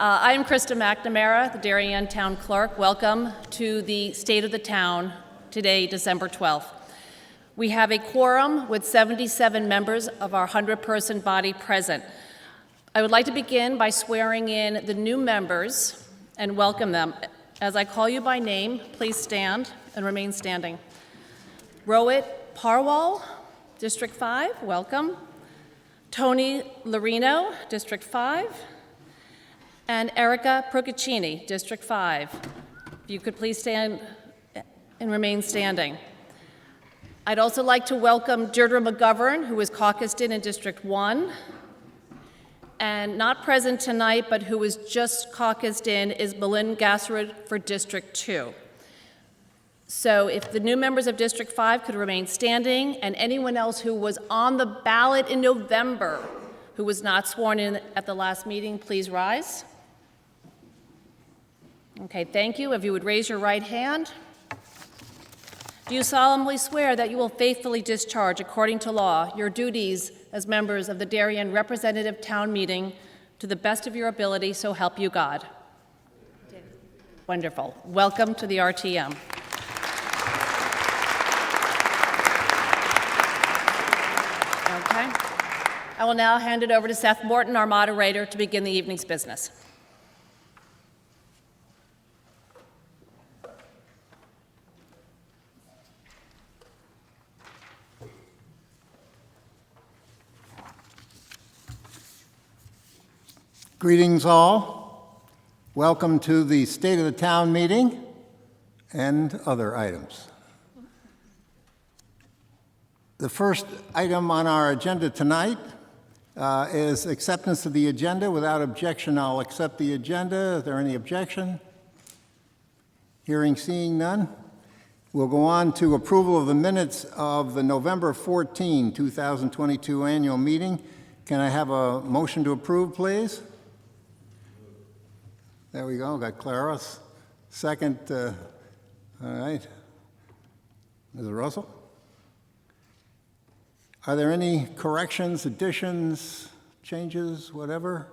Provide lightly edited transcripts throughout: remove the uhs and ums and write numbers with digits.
I'm Krista McNamara, the Darien Town Clerk. Welcome to the State of the Town today, December 12th. We have a quorum with 77 members of our 100-person body present. I would like to begin by swearing in the new members and welcome them. As I call you by name, please stand and remain standing. Rohit Parwal, District 5, welcome. Tony Lorino, District 5. And Erica Procaccini, District 5. If you could please stand and remain standing. I'd also like to welcome Deirdre McGovern, who is caucused in District 1. And not present tonight, but who was just caucused in, is Belinda Gasserud for District 2. So if the new members of District 5 could remain standing, and anyone else who was on the ballot in November who was not sworn in at the last meeting, please rise. Okay, thank you. If you would raise your right hand. Do you solemnly swear that you will faithfully discharge, according to law, your duties as members of the Darien Representative Town Meeting to the best of your ability, so help you God? Wonderful. Welcome to the RTM. Okay. I will now hand it over to Seth Morton, our moderator, to begin the evening's business. Greetings all. Welcome to the State of the Town meeting and other items. The first item on our agenda tonight is acceptance of the agenda. Without objection, I'll accept the agenda. Is there any objection? Hearing, seeing none. We'll go on to approval of the minutes of the November 14, 2022 annual meeting. Can I have a motion to approve, please? There we go, got Claros. Second, all right. Ms. Russell? Are there any corrections, additions, changes, whatever?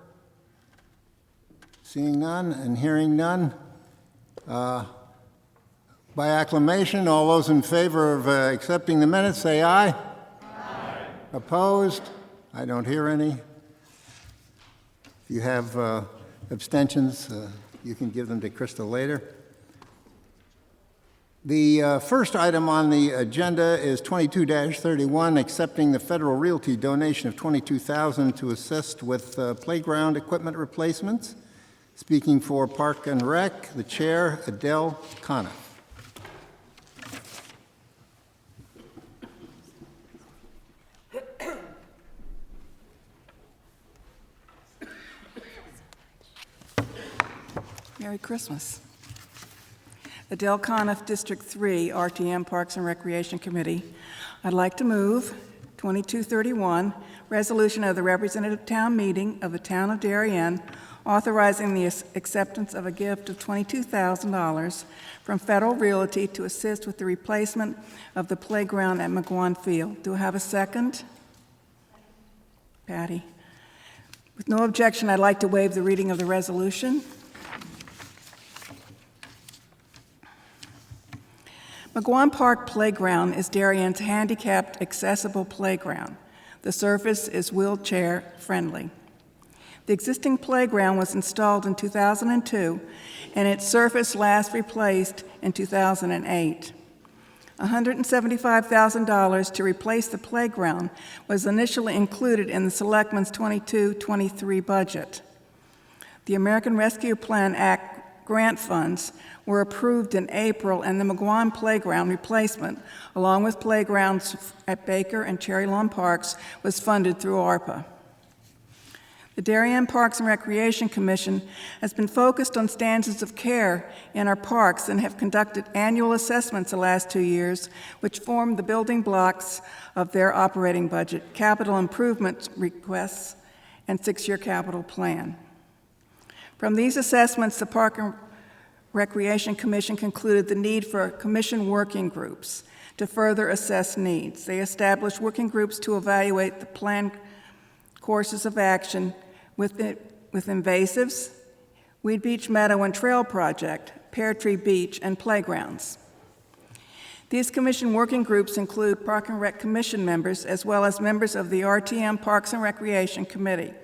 Seeing none and hearing none. By acclamation, all those in favor of accepting the minutes say aye. Aye. Opposed? I don't hear any. If you have abstentions, you can give them to Krista later. The first item on the agenda is 22-31, accepting the Federal Realty donation of $22,000 to assist with playground equipment replacements. Speaking for Park and Rec, the chair, Adele Conniff. Merry Christmas. Adele Conniff, District 3, RTM Parks and Recreation Committee. I'd like to move 2231, resolution of the Representative Town Meeting of the Town of Darien, authorizing the acceptance of a gift of $22,000 from Federal Realty to assist with the replacement of the playground at McGuan Field. Do I have a second? Patty. With no objection, I'd like to waive the reading of the resolution. McGuan Park Playground is Darien's handicapped accessible playground. The surface is wheelchair friendly. The existing playground was installed in 2002 and its surface last replaced in 2008. $175,000 to replace the playground was initially included in the Selectman's 22-23 budget. The American Rescue Plan Act grant funds were approved in April, and the McGuan Playground replacement, along with playgrounds at Baker and Cherry Lawn Parks, was funded through ARPA. The Darien Parks and Recreation Commission has been focused on standards of care in our parks and have conducted annual assessments the last 2 years, which form the building blocks of their operating budget, capital improvement requests, and 6-year capital plan. From these assessments, the Park and Recreation Commission concluded the need for commission working groups to further assess needs. They established working groups to evaluate the planned courses of action with invasives, Weed Beach Meadow and Trail Project, Pear Tree Beach, and playgrounds. These commission working groups include Park and Rec Commission members as well as members of the RTM Parks and Recreation Committee.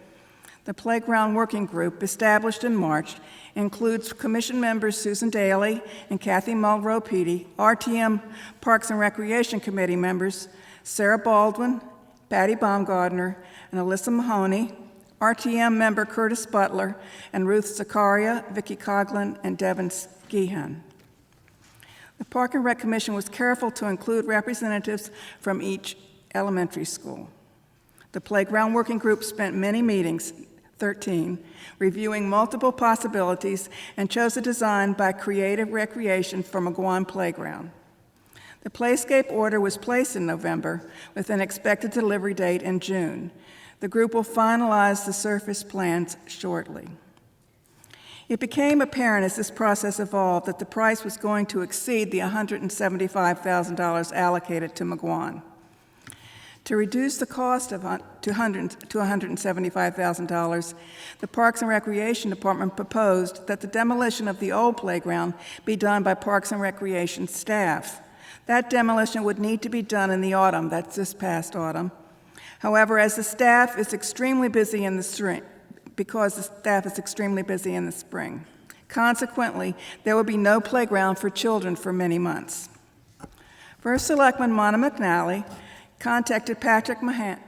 The Playground Working Group, established in March, includes Commission members Susan Daly and Kathy Mulrow-Petey, RTM Parks and Recreation Committee members Sarah Baldwin, Patty Baumgartner, and Alyssa Mahoney, RTM member Curtis Butler, and Ruth Zakaria, Vicki Coughlin, and Devin Skehan. The Park and Rec Commission was careful to include representatives from each elementary school. The Playground Working Group spent many meetings, 13, reviewing multiple possibilities and chose a design by Creative Recreation for McGuan Playground. The Playscape order was placed in November with an expected delivery date in June. The group will finalize the surface plans shortly. It became apparent as this process evolved that the price was going to exceed the $175,000 allocated to McGuan. To reduce the cost to $175,000, the Parks and Recreation Department proposed that the demolition of the old playground be done by Parks and Recreation staff. That demolition would need to be done in the autumn, that's this past autumn. However, as the staff is extremely busy in the spring, consequently, there will be no playground for children for many months. First Selectman Mona McNally contacted Patrick Mahan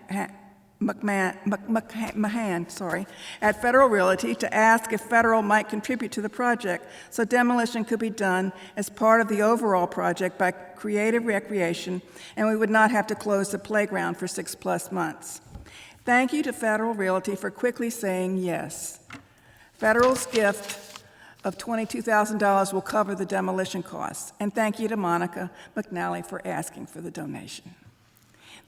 at Federal Realty to ask if Federal might contribute to the project so demolition could be done as part of the overall project by Creative Recreation, and we would not have to close the playground for 6+ months. Thank you to Federal Realty for quickly saying yes. Federal's gift of $22,000 will cover the demolition costs, and thank you to Monica McNally for asking for the donation.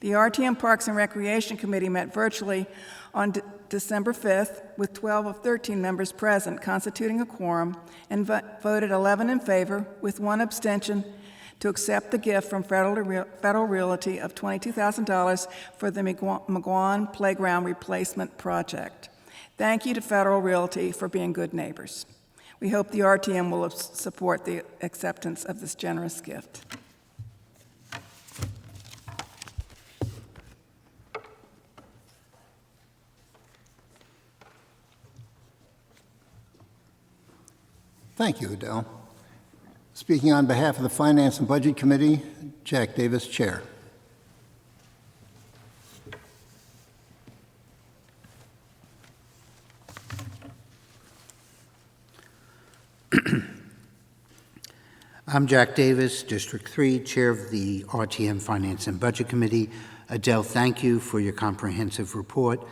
The RTM Parks and Recreation Committee met virtually on December 5th with 12 of 13 members present, constituting a quorum, and voted 11 in favor with 1 abstention to accept the gift from Federal Realty of $22,000 for the McGuan Playground Replacement Project. Thank you to Federal Realty for being good neighbors. We hope the RTM will support the acceptance of this generous gift. Thank you, Adele. Speaking on behalf of the Finance and Budget Committee, Jack Davis, Chair. I'm Jack Davis, District 3, Chair of the RTM Finance and Budget Committee. Adele, thank you for your comprehensive report.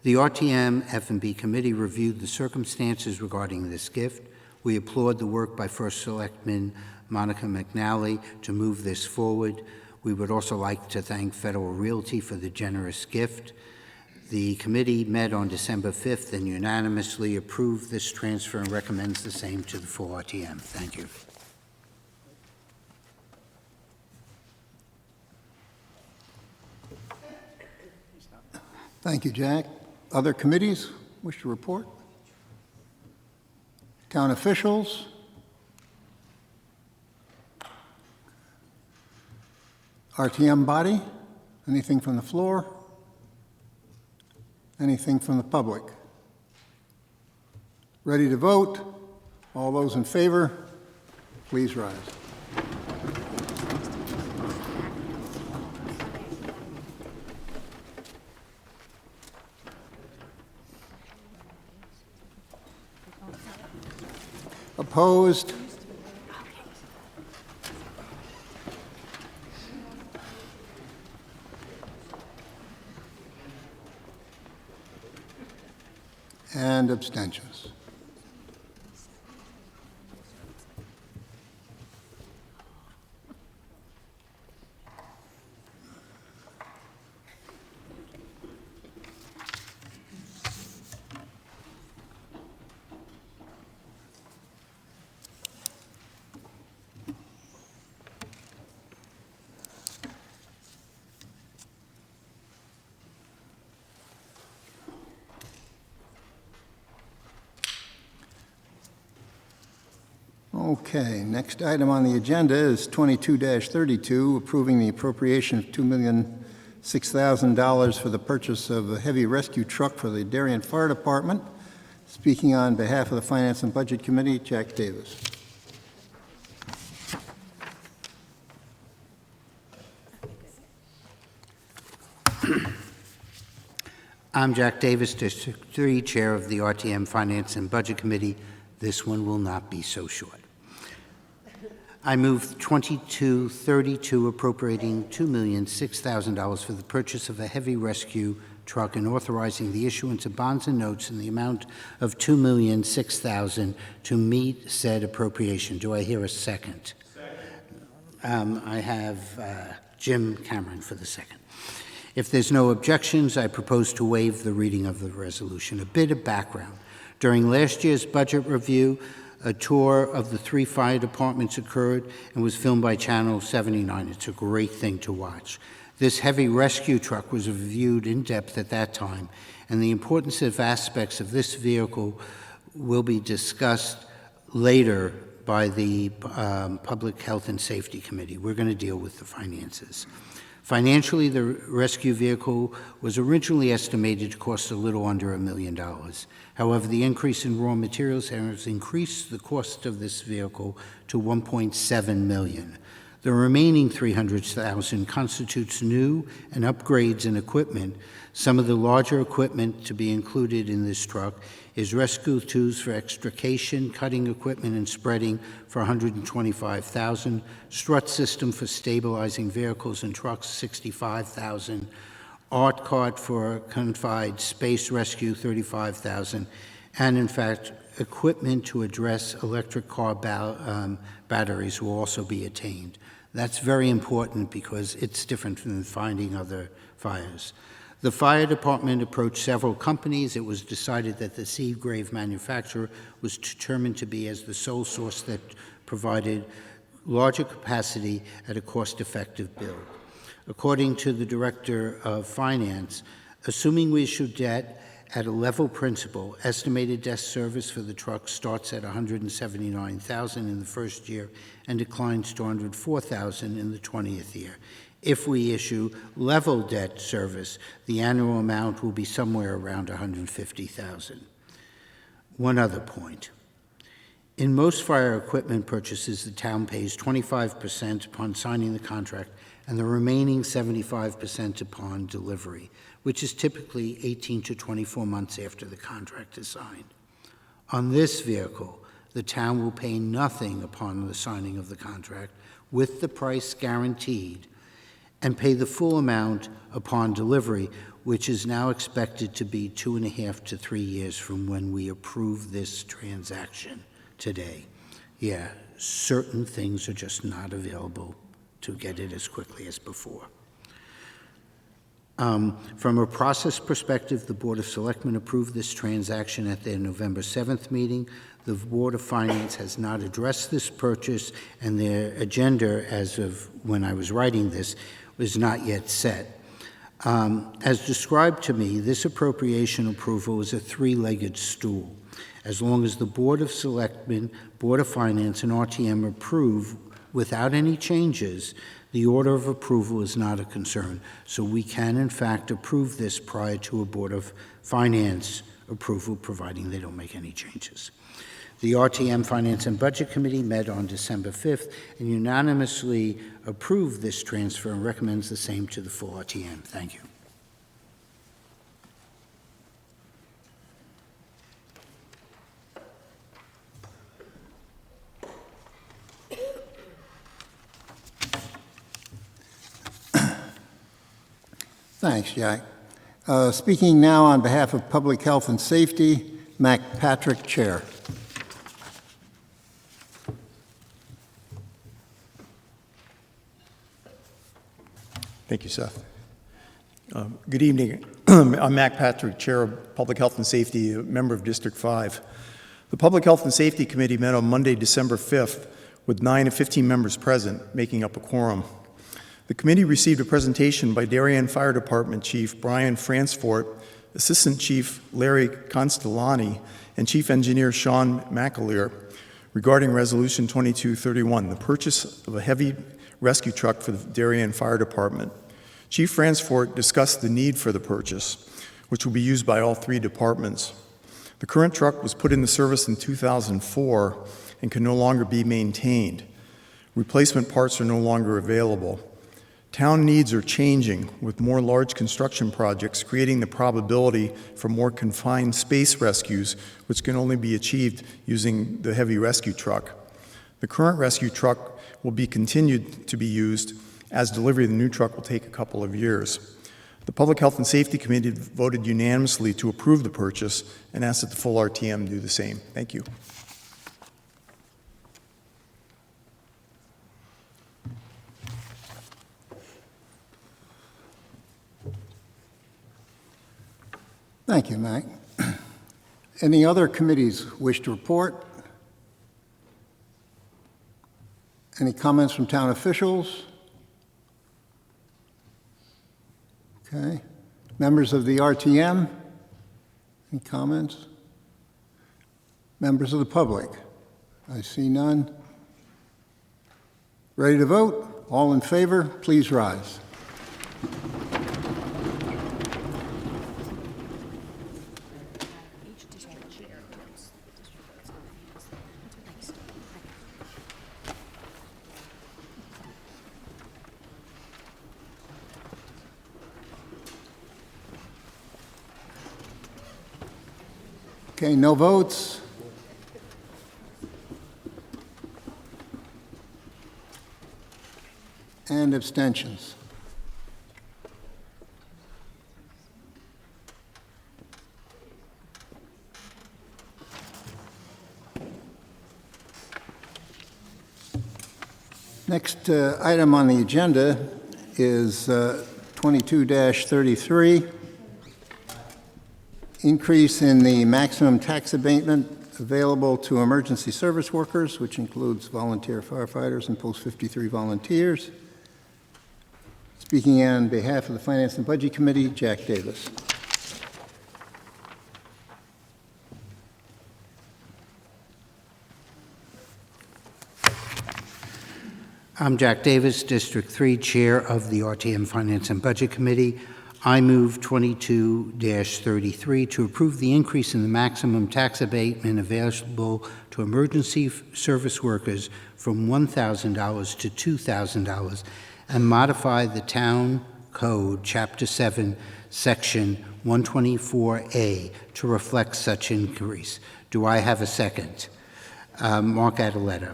The RTM F&B Committee reviewed the circumstances regarding this gift. We applaud the work by First Selectman Monica McNally to move this forward. We would also like to thank Federal Realty for the generous gift. The committee met on December 5th and unanimously approved this transfer and recommends the same to the full RTM. Thank you. Thank you, Jack. Other committees wish to report? Town officials? RTM body? Anything from the floor? Anything from the public? Ready to vote? All those in favor, please rise. Opposed? And abstentions. Okay, next item on the agenda is 22-32, approving the appropriation of $2,006,000 for the purchase of a heavy rescue truck for the Darien Fire Department. Speaking on behalf of the Finance and Budget Committee, Jack Davis. I'm Jack Davis, District 3, Chair of the RTM Finance and Budget Committee. This one will not be so short. I move 2232, appropriating $2,006,000 for the purchase of a heavy rescue truck and authorizing the issuance of bonds and notes in the amount of $2,006,000 to meet said appropriation. Do I hear a second? Second. I have Jim Cameron for the second. If there's no objections, I propose to waive the reading of the resolution. A bit of background. During last year's budget review, a tour of the 3 fire departments occurred and was filmed by Channel 79. It's a great thing to watch. This heavy rescue truck was reviewed in depth at that time, and the importance of aspects of this vehicle will be discussed later by the Public Health and Safety Committee. We're going to deal with the finances. Financially, the rescue vehicle was originally estimated to cost a little under $1 million. However, the increase in raw materials has increased the cost of this vehicle to $1.7 million. The remaining $300,000 constitutes new and upgrades in equipment. Some of the larger equipment to be included in this truck is rescue tools for extrication, cutting equipment, and spreading for $125,000, strut system for stabilizing vehicles and trucks, $65,000, art cart for confined space rescue, $35,000, and in fact, equipment to address electric car batteries will also be attained. That's very important because it's different from finding other fires. The fire department approached several companies. It was decided that the Seagrave manufacturer was determined to be as the sole source that provided larger capacity at a cost-effective build. According to the Director of Finance, assuming we issue debt at a level principal, estimated debt service for the truck starts at $179,000 in the first year and declines to $104,000 in the 20th year. If we issue level debt service, the annual amount will be somewhere around $150,000. One other point. In most fire equipment purchases, the town pays 25% upon signing the contract and the remaining 75% upon delivery, which is typically 18 to 24 months after the contract is signed. On this vehicle, the town will pay nothing upon the signing of the contract with the price guaranteed and pay the full amount upon delivery, which is now expected to be 2.5 to 3 years from when we approve this transaction today. Yeah, certain things are just not available to get it as quickly as before. From a process perspective, the Board of Selectmen approved this transaction at their November 7th meeting. The Board of Finance has not addressed this purchase, and their agenda, as of when I was writing this, was not yet set. As described to me, this appropriation approval is a 3-legged stool. As long as the Board of Selectmen, Board of Finance, and RTM approve without any changes, the order of approval is not a concern. So we can, in fact, approve this prior to a Board of Finance approval, providing they don't make any changes. The RTM Finance and Budget Committee met on December 5th and unanimously approved this transfer and recommends the same to the full RTM. Thank you. Thanks, Jack. Speaking now on behalf of Public Health and Safety, Mac Patrick, Chair. Thank you, Seth. Good evening. I'm Mac Patrick, Chair of Public Health and Safety, a member of District 5. The Public Health and Safety Committee met on Monday, December 5th, with 9 of 15 members present, making up a quorum. The committee received a presentation by Darien Fire Department Chief Brian Fransfort, Assistant Chief Larry Constellani, and Chief Engineer Sean McAleer regarding Resolution 2231, the purchase of a heavy rescue truck for the Darien Fire Department. Chief Ransford discussed the need for the purchase, which will be used by all three departments. The current truck was put into service in 2004 and can no longer be maintained. Replacement parts are no longer available. Town needs are changing, with more large construction projects creating the probability for more confined space rescues, which can only be achieved using the heavy rescue truck. The current rescue truck will be continued to be used, as delivery of the new truck will take a couple of years. The Public Health and Safety Committee voted unanimously to approve the purchase and asked that the full RTM do the same. Thank you. Thank you, Mac. Any other committees wish to report? Any comments from town officials? Okay. Members of the RTM? Any comments? Members of the public? I see none. Ready to vote? All in favor, please rise. Okay, no votes. And abstentions. Next item on the agenda is 22-33. Increase in the maximum tax abatement available to emergency service workers, which includes volunteer firefighters and post-53 volunteers. Speaking on behalf of the Finance and Budget Committee, Jack Davis. I'm Jack Davis, District 3, Chair of the RTM Finance and Budget Committee. I move 22-33 to approve the increase in the maximum tax abatement available to emergency service workers from $1,000 to $2,000 and modify the Town Code, Chapter 7, Section 124A to reflect such increase. Do I have a second? Mark Adeletta.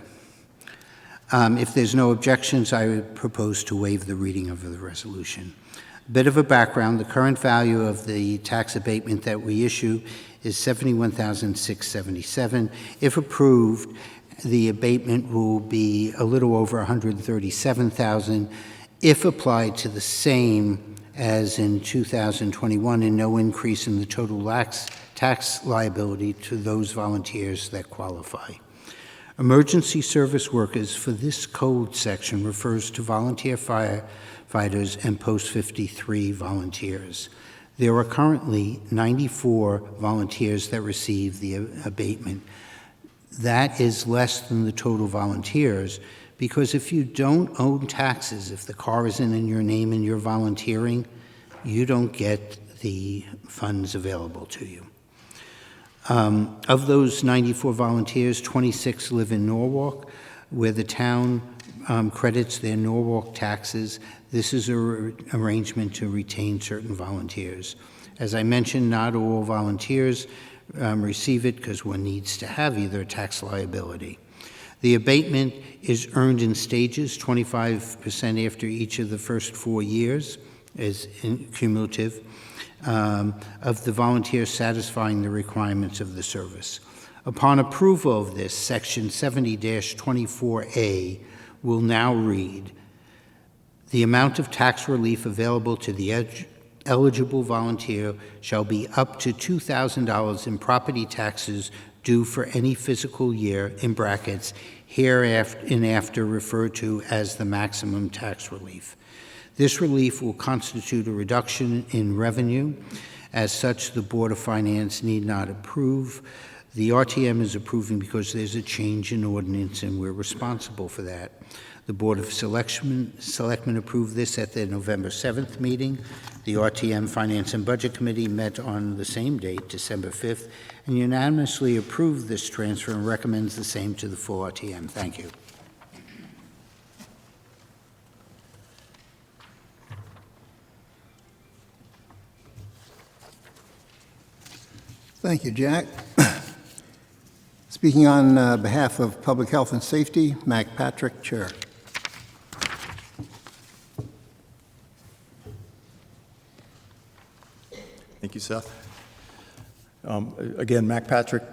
If there's no objections, I would propose to waive the reading of the resolution. A bit of a background, the current value of the tax abatement that we issue is $71,677. If approved, the abatement will be a little over $137,000 if applied to the same as in 2021 and no increase in the total tax liability to those volunteers that qualify. Emergency service workers for this code section refers to volunteer firefighters and post-53 volunteers. There are currently 94 volunteers that receive the abatement. That is less than the total volunteers because if you don't owe taxes, if the car isn't in your name and you're volunteering, you don't get the funds available to you. Of those 94 volunteers, 26 live in Norwalk, where the town credits their Norwalk taxes. This is an arrangement to retain certain volunteers. As I mentioned, not all volunteers receive it because one needs to have either tax liability. The abatement is earned in stages, 25% after each of the first 4 years is cumulative. Of the volunteers satisfying the requirements of the service. Upon approval of this, Section 70-24A will now read, the amount of tax relief available to the eligible volunteer shall be up to $2,000 in property taxes due for any fiscal year, in brackets, hereinafter referred to as the maximum tax relief. This relief will constitute a reduction in revenue. As such, the Board of Finance need not approve The RTM is approving because there's a change in ordinance and we're responsible for that. The Board of Selectmen approved this at their November 7th meeting. The RTM Finance and Budget Committee met on the same date, December 5th, and unanimously approved this transfer and recommends the same to the full RTM. Thank you. Thank you, Jack. Speaking on behalf of Public Health and Safety, Mac Patrick, Chair. Thank you, Seth. Again, Mac Patrick,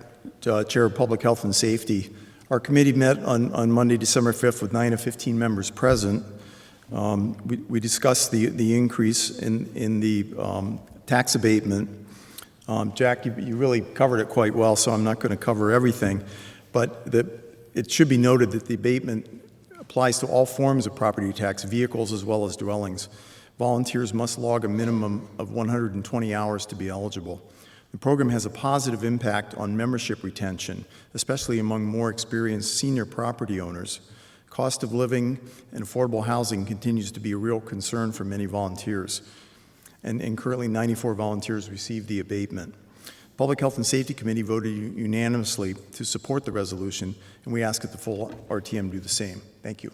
Chair of Public Health and Safety. Our committee met on Monday, December 5th with 9 of 15 members present. We discussed the increase in the tax abatement. Jack, you really covered it quite well, so I'm not going to cover everything. But it should be noted that the abatement applies to all forms of property tax, vehicles as well as dwellings. Volunteers must log a minimum of 120 hours to be eligible. The program has a positive impact on membership retention, especially among more experienced senior property owners. Cost of living and affordable housing continues to be a real concern for many volunteers. And currently 94 volunteers received the abatement. Public Health and Safety Committee voted unanimously to support the resolution, and we ask that the full RTM do the same. Thank you.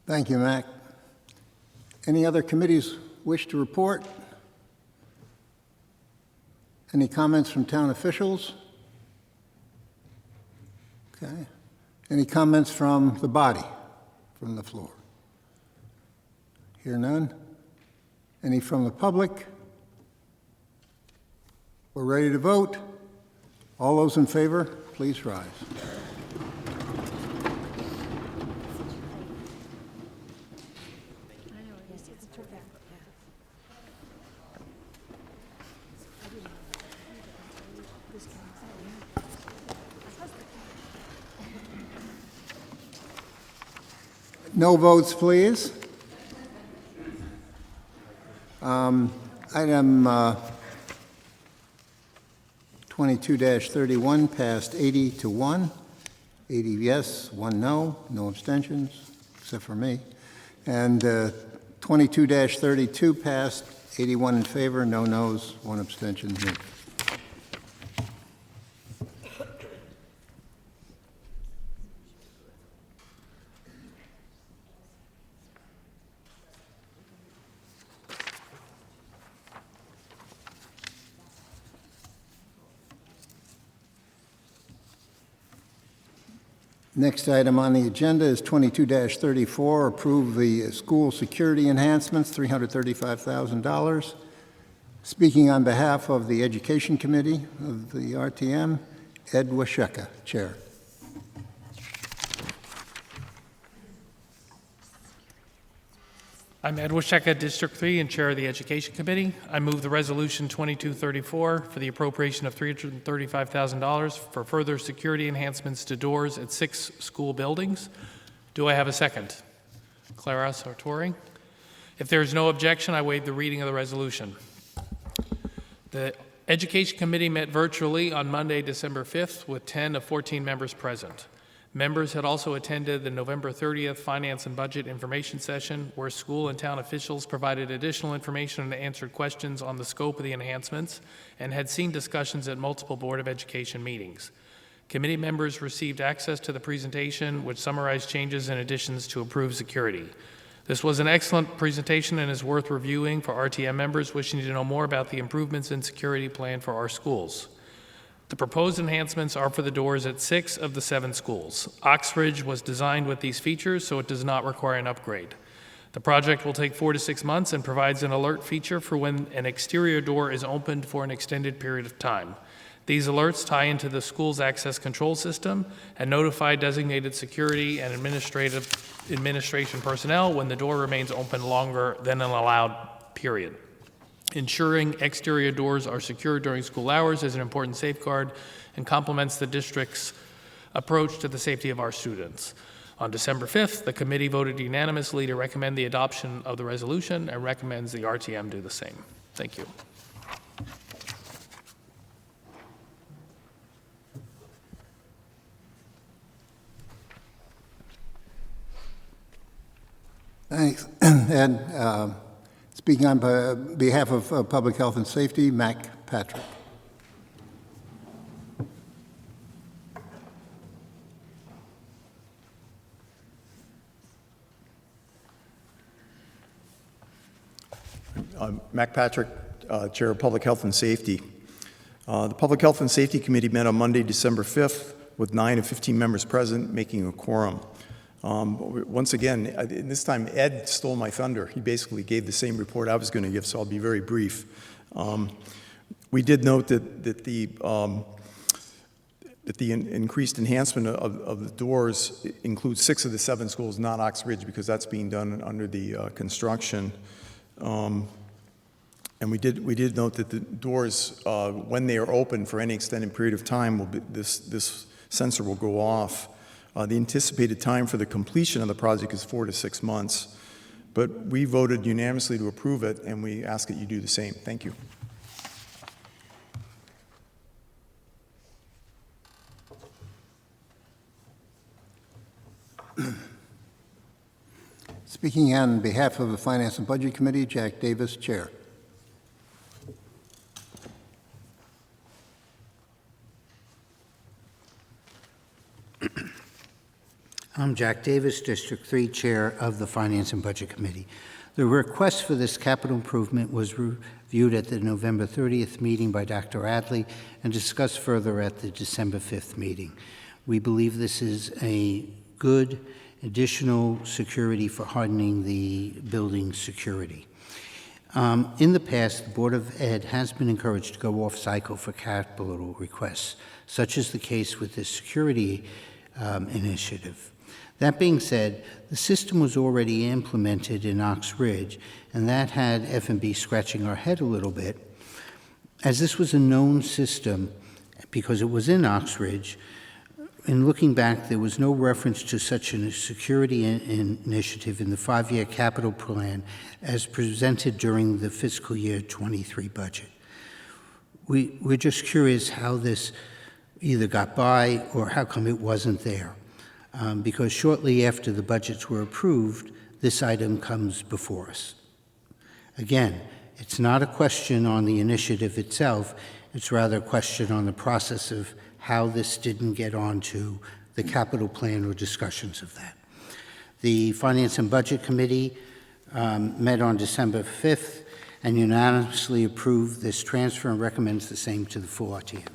Thank you, Mac. Any other committees wish to report? Any comments from town officials? Okay. Any comments from the body, from the floor? Hear none? Any from the public? We're ready to vote. All those in favor, please rise. No votes, please. Item 22-31 passed 80 to 1. 80 yes, 1 no, no abstentions, except for me. And 22-32 passed 81 in favor, no noes, 1 abstention. Me. Next item on the agenda is 22-34, approve the school security enhancements, $335,000. Speaking on behalf of the Education Committee of the RTM, Ed Washeka, Chair. I'm Ed Washeka, District 3, and Chair of the Education Committee. I move the Resolution 2234 for the appropriation of $335,000 for further security enhancements to doors at 6 school buildings. Do I have a second? Clara Sartori. If there is no objection, I waive the reading of the resolution. The Education Committee met virtually on Monday, December 5th, with 10 of 14 members present. Members had also attended the November 30th Finance and Budget Information Session, where school and town officials provided additional information and answered questions on the scope of the enhancements, and had seen discussions at multiple Board of Education meetings. Committee members received access to the presentation, which summarized changes and additions to improve security. This was an excellent presentation and is worth reviewing for RTM members wishing to know more about the improvements in security planned for our schools. The proposed enhancements are for the doors at 6 of the 7 schools. Oxbridge was designed with these features, so it does not require an upgrade. The project will take 4 to 6 months and provides an alert feature for when an exterior door is opened for an extended period of time. These alerts tie into the school's access control system and notify designated security and administration personnel when the door remains open longer than an allowed period. Ensuring exterior doors are secure during school hours is an important safeguard and complements the district's approach to the safety of our students. On December 5th, the committee voted unanimously to recommend the adoption of the resolution and recommends the RTM do the same. Thank you. Thanks. And speaking on behalf of Public Health and Safety, Mac Patrick. Mac Patrick, Chair of Public Health and Safety. The Public Health and Safety Committee met on Monday, December 5th, with 9 of 15 members present, making a quorum. Once again, this time Ed stole my thunder. He basically gave the same report I was going to give, so I'll be very brief. We did note that the increased enhancement of the doors includes 6 of the 7 schools, not Ox Ridge, because that's being done under the construction. And we did note that the doors, when they are open for any extended period of time, this sensor will go off. The anticipated time for the completion of the project is 4 to 6 months, but we voted unanimously to approve it, and we ask that you do the same. Thank you. Speaking on behalf of the Finance and Budget Committee, Jack Davis, Chair. I'm Jack Davis, District 3, Chair of the Finance and Budget Committee. The request for this capital improvement was reviewed at the November 30th meeting by Dr. Adley and discussed further at the December 5th meeting. We believe this is a good additional security for hardening the building security. In the past, the Board of Ed has been encouraged to go off-cycle for capital requests, such as the case with this security initiative. That being said, the system was already implemented in Ox Ridge, and that had F&B scratching our head a little bit. As this was a known system, because it was in Ox Ridge, in looking back, there was no reference to such a security initiative in the 5-year capital plan as presented during the fiscal year 23 budget. We're just curious how this either got by or how come it wasn't there. Because shortly after the budgets were approved, this item comes before us. Again, it's not a question on the initiative itself, it's rather a question on the process of how this didn't get onto the capital plan or discussions of that. The Finance and Budget Committee met on December 5th and unanimously approved this transfer and recommends the same to the full RTM.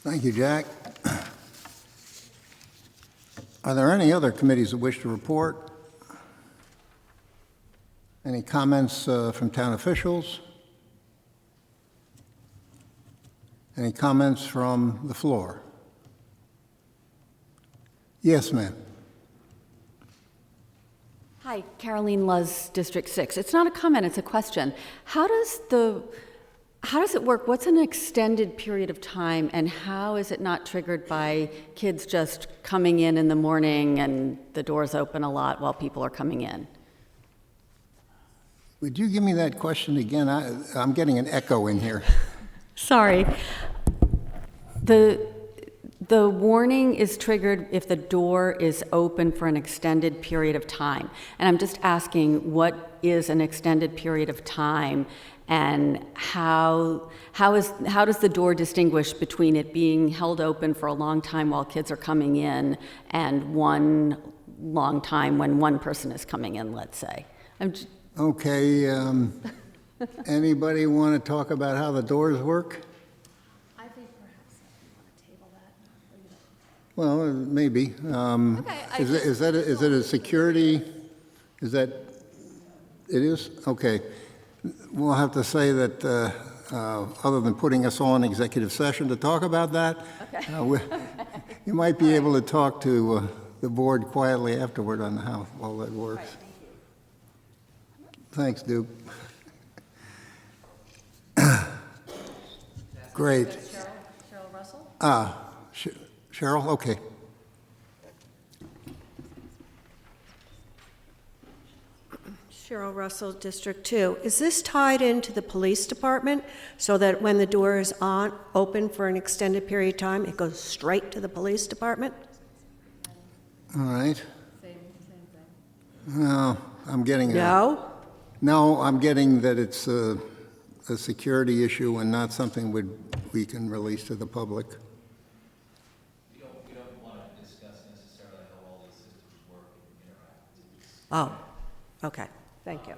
Thank you, Jack. Are there any other committees that wish to report? Any comments from town officials? Any comments from the floor? Yes, ma'am. Hi, Caroline Luz, District 6. It's not a comment, it's a question. How does it work? What's an extended period of time, and how is it not triggered by kids just coming in the morning and the doors open a lot while people are coming in? Would you give me that question again? I'm getting an echo in here. Sorry. The warning is triggered if the door is open for an extended period of time. And I'm just asking, what is an extended period of time, and how does the door distinguish between it being held open for a long time while kids are coming in and one long time when one person is coming in, let's say? Okay, anybody want to talk about how the doors work? I think perhaps I want to table that. Well, maybe. Okay, Is it a security? Is that, it is? Okay. We'll have to say that other than putting us all in executive session to talk about that, Okay. you might be able to talk to the board quietly afterward on how all that works. Thanks, Duke. Great. Cheryl Russell? Cheryl, okay. Cheryl Russell, District 2. Is this tied into the police department so that when the door is open for an extended period of time, it goes straight to the police department? All right. Same thing. No, I'm getting No? No, I'm getting that it's a security issue and not something we can release to the public. We don't want to discuss necessarily how all these systems work and interact. Oh, okay. Thank you.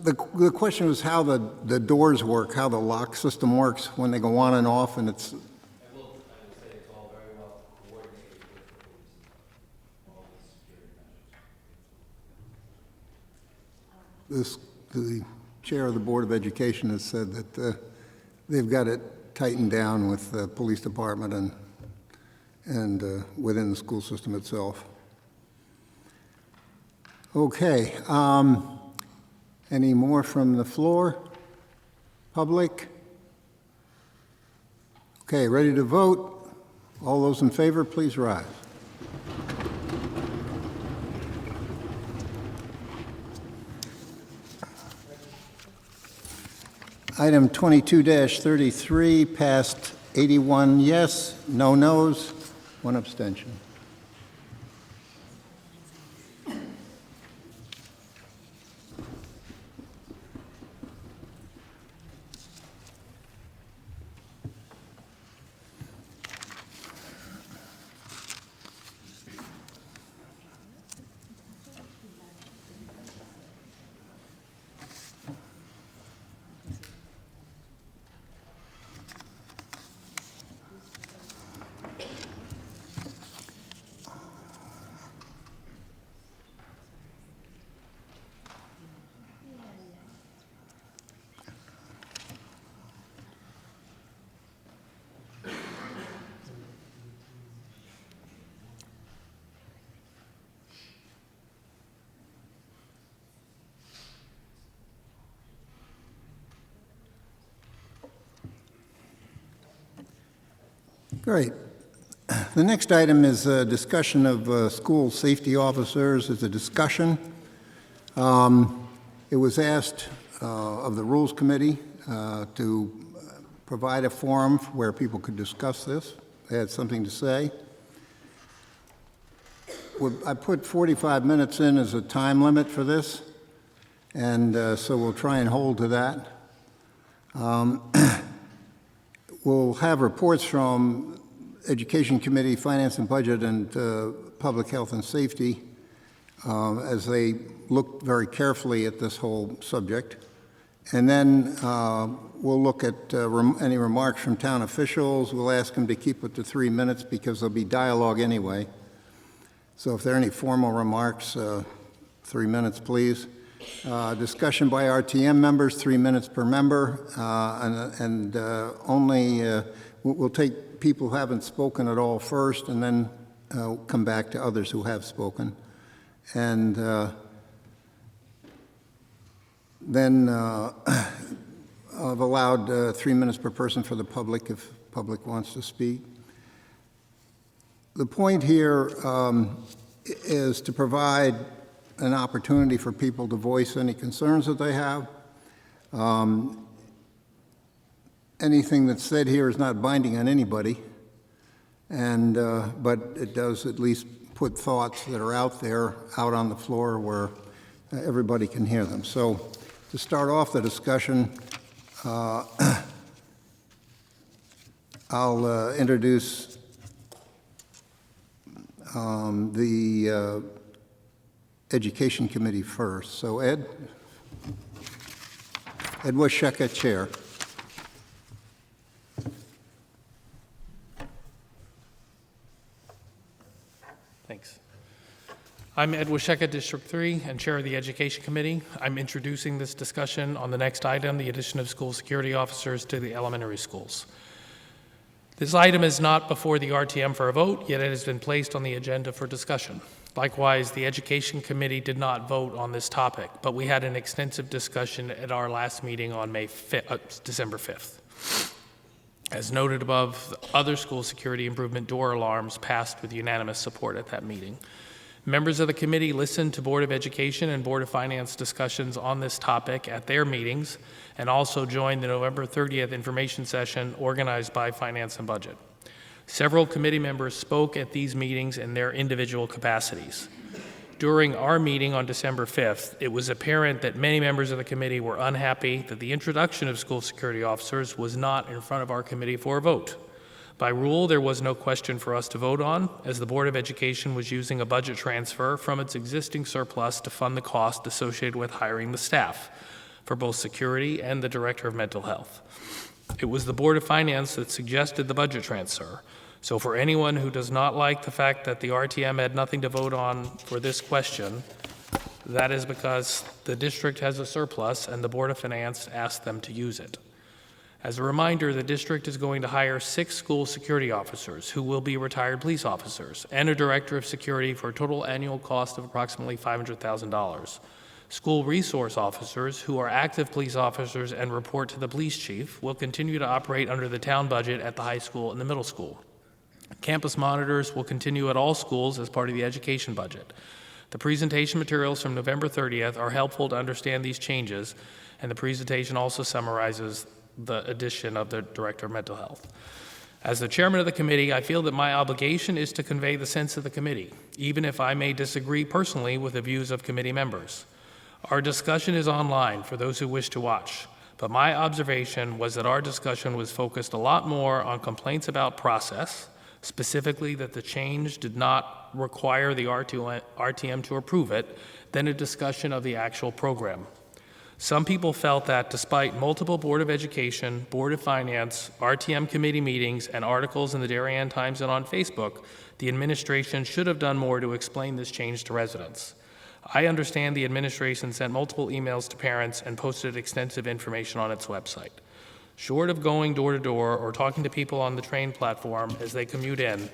The question was how the doors work, how the lock system works when they go on and off, and it's, I will say it's all very well coordinated with the police, all the security measures. the chair of the Board of Education has said that they've got it tightened down with the police department and within the school system itself. Okay. Any more from the floor? Public? Okay, ready to vote? All those in favor, please rise. Item 22-33 passed 81 yes, no noes, 1 abstention. Great. The next item is a discussion of school safety officers. It's a discussion. It was asked of the Rules Committee to provide a forum where people could discuss this. They had something to say. I put 45 minutes in as a time limit for this, and so we'll try and hold to that. We'll have reports from Education Committee, Finance and Budget, and Public Health and Safety as they look very carefully at this whole subject. And then we'll look at any remarks from town officials. We'll ask them to keep it to 3 minutes because there'll be dialogue anyway. So if there are any formal remarks, 3 minutes, please. Discussion by RTM members, 3 minutes per member, and only we'll take people who haven't spoken at all first, and then come back to others who have spoken, and then I've allowed 3 minutes per person for the public if public wants to speak. The point here is to provide an opportunity for people to voice any concerns that they have. Anything that's said here is not binding on anybody, and but it does at least put thoughts that are out there, out on the floor where everybody can hear them. So to start off the discussion, I'll introduce the Education Committee first. So Ed Washeka, Chair. Thanks. I'm Ed Washeka, District 3, and Chair of the Education Committee. I'm introducing this discussion on the next item, the addition of school security officers to the elementary schools. This item is not before the RTM for a vote, yet it has been placed on the agenda for discussion. Likewise, the Education Committee did not vote on this topic, but we had an extensive discussion at our last meeting on December 5th. As noted above, other school security improvement door alarms passed with unanimous support at that meeting. Members of the committee listened to Board of Education and Board of Finance discussions on this topic at their meetings and also joined the November 30th information session organized by Finance and Budget. Several committee members spoke at these meetings in their individual capacities. During our meeting on December 5th, it was apparent that many members of the committee were unhappy that the introduction of school security officers was not in front of our committee for a vote. By rule, there was no question for us to vote on, as the Board of Education was using a budget transfer from its existing surplus to fund the cost associated with hiring the staff for both security and the Director of Mental Health. It was the Board of Finance that suggested the budget transfer. So for anyone who does not like the fact that the RTM had nothing to vote on for this question, that is because the district has a surplus and the Board of Finance asked them to use it. As a reminder, the district is going to hire 6 school security officers who will be retired police officers and a director of security for a total annual cost of approximately $500,000. School resource officers who are active police officers and report to the police chief will continue to operate under the town budget at the high school and the middle school. Campus monitors will continue at all schools as part of the education budget. The presentation materials from November 30th are helpful to understand these changes, and the presentation also summarizes the addition of the Director of Mental Health. As the chairman of the committee, I feel that my obligation is to convey the sense of the committee, even if I may disagree personally with the views of committee members. Our discussion is online for those who wish to watch, but my observation was that our discussion was focused a lot more on complaints about process, specifically that the change did not require the RTM to approve it, than a discussion of the actual program. Some people felt that despite multiple Board of Education, Board of Finance, RTM committee meetings, and articles in the Darien Times and on Facebook, the administration should have done more to explain this change to residents. I understand the administration sent multiple emails to parents and posted extensive information on its website. Short of going door to door or talking to people on the train platform as they commute in,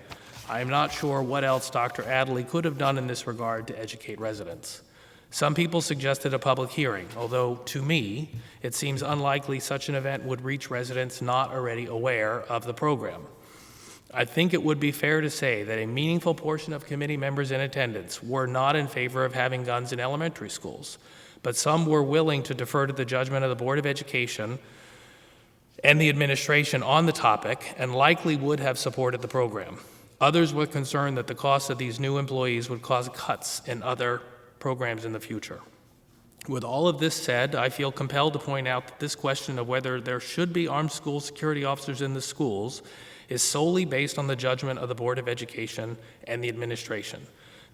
I am not sure what else Dr. Adderley could have done in this regard to educate residents. Some people suggested a public hearing, although to me, it seems unlikely such an event would reach residents not already aware of the program. I think it would be fair to say that a meaningful portion of committee members in attendance were not in favor of having guns in elementary schools, but some were willing to defer to the judgment of the Board of Education and the administration on the topic and likely would have supported the program. Others were concerned that the cost of these new employees would cause cuts in other programs in the future. With all of this said, I feel compelled to point out that this question of whether there should be armed school security officers in the schools is solely based on the judgment of the Board of Education and the administration.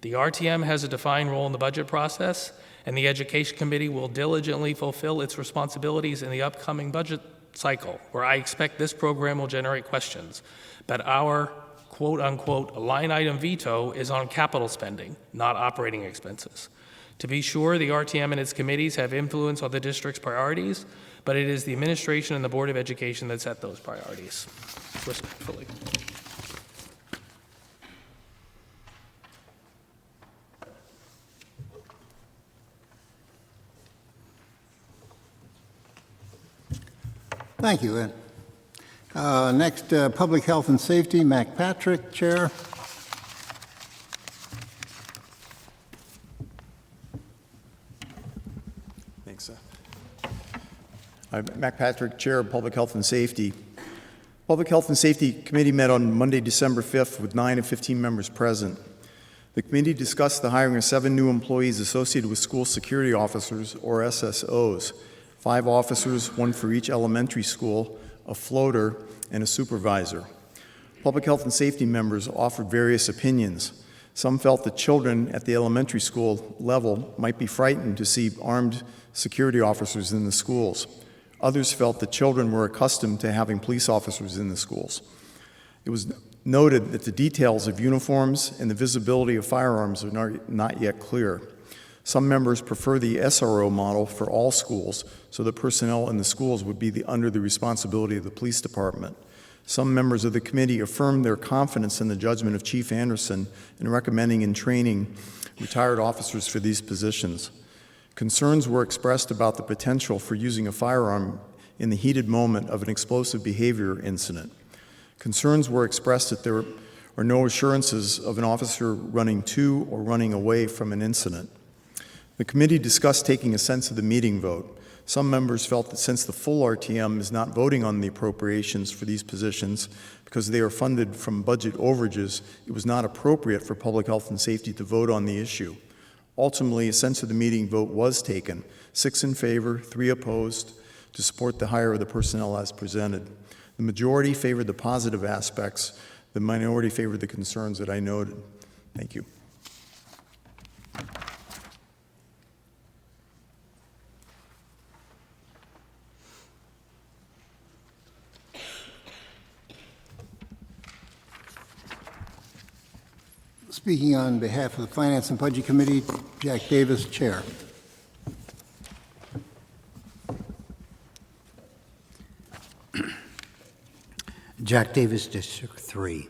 The RTM has a defined role in the budget process, and the Education Committee will diligently fulfill its responsibilities in the upcoming budget cycle, where I expect this program will generate questions. But our quote-unquote line item veto is on capital spending, not operating expenses. To be sure, the RTM and its committees have influence on the district's priorities, but it is the administration and the Board of Education that set those priorities. Respectfully. Thank you, Ed. Next, Public Health and Safety, Mac Patrick, Chair. Thanks, Seth. I'm Mac Patrick, Chair of Public Health and Safety. Public Health and Safety Committee met on Monday, December 5th with 9 of 15 members present. The committee discussed the hiring of 7 new employees associated with school security officers, or SSOs, 5 officers, 1 for each elementary school, a floater, and a supervisor. Public Health and Safety members offered various opinions. Some felt that children at the elementary school level might be frightened to see armed security officers in the schools. Others felt that children were accustomed to having police officers in the schools. It was noted that the details of uniforms and the visibility of firearms are not yet clear. Some members prefer the SRO model for all schools, so the personnel in the schools would be under the responsibility of the police department. Some members of the committee affirmed their confidence in the judgment of Chief Anderson in recommending and training retired officers for these positions. Concerns were expressed about the potential for using a firearm in the heated moment of an explosive behavior incident. Concerns were expressed that there are no assurances of an officer running to or running away from an incident. The committee discussed taking a sense of the meeting vote. Some members felt that since the full RTM is not voting on the appropriations for these positions because they are funded from budget overages, it was not appropriate for public health and safety to vote on the issue. Ultimately, a sense of the meeting vote was taken, 6 in favor, 3 opposed, to support the hire of the personnel as presented. The majority favored the positive aspects. The minority favored the concerns that I noted. Thank you. Speaking on behalf of the Finance and Budget Committee, Jack Davis, Chair. Jack Davis, District 3.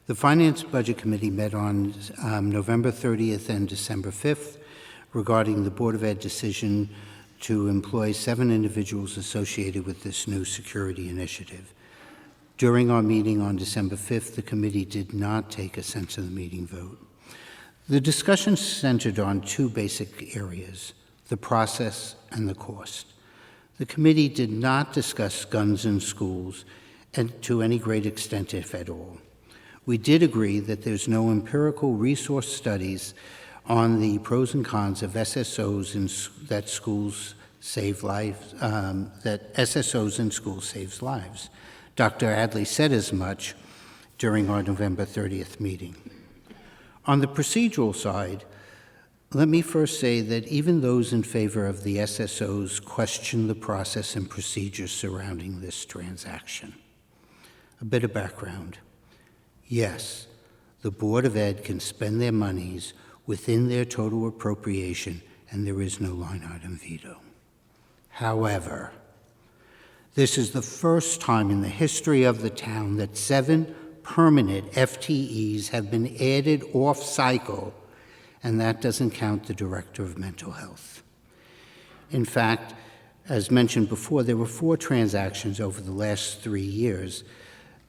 The Finance Budget Committee met on November 30th and December 5th regarding the Board of Ed decision to employ 7 individuals associated with this new security initiative. During our meeting on December 5th, the committee did not take a sense of the meeting vote. The discussion centered on 2 basic areas, the process and the cost. The committee did not discuss guns in schools and to any great extent, if at all. We did agree that there's no empirical resource studies on the pros and cons of SSOs that schools save lives, that SSOs in schools saves lives. Dr. Adley said as much during our November 30th meeting. On the procedural side, let me first say that even those in favor of the SSOs question the process and procedures surrounding this transaction. A bit of background. Yes, the Board of Ed can spend their monies within their total appropriation, and there is no line item veto. However, this is the first time in the history of the town that 7 permanent FTEs have been added off-cycle, and that doesn't count the Director of Mental Health. In fact, as mentioned before, there were 4 transactions over the last 3 years,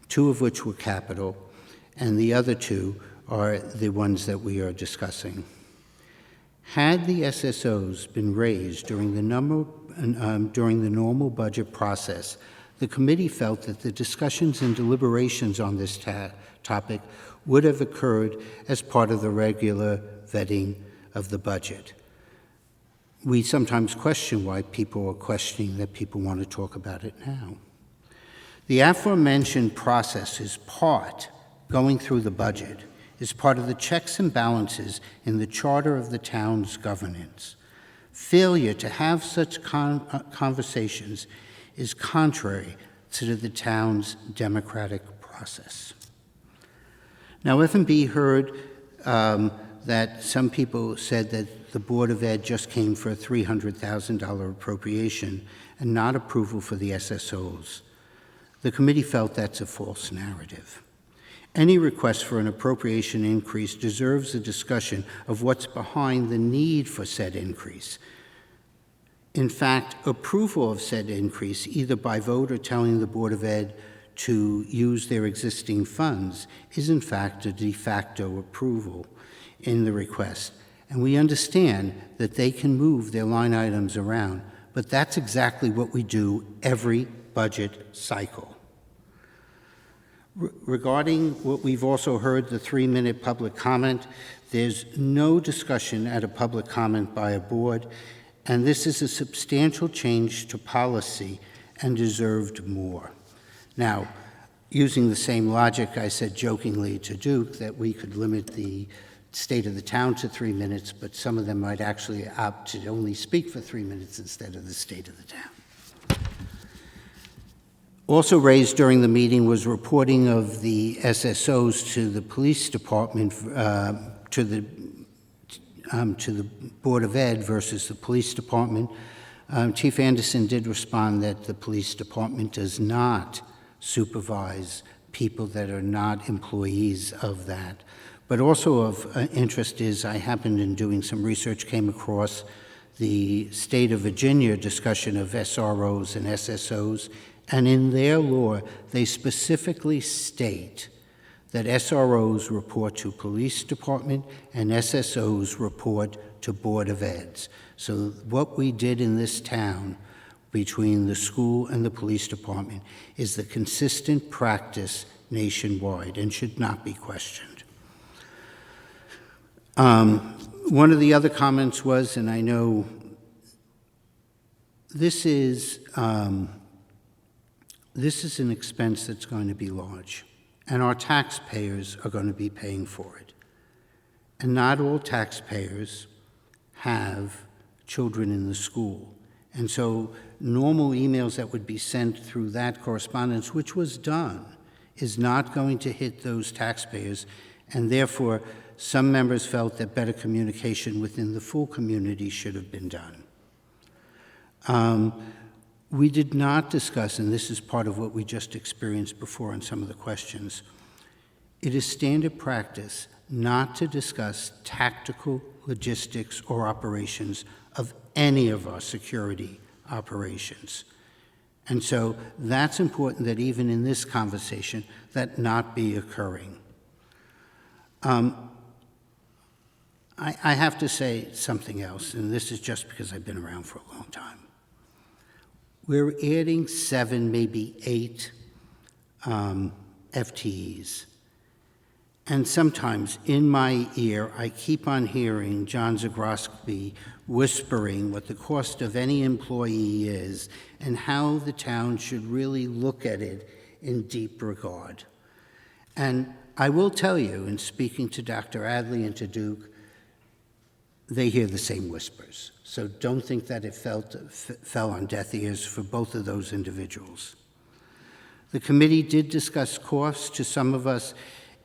2 of which were capital, and the other 2 are the ones that we are discussing. Had the SSOs been raised during the normal budget process, the committee felt that the discussions and deliberations on this topic would have occurred as part of the regular vetting of the budget. We sometimes question why people are questioning that people want to talk about it now. The aforementioned process is going through the budget, is part of the checks and balances in the charter of the town's governance. Failure to have such conversations is contrary to the town's democratic process. Now, F&B heard that some people said that the Board of Ed just came for a $300,000 appropriation and not approval for the SSOs. The committee felt that's a false narrative. Any request for an appropriation increase deserves a discussion of what's behind the need for said increase. In fact, approval of said increase, either by vote or telling the Board of Ed to use their existing funds, is in fact a de facto approval in the request. And we understand that they can move their line items around, but that's exactly what we do every budget cycle. Regarding what we've also heard, the 3-minute public comment, there's no discussion at a public comment by a board, and this is a substantial change to policy and deserved more. Now, using the same logic I said jokingly to Duke that we could limit the state of the town to 3 minutes, but some of them might actually opt to only speak for 3 minutes instead of the state of the town. Also raised during the meeting was reporting of the SSOs to the police department, to the Board of Ed versus the police department. Chief Anderson did respond that the police department does not supervise people that are not employees of that. But also of interest is I happened in doing some research, came across the state of Virginia discussion of SROs and SSOs, and in their law, they specifically state that SROs report to police department and SSOs report to Board of Eds. So what we did in this town between the school and the police department is the consistent practice nationwide and should not be questioned. One of the other comments was, and I know this is an expense that's going to be large, and our taxpayers are going to be paying for it. And not all taxpayers have children in the school. And so normal emails that would be sent through that correspondence, which was done, is not going to hit those taxpayers, and therefore some members felt that better communication within the full community should have been done. We did not discuss, and this is part of what we just experienced before in some of the questions, it is standard practice not to discuss tactical logistics or operations of any of our security operations. And so that's important that even in this conversation, that not be occurring. I have to say something else, and this is just because I've been around for a long time. We're adding 7, maybe 8 FTEs. And sometimes in my ear, I keep on hearing John Zagrosky whispering what the cost of any employee is and how the town should really look at it in deep regard. And I will tell you, in speaking to Dr. Adley and to Duke, they hear the same whispers. So don't think that it fell on deaf ears for both of those individuals. The committee did discuss costs. To some of us,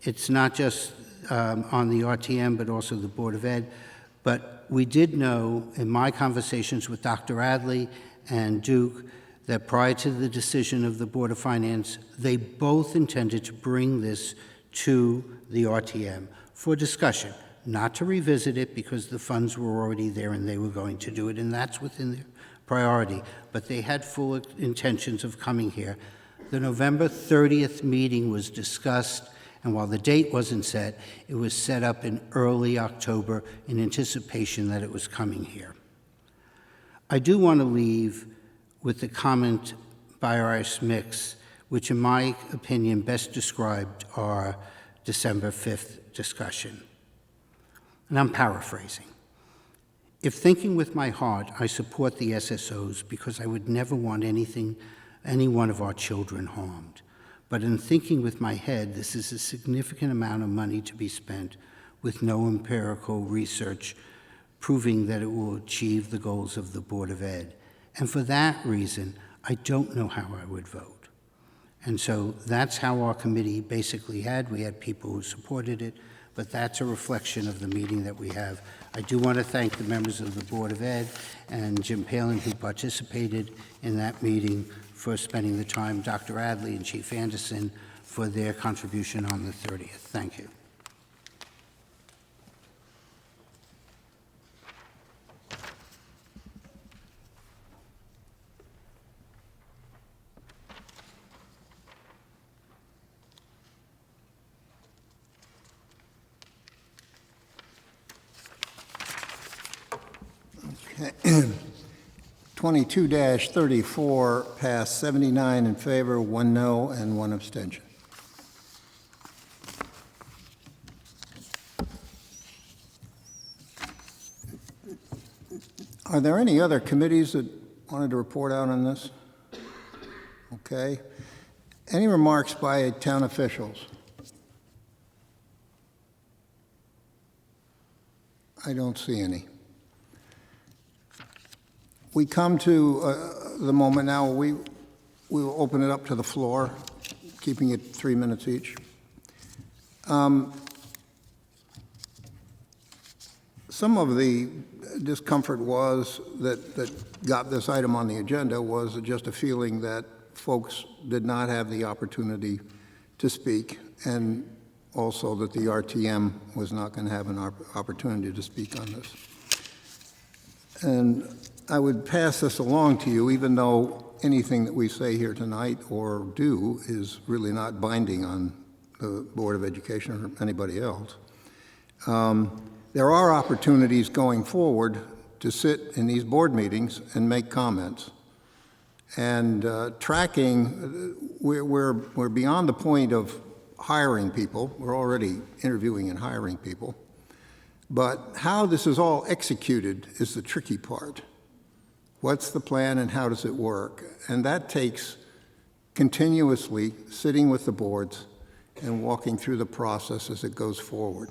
it's not just on the RTM, but also the Board of Ed. But we did know in my conversations with Dr. Adley and Duke that prior to the decision of the Board of Finance, they both intended to bring this to the RTM for discussion, not to revisit it because the funds were already there and they were going to do it, and that's within their priority. But they had full intentions of coming here. The November 30th meeting was discussed, and while the date wasn't set, it was set up in early October in anticipation that it was coming here. I do want to leave with the comment by R.S. Mix, which in my opinion best described our December 5th discussion. And I'm paraphrasing. If thinking with my heart, I support the SSOs because I would never want any one of our children harmed. But in thinking with my head, this is a significant amount of money to be spent with no empirical research proving that it will achieve the goals of the Board of Ed. And for that reason, I don't know how I would vote. And so that's how our committee basically had. We had people who supported it, but that's a reflection of the meeting that we have. I do want to thank the members of the Board of Ed and Jim Palen, who participated in that meeting, for spending the time, Dr. Adley and Chief Anderson for their contribution on the 30th. Thank you. Okay. 22-34 passed 79 in favor, 1 no, and 1 abstention. Are there any other committees that wanted to report out on this? Okay. Any remarks by town officials? I don't see any. We come to the moment now where we we will open it up to the floor, keeping it 3 minutes each. Some of the discomfort was that got this item on the agenda was just a feeling that folks did not have the opportunity to speak, and also that the RTM was not going to have an opportunity to speak on this. And I would pass this along to you, even though anything that we say here tonight or do is really not binding on the Board of Education or anybody else. There are opportunities going forward to sit in these board meetings and make comments. And tracking, we're beyond the point of hiring people. We're already interviewing and hiring people. But how this is all executed is the tricky part. What's the plan and how does it work? And that takes continuously sitting with the boards and walking through the process as it goes forward.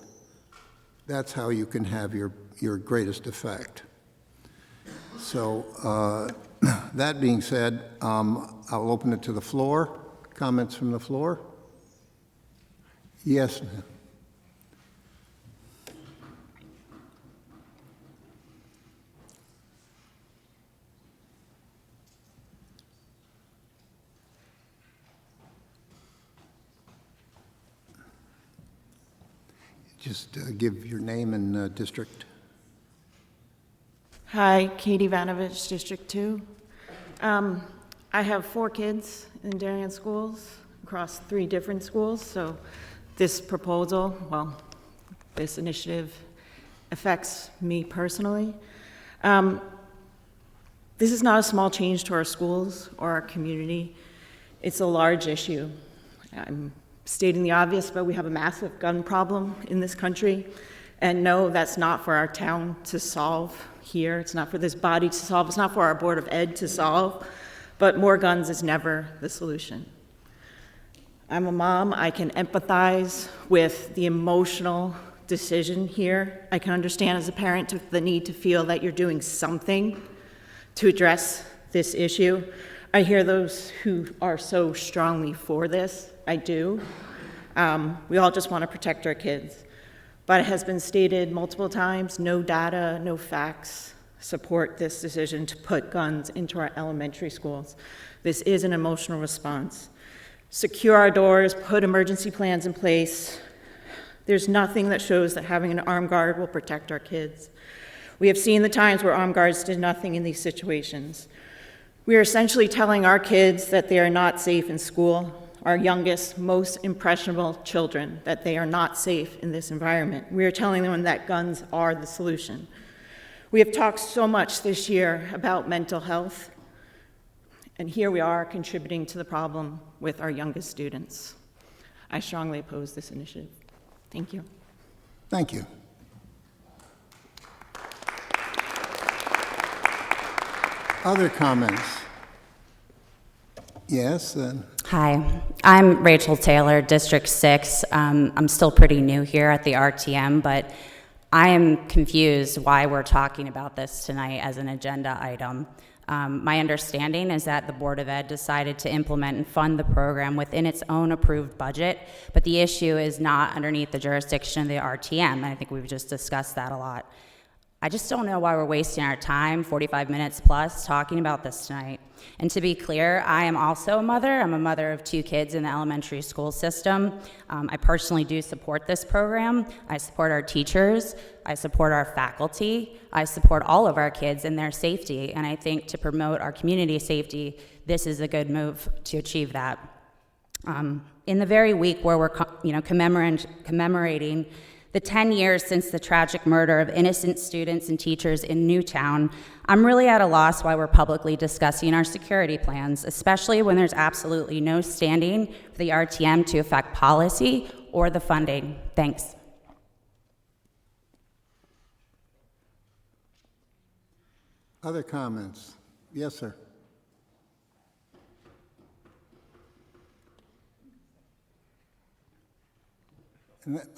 That's how you can have your greatest effect. So that being said, I'll open it to the floor. Comments from the floor? Yes, ma'am. Just give your name and district. Hi, Katie Vanovich, District 2. I have 4 kids in Darien schools, across 3 different schools, so this proposal, well, this initiative affects me personally. This is not a small change to our schools or our community. It's a large issue. I'm stating the obvious, but we have a massive gun problem in this country. And no, that's not for our town to solve here. It's not for this body to solve. It's not for our Board of Ed to solve. But more guns is never the solution. I'm a mom. I can empathize with the emotional decision here. I can understand as a parent the need to feel that you're doing something to address this issue. I hear those who are so strongly for this. I do. We all just want to protect our kids. But it has been stated multiple times, no data, no facts support this decision to put guns into our elementary schools. This is an emotional response. Secure our doors, put emergency plans in place. There's nothing that shows that having an armed guard will protect our kids. We have seen the times where armed guards did nothing in these situations. We are essentially telling our kids that they are not safe in school, our youngest, most impressionable children, that they are not safe in this environment. We are telling them that guns are the solution. We have talked so much this year about mental health, and here we are contributing to the problem with our youngest students. I strongly oppose this initiative. Thank you. Thank you. Other comments? Yes. Hi, I'm Rachel Taylor, District 6. I'm still pretty new here at the RTM, but I am confused why we're talking about this tonight as an agenda item. My understanding is that the Board of Ed decided to implement and fund the program within its own approved budget, but the issue is not underneath the jurisdiction of the RTM, and I think we've just discussed that a lot. I just don't know why we're wasting our time, 45 minutes plus, talking about this tonight. And to be clear, I am also a mother. I'm a mother of 2 kids in the elementary school system. I personally do support this program. I support our teachers. I support our faculty. I support all of our kids and their safety. And I think to promote our community safety, this is a good move to achieve that. In the very week where we're commemorating the 10 years since the tragic murder of innocent students and teachers in Newtown, I'm really at a loss why we're publicly discussing our security plans, especially when there's absolutely no standing for the RTM to affect policy or the funding. Thanks. Other comments? Yes, sir.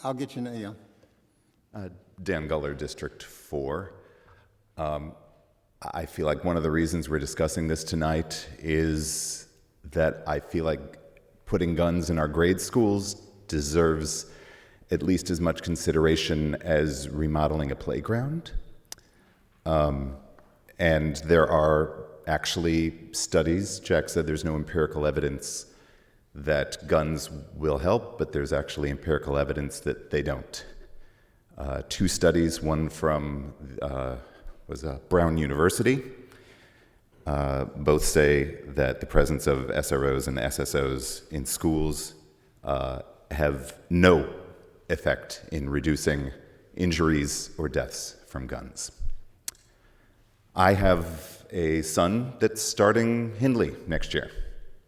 I'll get you now. Dan Guller, District 4. I feel like one of the reasons we're discussing this tonight is that I feel like putting guns in our grade schools deserves at least as much consideration as remodeling a playground. And there are actually studies, Jack said there's no empirical evidence that guns will help, but there's actually empirical evidence that they don't. 2 studies, one from Brown University, both say that the presence of SROs and SSOs in schools have no effect in reducing injuries or deaths from guns. I have a son that's starting Hindley next year,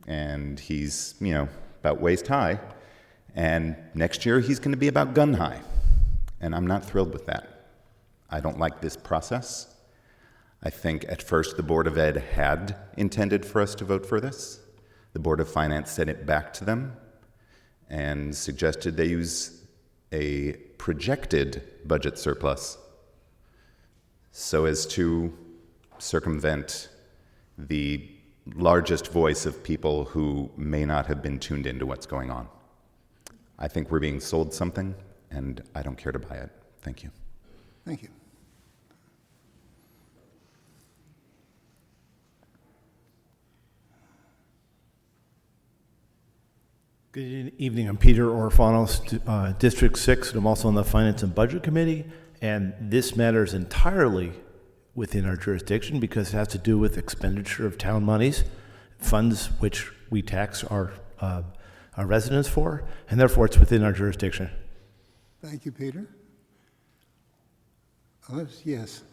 and he's, about waist high, and next year he's going to be about gun high, and I'm not thrilled with that. I don't like this process. I think at first the Board of Ed had intended for us to vote for this. The Board of Finance sent it back to them and suggested they use a projected budget surplus so as to circumvent the largest voice of people who may not have been tuned into what's going on. I think we're being sold something, and I don't care to buy it. Thank you. Thank you. Good evening. I'm Peter Orfanos, District 6, and I'm also on the Finance and Budget Committee. And this matter is entirely within our jurisdiction because it has to do with expenditure of town monies, funds which we tax our residents for, and therefore it's within our jurisdiction. Thank you, Peter. Others? Yes.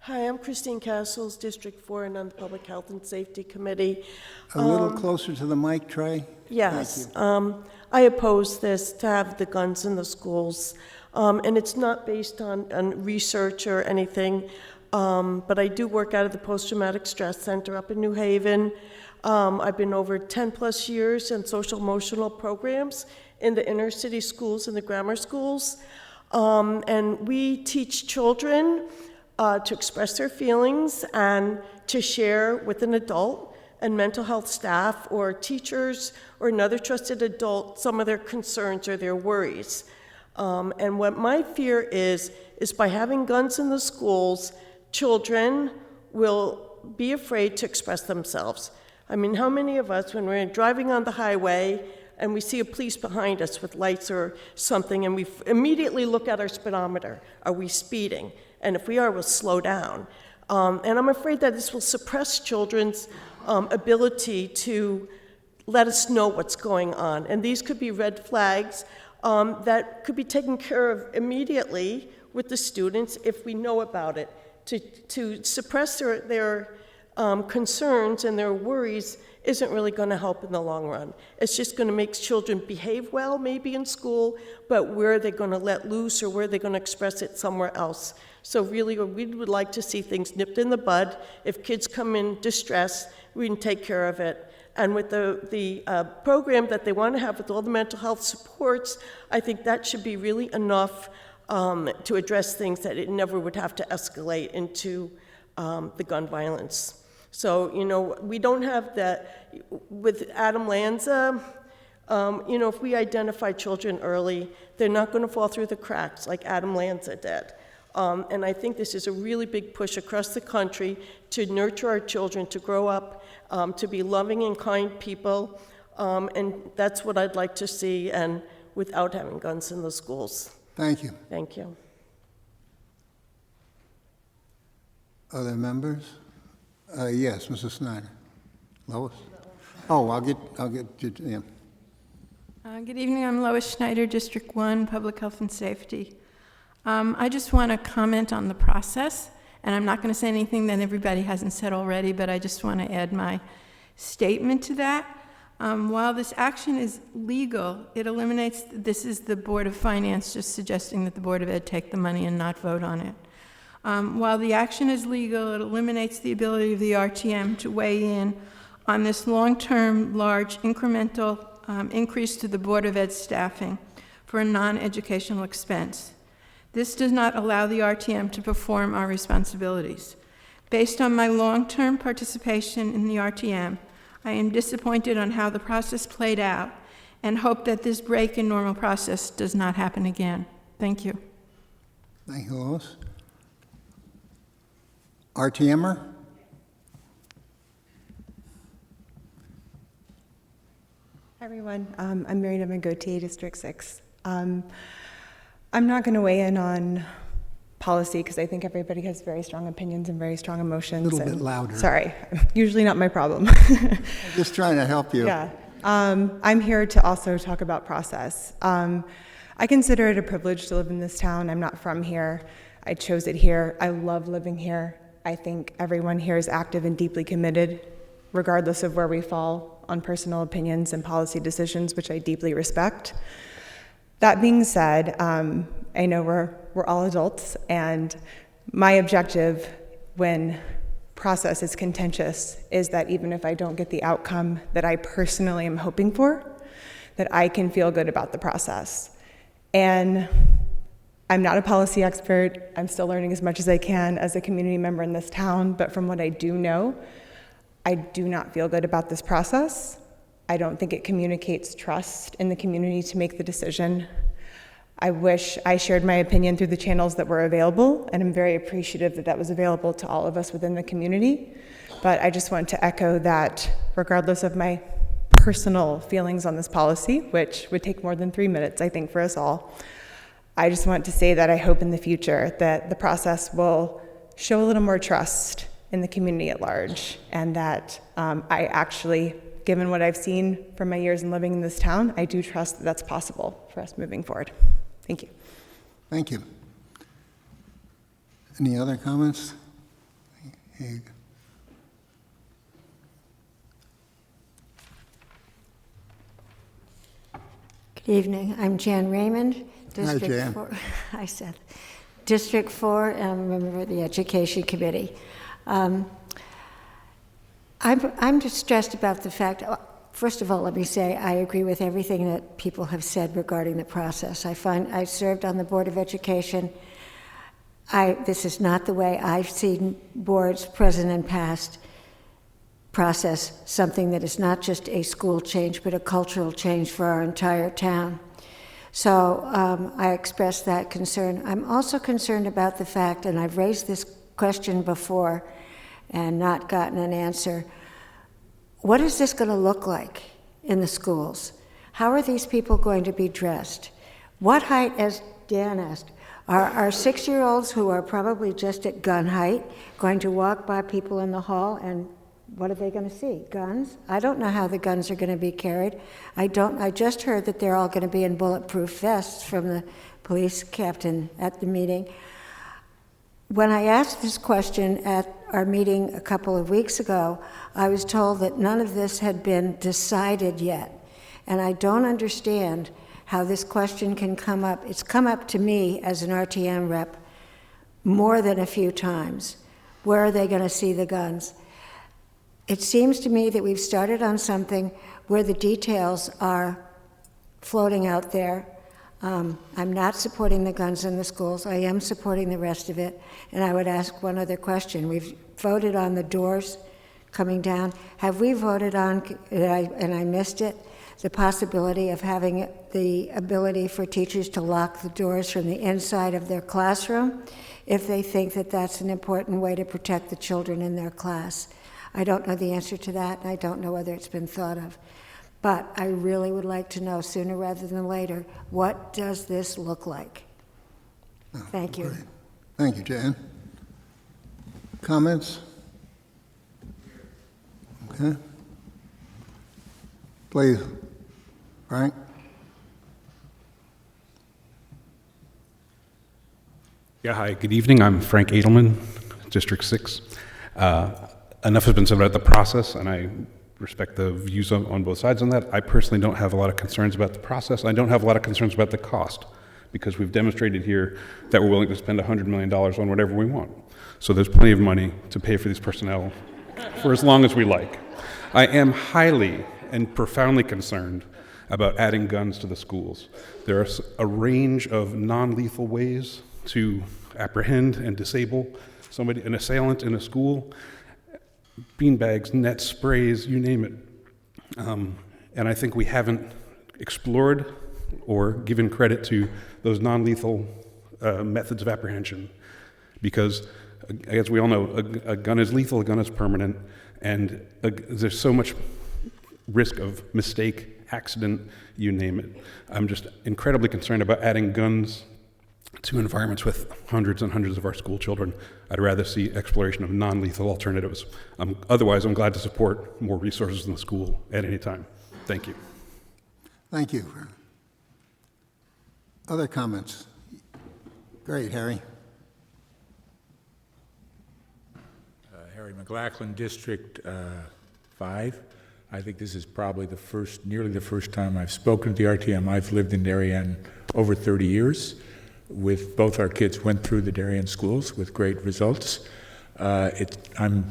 Hi, I'm Christine Castles, District 4, and on the Public Health and Safety Committee. A little closer to the mic, Trey. Yes. Thank you. I oppose this, to have the guns in the schools. And it's not based on research or anything, but I do work out of the Post-Traumatic Stress Center up in New Haven. I've been over 10-plus years in social-emotional programs in the inner city schools and the grammar schools. And we teach children to express their feelings and to share with an adult and mental health staff or teachers or another trusted adult some of their concerns or their worries. And what my fear is by having guns in the schools, children will be afraid to express themselves. I mean, how many of us, when we're driving on the highway and we see a police behind us with lights or something, and we immediately look at our speedometer, are we speeding? And if we are, we'll slow down. And I'm afraid that this will suppress children's ability to let us know what's going on. And these could be red flags that could be taken care of immediately with the students if we know about it. To suppress their concerns and their worries isn't really going to help in the long run. It's just going to make children behave well, maybe in school, but where are they going to let loose or where are they going to express it somewhere else? So really, we would like to see things nipped in the bud. If kids come in distress, we can take care of it. And with the program that they want to have with all the mental health supports, I think that should be really enough to address things that it never would have to escalate into the gun violence. So, we don't have that with Adam Lanza. If we identify children early, they're not going to fall through the cracks like Adam Lanza did. And I think this is a really big push across the country to nurture our children to grow up, to be loving and kind people. And that's what I'd like to see, and without having guns in the schools. Thank you. Thank you. Other members? Yes, Mrs. Snyder. Lois? Oh, I'll get you, yeah. Good evening, I'm Lois Schneider, District 1, Public Health and Safety. I just want to comment on the process, and I'm not going to say anything that everybody hasn't said already, but I just want to add my statement to that. While this action is legal, it eliminates, this is the Board of Finance just suggesting that the Board of Ed take the money and not vote on it. While the action is legal, it eliminates the ability of the RTM to weigh in on this long-term, large, incremental increase to the Board of Ed staffing for a non-educational expense. This does not allow the RTM to perform our responsibilities. Based on my long-term participation in the RTM, I am disappointed on how the process played out and hope that this break in normal process does not happen again. Thank you. Thank you, Lois. RTMer? Hi, everyone. I'm Mary Devin Gauthier, District 6. I'm not going to weigh in on policy because I think everybody has very strong opinions and very strong emotions. A little bit louder. Sorry, usually not my problem. Just trying to help you. Yeah. I'm here to also talk about process. I consider it a privilege to live in this town. I'm not from here. I chose it here. I love living here. I think everyone here is active and deeply committed, regardless of where we fall on personal opinions and policy decisions, which I deeply respect. That being said, I know we're all adults, and my objective when process is contentious is that even if I don't get the outcome that I personally am hoping for, that I can feel good about the process. And I'm not a policy expert. I'm still learning as much as I can as a community member in this town, but from what I do know, I do not feel good about this process. I don't think it communicates trust in the community to make the decision. I wish I shared my opinion through the channels that were available, and I'm very appreciative that that was available to all of us within the community. But I just want to echo that regardless of my personal feelings on this policy, which would take more than 3 minutes, I think, for us all, I just want to say that I hope in the future that the process will show a little more trust in the community at large, and that I actually, given what I've seen from my years in living in this town, I do trust that that's possible for us moving forward. Thank you. Thank you. Any other comments? Hey. Good evening. I'm Jan Raymond, District Hi, Jan. 4. Hi, Seth. District 4, and I'm a member of the Education Committee. I'm distressed about the fact, first of all, let me say I agree with everything that people have said regarding the process. I served on the Board of Education. This is not the way I've seen boards, present and past, process something that is not just a school change, but a cultural change for our entire town. So I express that concern. I'm also concerned about the fact, and I've raised this question before and not gotten an answer, what is this going to look like in the schools? How are these people going to be dressed? What height, as Dan asked, are 6-year-olds who are probably just at gun height going to walk by people in the hall, and what are they going to see? Guns? I don't know how the guns are going to be carried. I just heard that they're all going to be in bulletproof vests from the police captain at the meeting. When I asked this question at our meeting a couple of weeks ago, I was told that none of this had been decided yet. And I don't understand how this question can come up. It's come up to me as an RTM rep more than a few times. Where are they going to see the guns? It seems to me that we've started on something where the details are floating out there. I'm not supporting the guns in the schools. I am supporting the rest of it. And I would ask one other question. We've voted on the doors coming down. Have we voted on, and I missed it, the possibility of having the ability for teachers to lock the doors from the inside of their classroom if they think that that's an important way to protect the children in their class? I don't know the answer to that, and I don't know whether it's been thought of. But I really would like to know sooner rather than later, what does this look like? Thank you. Great. Thank you, Jan. Comments? Okay. Please, Frank. Yeah, hi, good evening. I'm Frank Edelman, District 6. Enough has been said about the process, and I respect the views on both sides on that. I personally don't have a lot of concerns about the process. I don't have a lot of concerns about the cost, because we've demonstrated here that we're willing to spend $100 million on whatever we want. So there's plenty of money to pay for these personnel for as long as we like. I am highly and profoundly concerned about adding guns to the schools. There are a range of non-lethal ways to apprehend and disable an assailant in a school, beanbags, nets, sprays, you name it. And I think we haven't explored or given credit to those non-lethal methods of apprehension, because, as we all know, a gun is lethal, a gun is permanent, and there's so much risk of mistake, accident, you name it. I'm just incredibly concerned about adding guns to environments with hundreds and hundreds of our school children. I'd rather see exploration of non-lethal alternatives. Otherwise, I'm glad to support more resources in the school at any time. Thank you. Thank you. Other comments? Great, Harry. Harry McLachlan, District 5. I think this is probably nearly the first time I've spoken to the RTM. I've lived in Darien over 30 years. With both our kids went through the Darien schools with great results. I'm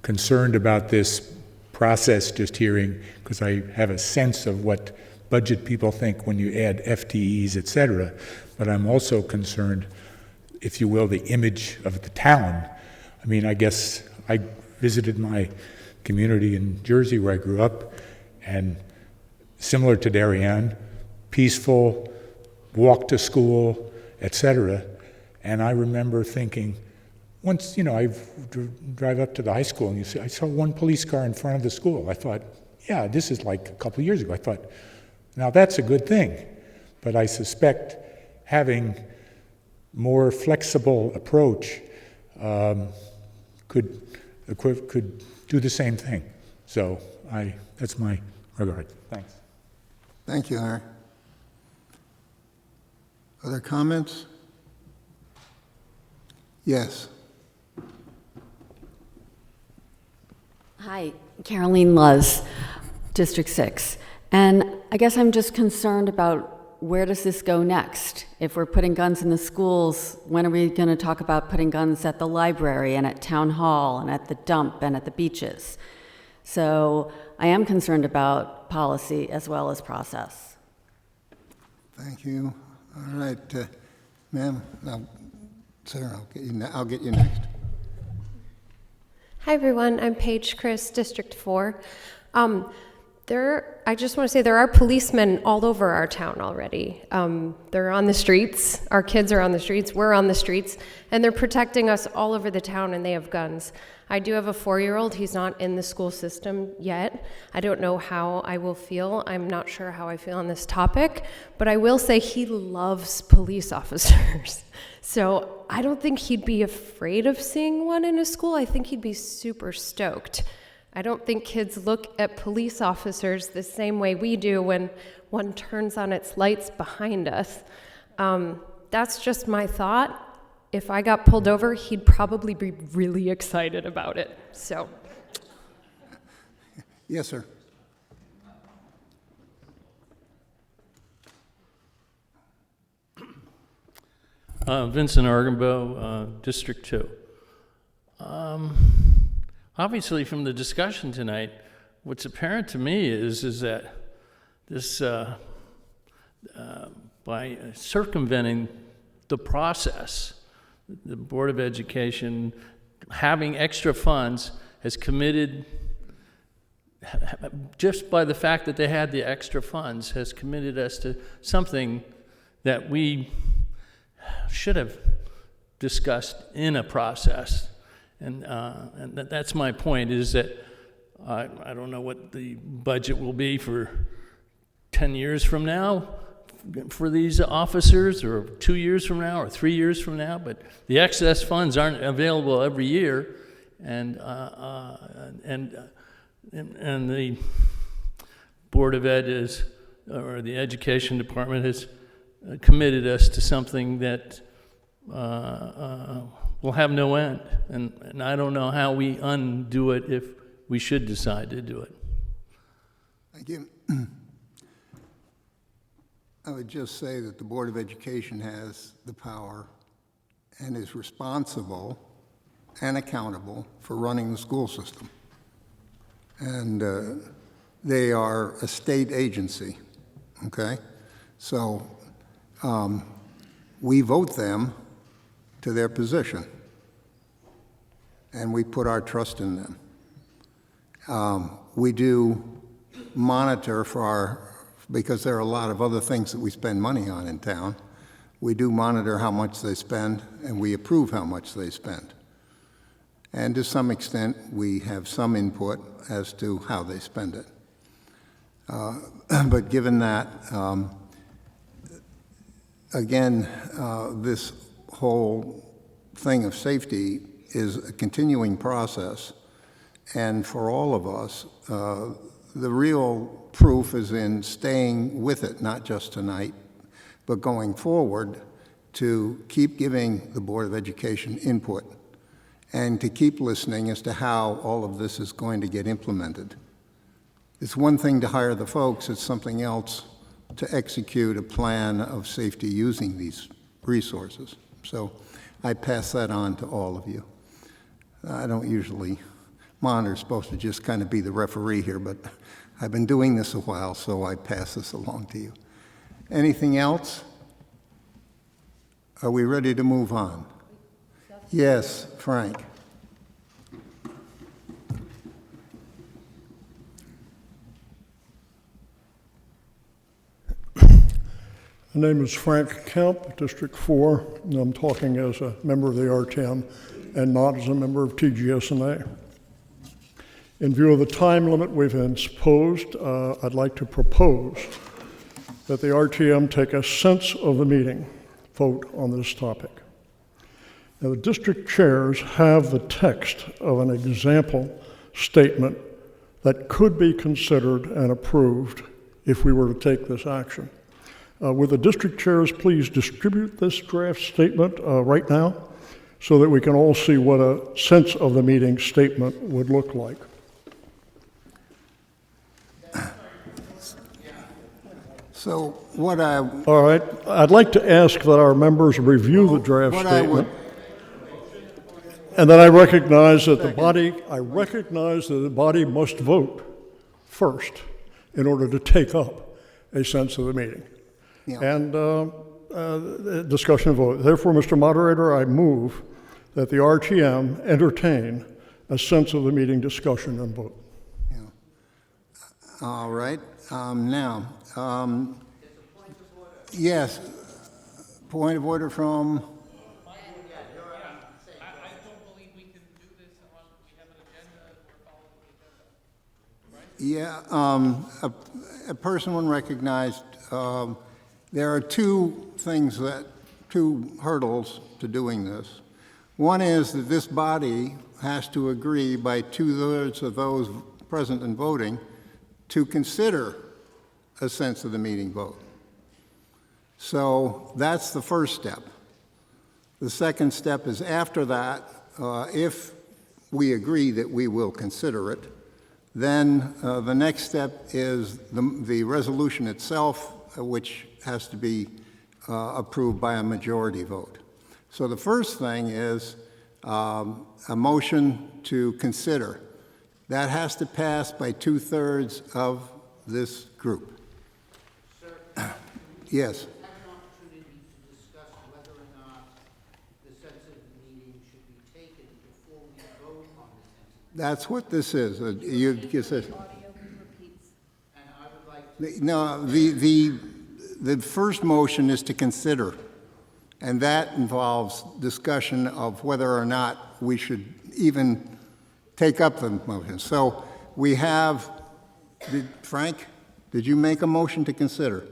concerned about this process just hearing, because I have a sense of what budget people think when you add FTEs, et cetera. But I'm also concerned, if you will, the image of the town. I mean, I guess I visited my community in Jersey where I grew up, and similar to Darien, peaceful, walk to school, etc. And I remember thinking, once, I drive up to the high school and you see, I saw one police car in front of the school. I thought, yeah, this is like a couple of years ago. I thought, now that's a good thing. But I suspect having more flexible approach could do the same thing. So that's my regard. Thanks. Thank you, Harry. Other comments? Yes. Hi, Caroline Luz, District 6. And I guess I'm just concerned about where does this go next? If we're putting guns in the schools, when are we going to talk about putting guns at the library and at town hall and at the dump and at the beaches? So I am concerned about policy as well as process. Thank you. All right, ma'am. Now, Sarah, I'll get you next. Hi, everyone. I'm Paige Chris, District 4. I just want to say there are policemen all over our town already. They're on the streets. Our kids are on the streets. We're on the streets. And they're protecting us all over the town, and they have guns. I do have a 4-year-old. He's not in the school system yet. I don't know how I will feel. I'm not sure how I feel on this topic. But I will say he loves police officers. So I don't think he'd be afraid of seeing one in a school. I think he'd be super stoked. I don't think kids look at police officers the same way we do when one turns on its lights behind us. That's just my thought. If I got pulled over, he'd probably be really excited about it. So. Yes, sir. Vincent Argambo, District 2. Obviously, from the discussion tonight, what's apparent to me is that this, by circumventing the process, the Board of Education, having extra funds, has committed, just by the fact that they had the extra funds, has committed us to something that we should have discussed in a process. And that's my point, is that I don't know what the budget will be for 10 years from now for these officers, or 2 years from now, or 3 years from now, but the excess funds aren't available every year, and the Board of Ed is, or the Education Department has committed us to something that will have no end, and I don't know how we undo it if we should decide to do it. Thank you. I would just say that the Board of Education has the power and is responsible and accountable for running the school system. And they are a state agency, okay? So we vote them to their position. and we put our trust in them. We do monitor because there are a lot of other things that we spend money on in town. We do monitor how much they spend, and we approve how much they spend. And to some extent, we have some input as to how they spend it. But given that, again, this whole thing of safety is a continuing process. And for all of us, the real proof is in staying with it, not just tonight, but going forward to keep giving the Board of Education input and to keep listening as to how all of this is going to get implemented. It's one thing to hire the folks, it's something else to execute a plan of safety using these resources. So I pass that on to all of you. I don't usually, monitor's supposed to just kind of be the referee here, but I've been doing this a while, so I pass this along to you. Anything else? Are we ready to move on? Yes, Frank. My name is Frank Kemp, District 4, and I'm talking as a member of the RTM and not as a member of TGSNA. In view of the time limit we've imposed, I'd like to propose that the RTM take a sense of the meeting vote on this topic. Now, the district chairs have the text of an example statement that could be considered and approved if we were to take this action. Would the district chairs please distribute this draft statement right now so that we can all see what a sense of the meeting statement would look like? So what All right, I'd like to ask that our members review the draft statement. And then I recognize that the body must vote first in order to take up a sense of the meeting. Yeah. And discussion vote. Therefore, Mr. Moderator, I move that the RTM entertain a sense of the meeting discussion and vote. Yeah. All right. Yes. Point of order from. Yeah, a person when recognized. There are two hurdles to doing this. One is that this body has to agree by 2/3 of those present and voting to consider a sense of the meeting vote. So that's the first step. The second step is after that, if we agree that we will consider it, then the next step is the resolution itself, which has to be approved by a majority vote. So the first thing is a motion to consider. That has to pass by 2/3 of this group. Sir, yes. Have an opportunity to discuss whether or not the sense of the meeting should be taken before we vote on the sense of the meeting. That's what this is. You said. And I would like to. No, the first motion is to consider, and that involves discussion of whether or not we should even take up the motion. So we have, Frank, did you make a motion to consider?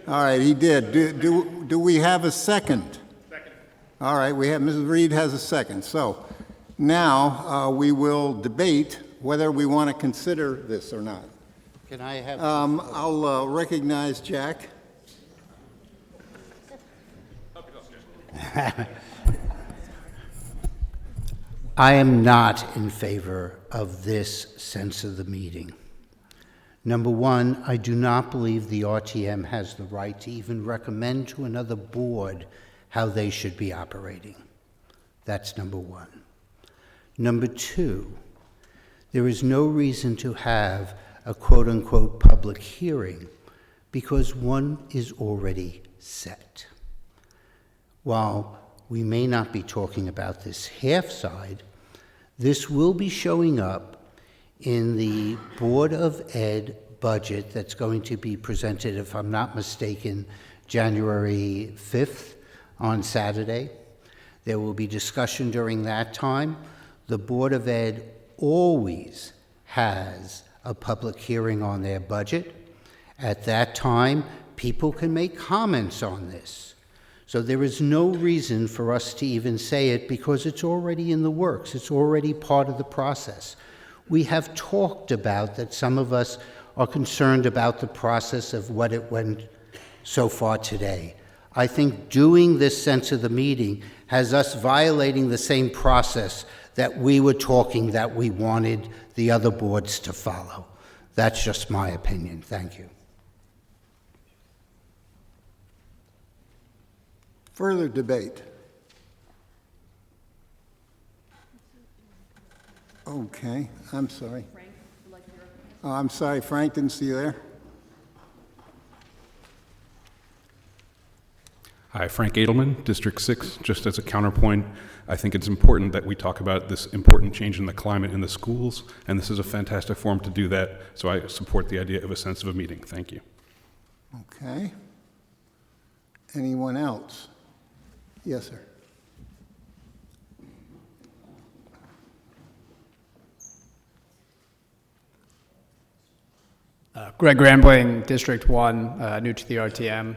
All right, he did. Do we have a second? Second. All right, Mrs. Reed has a second. So now we will debate whether we want to consider this or not. Can I have? I'll recognize Jack. I am not in favor of this sense of the meeting. Number one, I do not believe the RTM has the right to even recommend to another board how they should be operating. That's number one. Number two, there is no reason to have a quote-unquote public hearing because one is already set. While we may not be talking about this half side. This will be showing up in the Board of Ed budget that's going to be presented, if I'm not mistaken, January 5th on Saturday. There will be discussion during that time. The Board of Ed always has a public hearing on their budget. At that time, people can make comments on this. So there is no reason for us to even say it because it's already in the works. It's already part of the process. We have talked about that some of us are concerned about the process of what it went so far today. I think doing this sense of the meeting has us violating the same process that we were talking that we wanted the other boards to follow. That's just my opinion. Thank you. Further debate? Okay, I'm sorry. Oh, I'm sorry, Frank, didn't see you there. Hi, Frank Edelman, District 6. Just as a counterpoint, I think it's important that we talk about this important change in the climate in the schools, and this is a fantastic forum to do that, so I support the idea of a sense of a meeting. Thank you. Okay. Anyone else? Yes, sir. Greg Rambling, District 1, new to the RTM.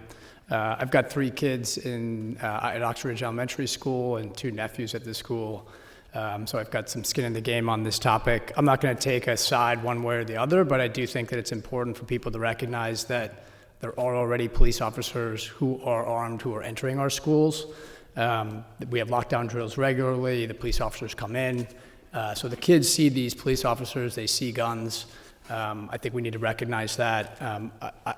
I've got 3 kids at Oxford Elementary School and 2 nephews at the school. So I've got some skin in the game on this topic. I'm not going to take a side one way or the other, but I do think that it's important for people to recognize that there are already police officers who are armed who are entering our schools. We have lockdown drills regularly. The police officers come in. So the kids see these police officers, they see guns. I think we need to recognize that.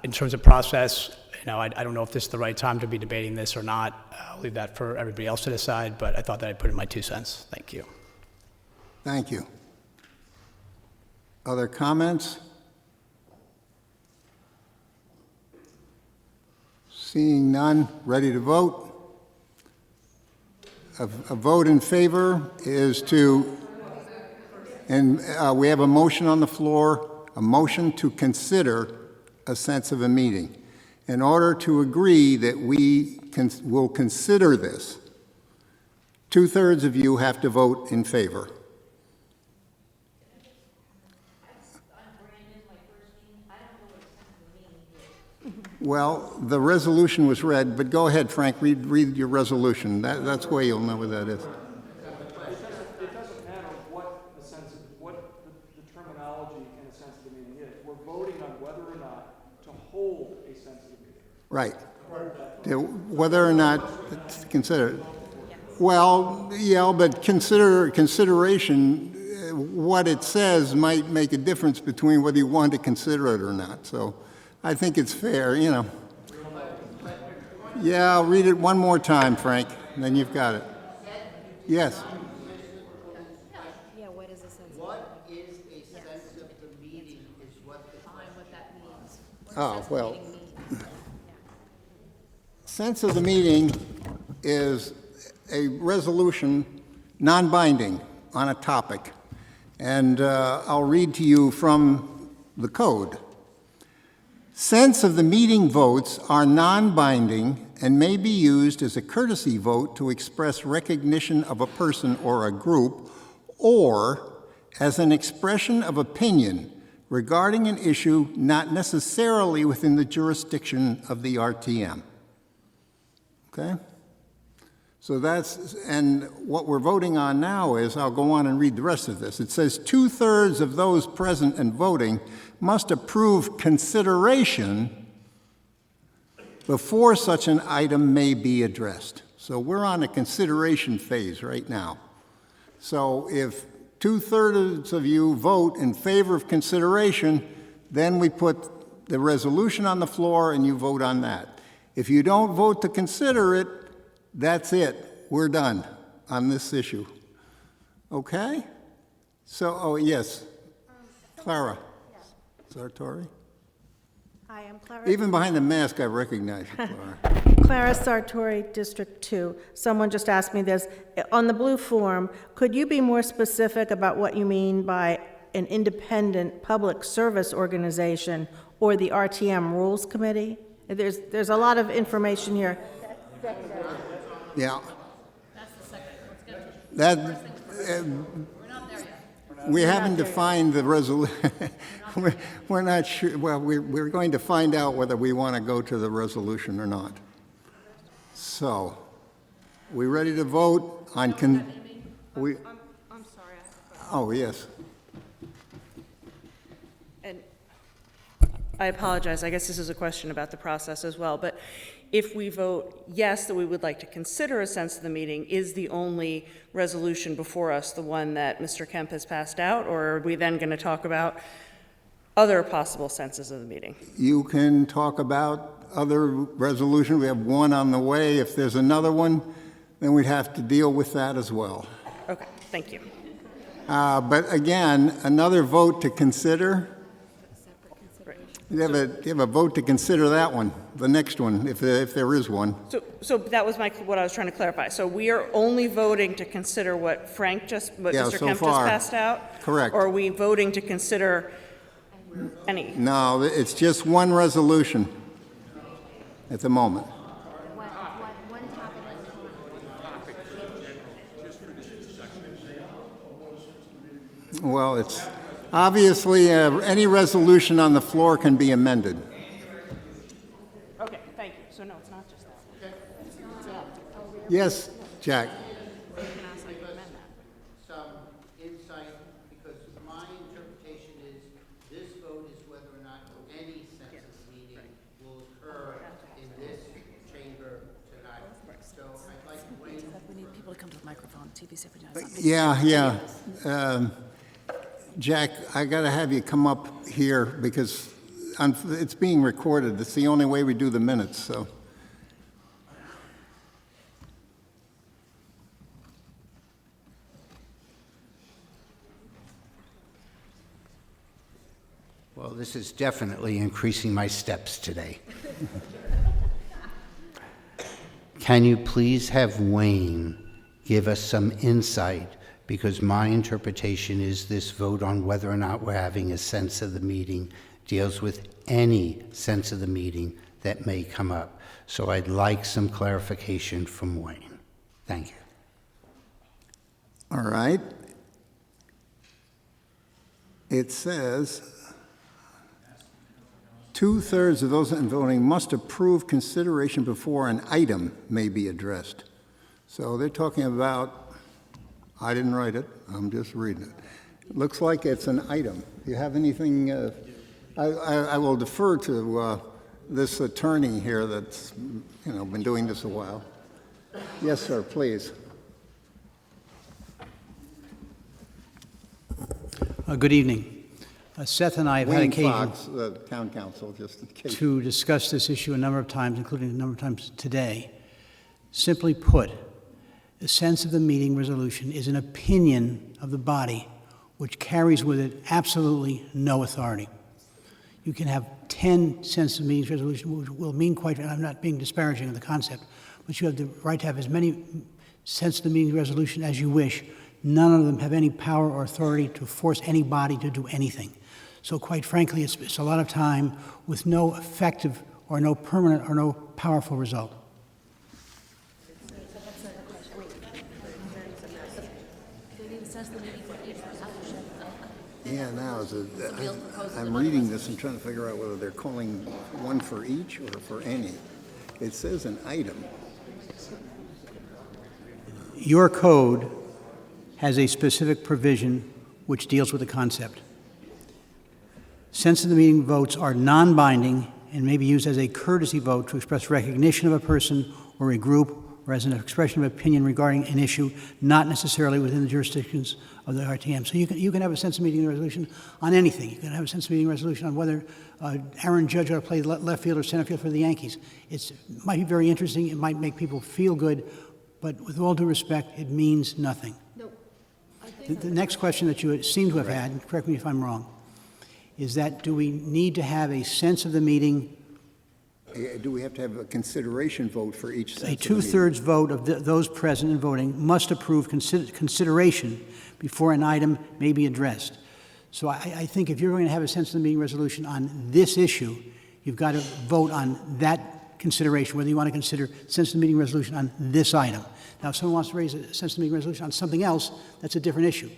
In terms of process, I don't know if this is the right time to be debating this or not. I'll leave that for everybody else to decide, but I thought that I'd put in my 2 cents. Thank you. Thank you. Other comments? Seeing none, ready to vote? A vote in favor is to, and we have a motion on the floor, a motion to consider a sense of a meeting. In order to agree that we will consider this, 2/3 of you have to vote in favor. Well, the resolution was read, but go ahead, Frank, read your resolution. That's where you'll know what that is. It doesn't matter what the terminology in a sense of the meeting is. We're voting on whether or not to hold a sense of the meeting. Right. Whether or not it's considered. Well, yeah, but consideration, what it says might make a difference between whether you want to consider it or not. So I think it's fair, Yeah, I'll read it one more time, Frank, and then you've got it. Yes. Yeah, what is a sense? What is a sense of the meeting is what that means. Oh, well. Sense of the meeting is a resolution, non-binding, on a topic. And I'll read to you from the code. Sense of the meeting votes are non-binding and may be used as a courtesy vote to express recognition of a person or a group, or as an expression of opinion regarding an issue not necessarily within the jurisdiction of the RTM. Okay? So and what we're voting on now is, I'll go on and read the rest of this. It says 2/3 of those present and voting must approve consideration before such an item may be addressed. So we're on a consideration phase right now. So if 2/3 of you vote in favor of consideration, then we put the resolution on the floor and you vote on that. If you don't vote to consider it, that's it. We're done on this issue. Okay? So, yes. Clara. Sartori? Hi, I'm Clara. Even behind the mask, I recognize you, Clara. Clara Sartori, District 2. Someone just asked me this. On the blue form, could you be more specific about what you mean by an independent public service organization or the RTM Rules Committee? There's a lot of information here. Yeah. That, we haven't defined the resolution. We're not sure. Well, we're going to find out whether we want to go to the resolution or not. So, we ready to vote on I'm sorry. Oh, yes. And I apologize. I guess this is a question about the process as well. But if we vote yes, that we would like to consider a sense of the meeting, is the only resolution before us the one that Mr. Kemp has passed out, or are we then going to talk about other possible senses of the meeting? You can talk about other resolution. We have one on the way. If there's another one, then we'd have to deal with that as well. Okay, thank you. But again, another vote to consider. You have a vote to consider that one, the next one, if there is one. So that was what I was trying to clarify. So we are only voting to consider what Mr. Kemp just passed out? Correct. Or are we voting to consider any? No, it's just one resolution at the moment. Well, it's obviously any resolution on the floor can be amended. Okay, thank you. So no, it's not just that. Yes, Jack. Some insight, because my interpretation is this vote is whether or not any census meeting will occur in this chamber tonight. So I'd like to wait. We need people to come to the microphone. TV said we don't. Yeah. Jack, I got to have you come up here because it's being recorded. It's the only way we do the minutes, so. Well, this is definitely increasing my steps today. Can you please have Wayne give us some insight? Because my interpretation is this vote on whether or not we're having a sense of the meeting deals with any sense of the meeting that may come up. So I'd like some clarification from Wayne. Thank you. All right. It says 2/3 of those in voting must approve consideration before an item may be addressed. So they're talking about, I didn't write it, I'm just reading it. It looks like it's an item. Do you have anything? I will defer to this attorney here that's been doing this a while. Yes, sir, please. Good evening. Seth and I have had occasion Fox, the town council, just in case. to discuss this issue a number of times, including a number of times today. Simply put, the sense of the meeting resolution is an opinion of the body which carries with it absolutely no authority. You can have 10 sense of meetings resolutions, which will mean quite, I'm not being disparaging of the concept, but you have the right to have as many sense of the meeting resolution as you wish. None of them have any power or authority to force anybody to do anything. So quite frankly, it's a lot of time with no effective or no permanent or no powerful result. Yeah, now I'm reading this and trying to figure out whether they're calling one for each or for any. It says an item. Your code has a specific provision which deals with the concept. Sense of the meeting votes are non-binding and may be used as a courtesy vote to express recognition of a person or a group or as an expression of opinion regarding an issue not necessarily within the jurisdictions of the RTM. So you can have a sense of meeting resolution on anything. You can have a sense of meeting resolution on whether Aaron Judge ought to play left field or center field for the Yankees. It might be very interesting. It might make people feel good. But with all due respect, it means nothing. No, the next question that you seem to have had, and correct me if I'm wrong, is that do we need to have a sense of the meeting Do we have to have a consideration vote for each A sense of the two-thirds vote of those present and voting must approve consideration before an item may be addressed. So I think if you're going to have a sense of the meeting resolution on this issue, you've got to vote on that consideration, whether you want to consider sense of the meeting resolution on this item. Now, if someone wants to raise a sense of the meeting resolution on something else, that's a different issue.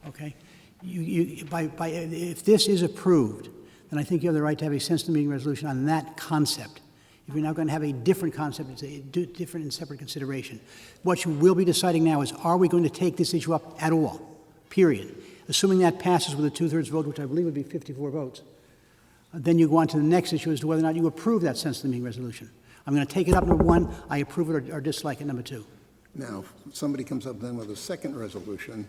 Okay? If this is approved, then I think you have the right to have a sense of the meeting resolution on that concept. If you're now going to have a different concept, it's a different and separate consideration. What you will be deciding now is, are we going to take this issue up at all? Period. Assuming that passes with a two-thirds vote, which I believe would be 54 votes, then you go on to the next issue as to whether or not you approve that sense of the meeting resolution. I'm going to take it up, number one. I approve it or dislike it, number two. Now, if somebody comes up then with a second resolution,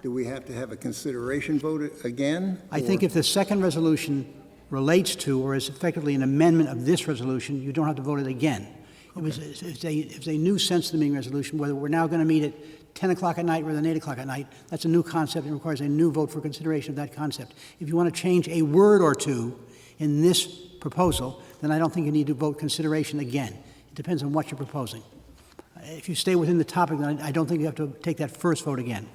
do we have to have a consideration vote again? I think if the second resolution relates to or is effectively an amendment of this resolution, you don't have to vote it again. It's a new sense of the meeting resolution, whether we're now going to meet at 10 o'clock at night rather than 8 o'clock at night. That's a new concept and requires a new vote for consideration of that concept. If you want to change a word or two in this proposal, then I don't think you need to vote consideration again. It depends on what you're proposing. If you stay within the topic, then I don't think you have to take that first vote again.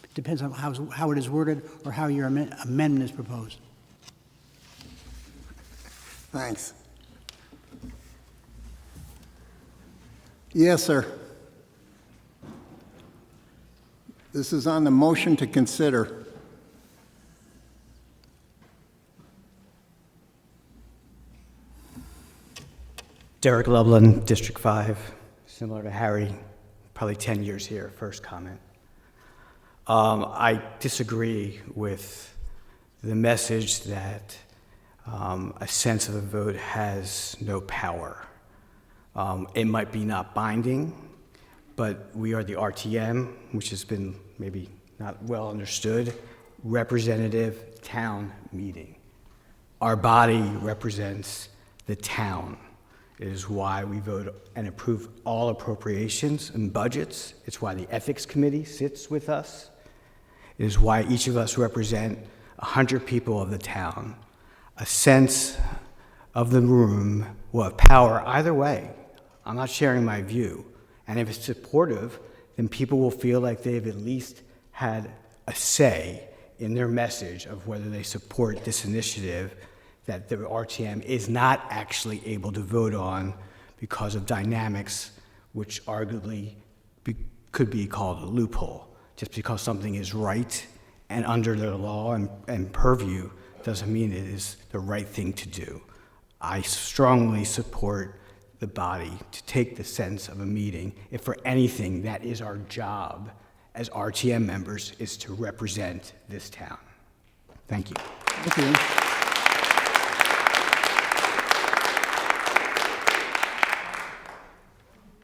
It depends on how it is worded or how your amendment is proposed. Thanks. Yes, sir. This is on the motion to consider. Derek Lublin, District 5, similar to Harry, probably 10 years here, first comment. I disagree with the message that a sense of a vote has no power. It might be not binding, but we are the RTM, which has been maybe not well understood, representative town meeting. Our body represents the town. It is why we vote and approve all appropriations and budgets. It's why the Ethics Committee sits with us. It is why each of us represent 100 people of the town. A sense of the room will have power either way. I'm not sharing my view. And if it's supportive, then people will feel like they've at least had a say in their message of whether they support this initiative that the RTM is not actually able to vote on because of dynamics which arguably could be called a loophole. Just because something is right and under the law and purview doesn't mean it is the right thing to do. I strongly support the body to take the sense of a meeting. If for anything, that is our job as RTM members, is to represent this town. Thank you. Thank you.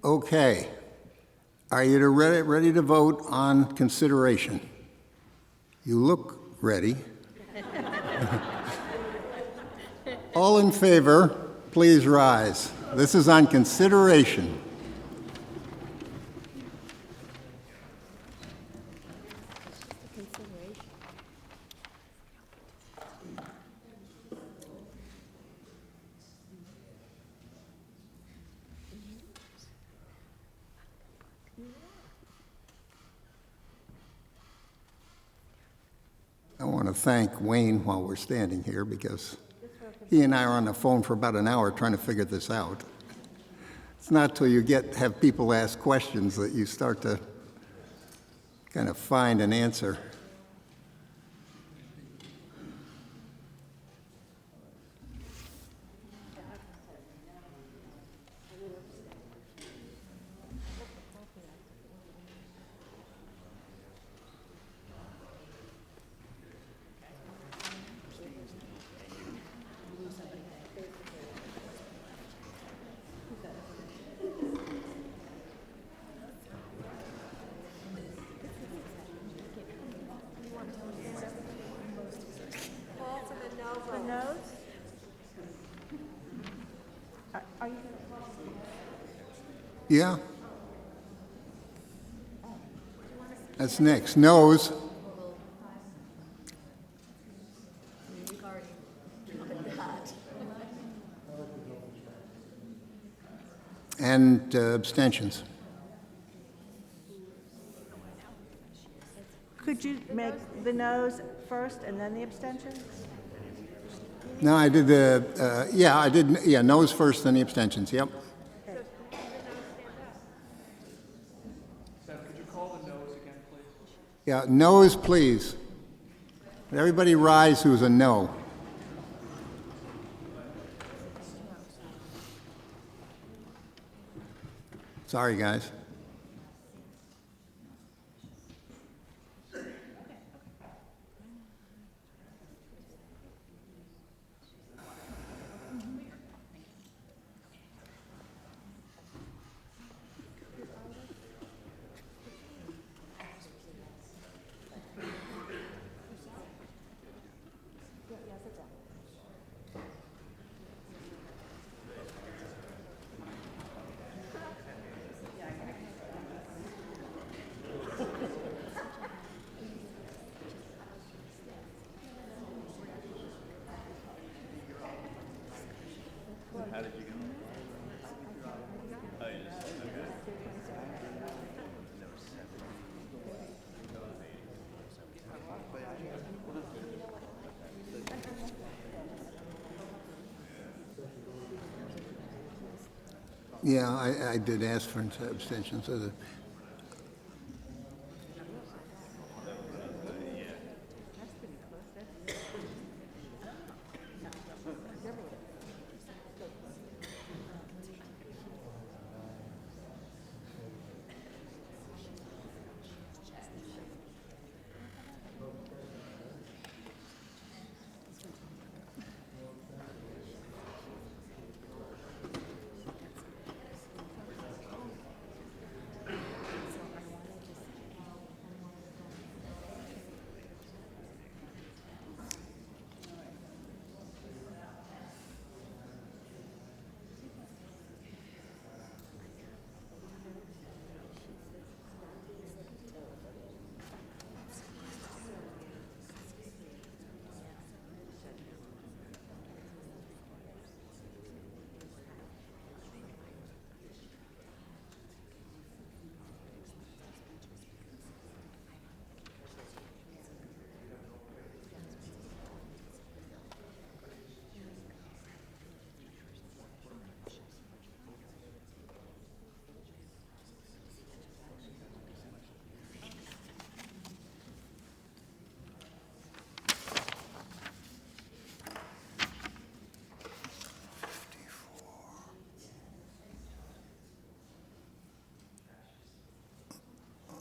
Okay. Are you ready to vote on consideration? You look ready. All in favor, please rise. This is on consideration. I want to thank Wayne while we're standing here because he and I are on the phone for about an hour trying to figure this out. It's not till you have people ask questions that you start to kind of find an answer. Yeah. That's next. Nose. And abstentions. Could you make the noes first and then the abstentions? No, I did no's first, then the abstentions, yep. Seth, could you call the noes again, please? Yeah, no's, please. Everybody rise who's a no. Sorry, guys. Yeah, I did ask for an abstention, so the,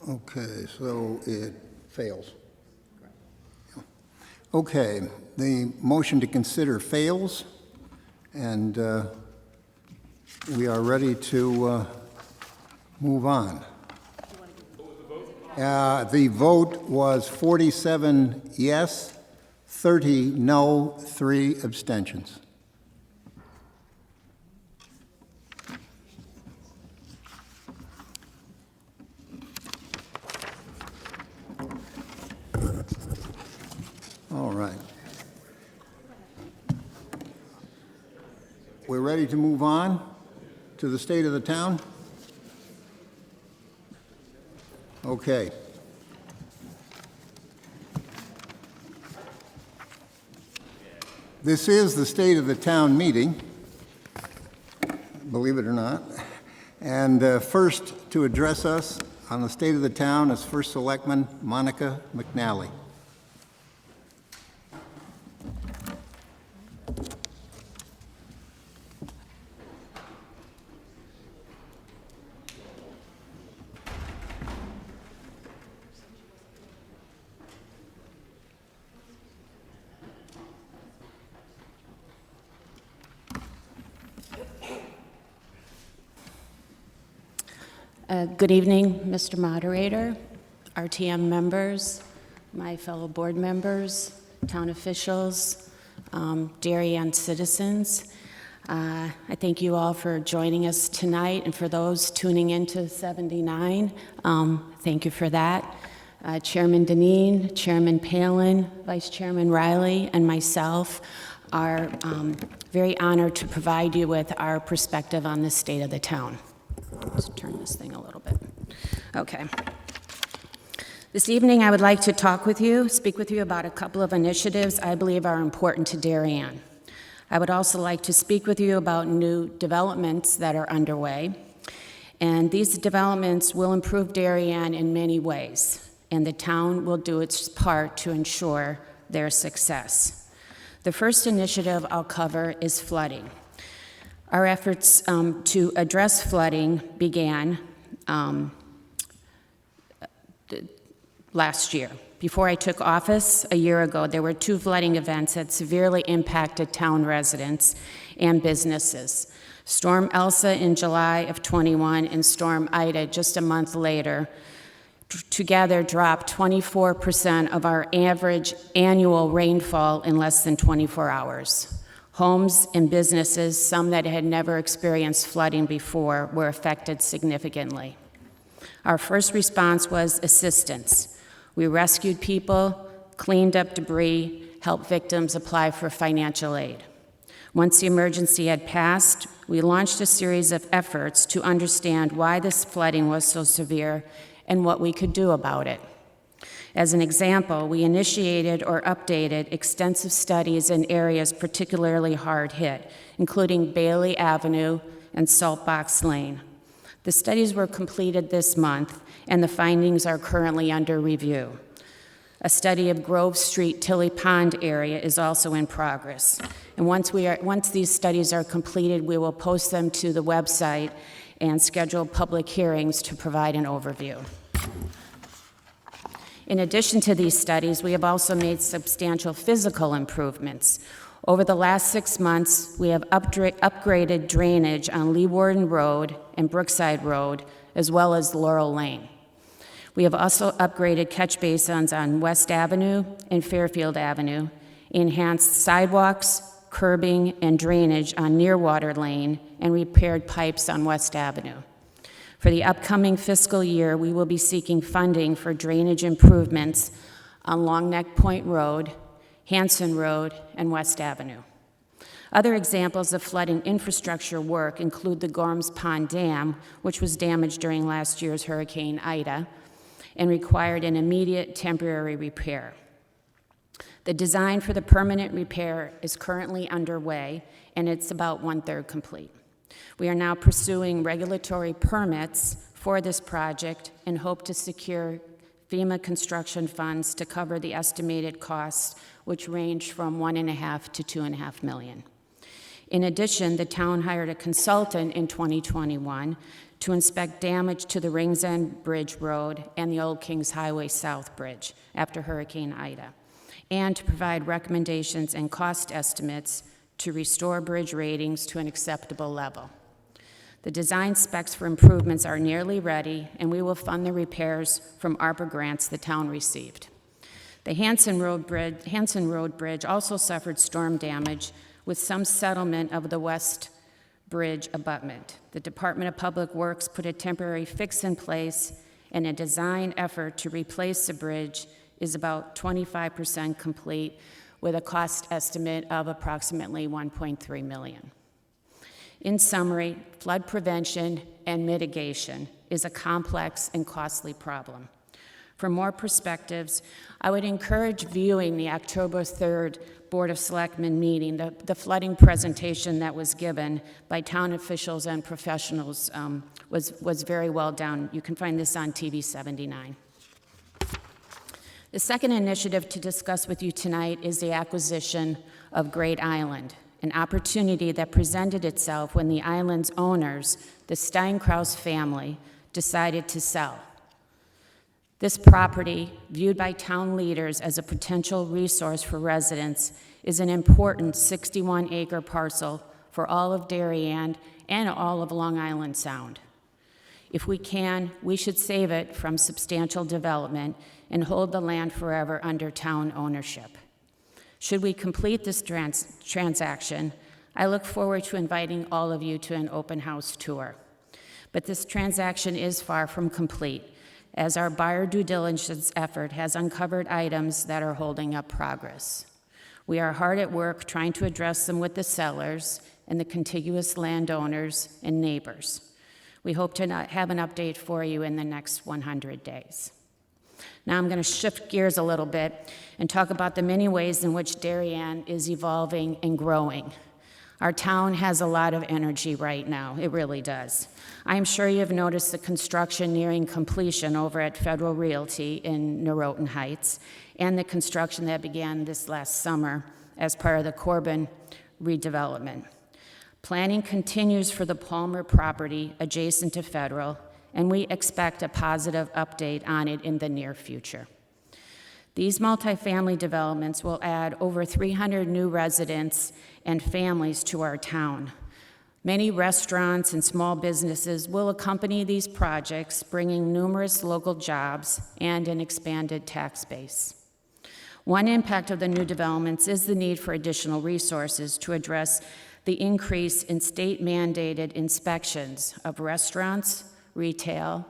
okay, so it fails. Okay, the motion to consider fails, and we are ready to move on. The vote was 47 yes, 30 no, 3 abstentions. All right. We're ready to move on to the state of the town? Okay. This is the state of the town meeting, believe it or not. And first to address us on the state of the town is First Selectman Monica McNally. Good evening, Mr. Moderator, RTM members, my fellow board members, town officials, Darien citizens. I thank you all for joining us tonight, and for those tuning into 79, thank you for that. Chairman Dineen, Chairman Palen, Vice Chairman Reilly, and myself are very honored to provide you with our perspective on the state of the town. Let's turn this thing a little bit. Okay. This evening, I would like to speak with you about a couple of initiatives I believe are important to Darien. I would also like to speak with you about new developments that are underway. And these developments will improve Darien in many ways, and the town will do its part to ensure their success. The first initiative I'll cover is flooding. Our efforts to address flooding began last year. Before I took office a year ago, there were 2 flooding events that severely impacted town residents and businesses. Storm Elsa in July of 21 and Storm Ida just a month later together dropped 24% of our average annual rainfall in less than 24 hours. Homes and businesses, some that had never experienced flooding before, were affected significantly. Our first response was assistance. We rescued people, cleaned up debris, helped victims apply for financial aid. Once the emergency had passed, we launched a series of efforts to understand why this flooding was so severe and what we could do about it. As an example, we initiated or updated extensive studies in areas particularly hard hit, including Bailey Avenue and Saltbox Lane. The studies were completed this month, and the findings are currently under review. A study of Grove Street, Tilly Pond area is also in progress. And once these studies are completed, we will post them to the website and schedule public hearings to provide an overview. In addition to these studies, we have also made substantial physical improvements. Over the last 6 months, we have upgraded drainage on Lee Warden Road and Brookside Road, as well as Laurel Lane. We have also upgraded catch basins on West Avenue and Fairfield Avenue, enhanced sidewalks, curbing, and drainage on Nearwater Lane, and repaired pipes on West Avenue. For the upcoming fiscal year, we will be seeking funding for drainage improvements on Long Neck Point Road, Hanson Road, and West Avenue. Other examples of flooding infrastructure work include the Gorms Pond Dam, which was damaged during last year's Hurricane Ida and required an immediate temporary repair. The design for the permanent repair is currently underway, and it's about 1/3 complete. We are now pursuing regulatory permits for this project and hope to secure FEMA construction funds to cover the estimated costs, which range from $1.5 to $2.5 million. In addition, the town hired a consultant in 2021 to inspect damage to the Rings End Bridge Road and the Old Kings Highway South Bridge after Hurricane Ida, and to provide recommendations and cost estimates to restore bridge ratings to an acceptable level. The design specs for improvements are nearly ready, and we will fund the repairs from ARPA grants the town received. The Hanson Road Bridge also suffered storm damage with some settlement of the West Bridge abutment. The Department of Public Works put a temporary fix in place, and a design effort to replace the bridge is about 25% complete, with a cost estimate of approximately $1.3 million. In summary, flood prevention and mitigation is a complex and costly problem. For more perspectives, I would encourage viewing the October 3rd Board of Selectmen meeting. The flooding presentation that was given by town officials and professionals was very well done. You can find this on TV 79. The second initiative to discuss with you tonight is the acquisition of Great Island, an opportunity that presented itself when the island's owners, the Steinkraus family, decided to sell. This property, viewed by town leaders as a potential resource for residents, is an important 61-acre parcel for all of Darien and all of Long Island Sound. If we can, we should save it from substantial development and hold the land forever under town ownership. Should we complete this transaction, I look forward to inviting all of you to an open house tour. But this transaction is far from complete, as our buyer due diligence effort has uncovered items that are holding up progress. We are hard at work trying to address them with the sellers and the contiguous landowners and neighbors. We hope to have an update for you in the next 100 days. Now I'm going to shift gears a little bit and talk about the many ways in which Darien is evolving and growing. Our town has a lot of energy right now. It really does. I'm sure you've noticed the construction nearing completion over at Federal Realty in Norotan Heights and the construction that began this last summer as part of the Corbin redevelopment. Planning continues for the Palmer property adjacent to Federal, and we expect a positive update on it in the near future. These multifamily developments will add over 300 new residents and families to our town. Many restaurants and small businesses will accompany these projects, bringing numerous local jobs and an expanded tax base. One impact of the new developments is the need for additional resources to address the increase in state-mandated inspections of restaurants, retail,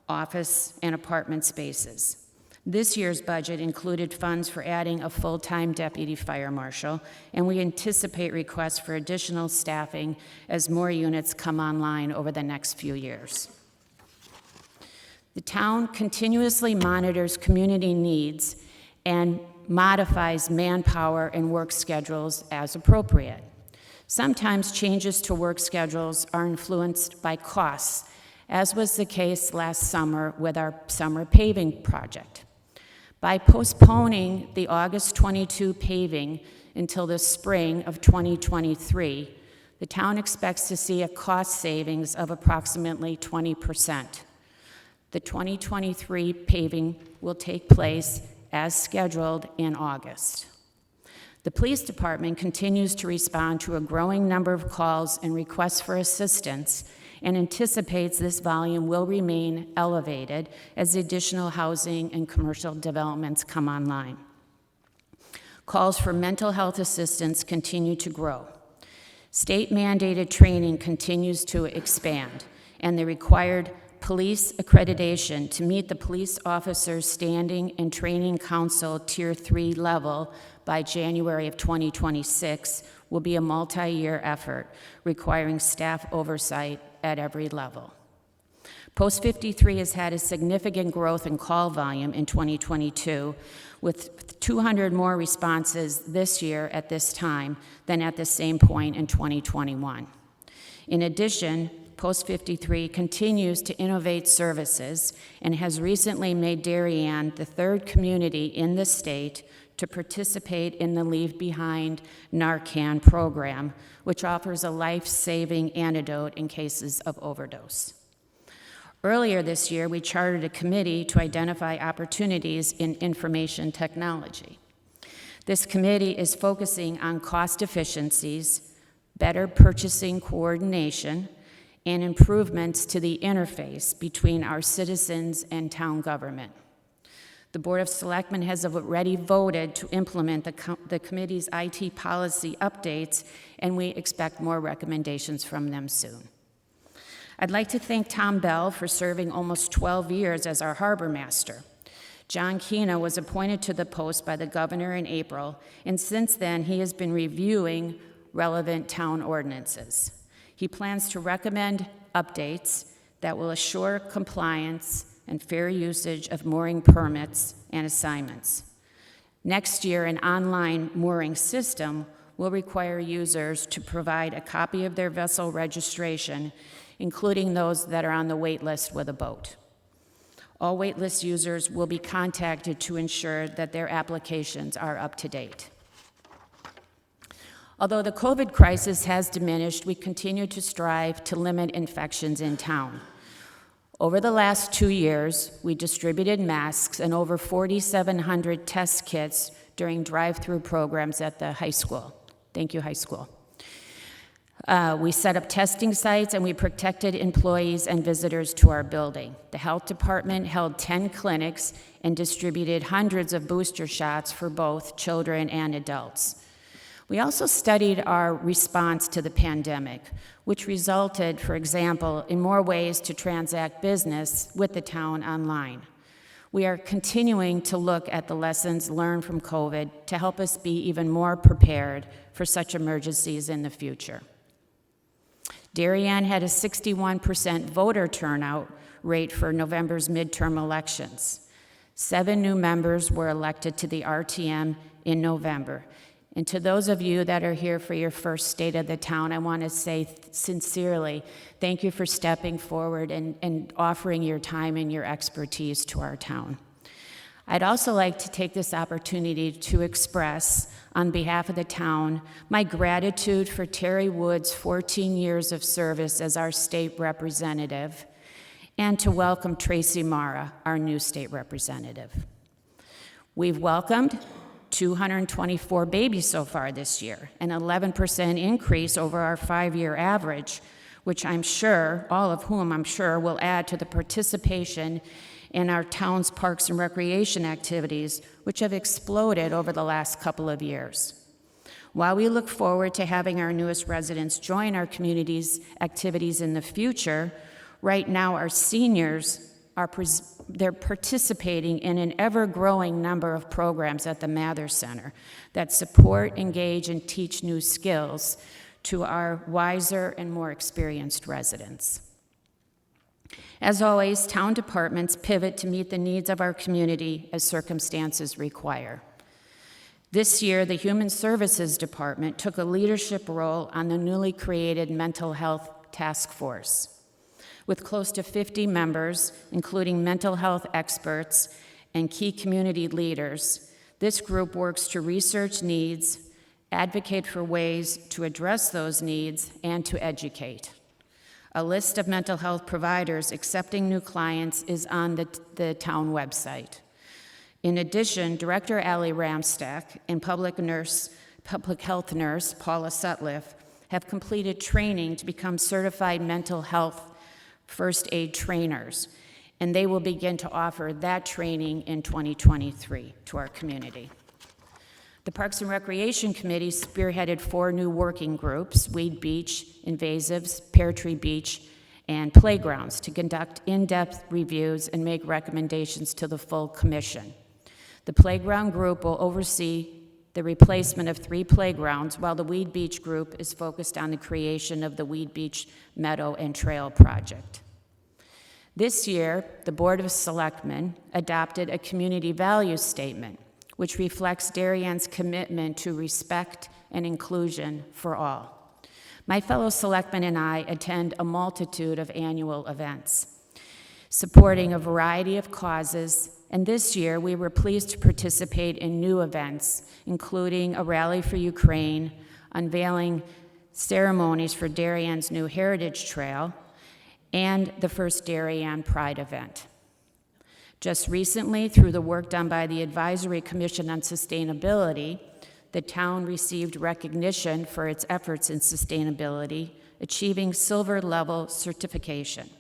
office, and apartment spaces. This year's budget included funds for adding a full-time deputy fire marshal, and we anticipate requests for additional staffing as more units come online over the next few years. The town continuously monitors community needs and modifies manpower and work schedules as appropriate. Sometimes changes to work schedules are influenced by costs, as was the case last summer with our summer paving project. By postponing the August 22 paving until the spring of 2023, the town expects to see a cost savings of approximately 20%. The 2023 paving will take place as scheduled in August. The police department continues to respond to a growing number of calls and requests for assistance and anticipates this volume will remain elevated as additional housing and commercial developments come online. Calls for mental health assistance continue to grow. State-mandated training continues to expand, and the required police accreditation to meet the Police Officers Standing and Training Council Tier 3 level by January of 2026 will be a multi-year effort requiring staff oversight at every level. Post 53 has had a significant growth in call volume in 2022, with 200 more responses this year at this time than at the same point in 2021. In addition, Post 53 continues to innovate services and has recently made Darien the third community in the state to participate in the Leave Behind Narcan program, which offers a life-saving antidote in cases of overdose. Earlier this year, we chartered a committee to identify opportunities in information technology. This committee is focusing on cost efficiencies, better purchasing coordination, and improvements to the interface between our citizens and town government. The Board of Selectmen has already voted to implement the committee's IT policy updates, and we expect more recommendations from them soon. I'd like to thank Tom Bell for serving almost 12 years as our harbor master. John Kena was appointed to the post by the governor in April, and since then he has been reviewing relevant town ordinances. He plans to recommend updates that will assure compliance and fair usage of mooring permits and assignments. Next year, an online mooring system will require users to provide a copy of their vessel registration, including those that are on the wait list with a boat. All waitlist users will be contacted to ensure that their applications are up to date. Although the COVID crisis has diminished, we continue to strive to limit infections in town. Over the last 2 years, we distributed masks and over 4,700 test kits during drive-through programs at the high school. Thank you, high school. We set up testing sites and we protected employees and visitors to our building. The health department held 10 clinics and distributed hundreds of booster shots for both children and adults. We also studied our response to the pandemic, which resulted, for example, in more ways to transact business with the town online. We are continuing to look at the lessons learned from COVID to help us be even more prepared for such emergencies in the future. Darien had a 61% voter turnout rate for November's midterm elections. 7 new members were elected to the RTM in November. And to those of you that are here for your first State of the Town, I want to say sincerely, thank you for stepping forward and offering your time and your expertise to our town. I'd also like to take this opportunity to express, on behalf of the town, my gratitude for Terry Wood's 14 years of service as our state representative, and to welcome Tracy Mara, our new state representative. We've welcomed 224 babies so far this year, an 11% increase over our 5-year average, which I'm sure, all of whom I'm sure, will add to the participation in our town's parks and recreation activities, which have exploded over the last couple of years. While we look forward to having our newest residents join our community's activities in the future, right now our seniors they're participating in an ever-growing number of programs at the Mather Center that support, engage, and teach new skills to our wiser and more experienced residents. As always, town departments pivot to meet the needs of our community as circumstances require. This year, the Human Services Department took a leadership role on the newly created Mental Health Task Force. With close to 50 members, including mental health experts and key community leaders, this group works to research needs, advocate for ways to address those needs, and to educate. A list of mental health providers accepting new clients is on the town website. In addition, Director Allie Ramstack and public health nurse Paula Sutliff have completed training to become certified mental health first aid trainers, and they will begin to offer that training in 2023 to our community. The Parks and Recreation Committee spearheaded 4 new working groups: Weed Beach, Invasives, Pear Tree Beach, and Playgrounds, to conduct in-depth reviews and make recommendations to the full commission. The Playground group will oversee the replacement of 3 playgrounds, while the Weed Beach group is focused on the creation of the Weed Beach Meadow and Trail project. This year, the Board of Selectmen adopted a community values statement, which reflects Darien's commitment to respect and inclusion for all. My fellow selectmen and I attend a multitude of annual events, supporting a variety of causes, and this year we were pleased to participate in new events, including a rally for Ukraine, unveiling ceremonies for Darien's new Heritage Trail, and the first Darien Pride event. Just recently, through the work done by the Advisory Commission on Sustainability, the town received recognition for its efforts in sustainability, achieving silver level certification.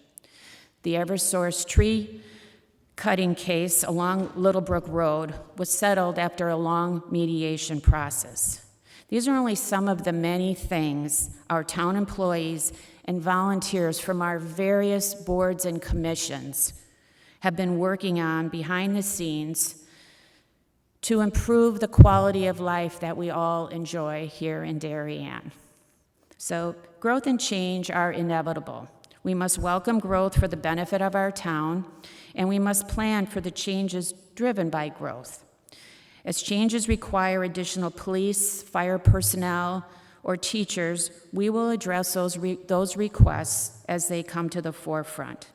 The Eversource tree cutting case along Littlebrook Road was settled after a long mediation process. These are only some of the many things our town employees and volunteers from our various boards and commissions have been working on behind the scenes to improve the quality of life that we all enjoy here in Darien. So growth and change are inevitable. We must welcome growth for the benefit of our town, and we must plan for the changes driven by growth. As changes require additional police, fire personnel, or teachers, we will address those requests as they come to the forefront.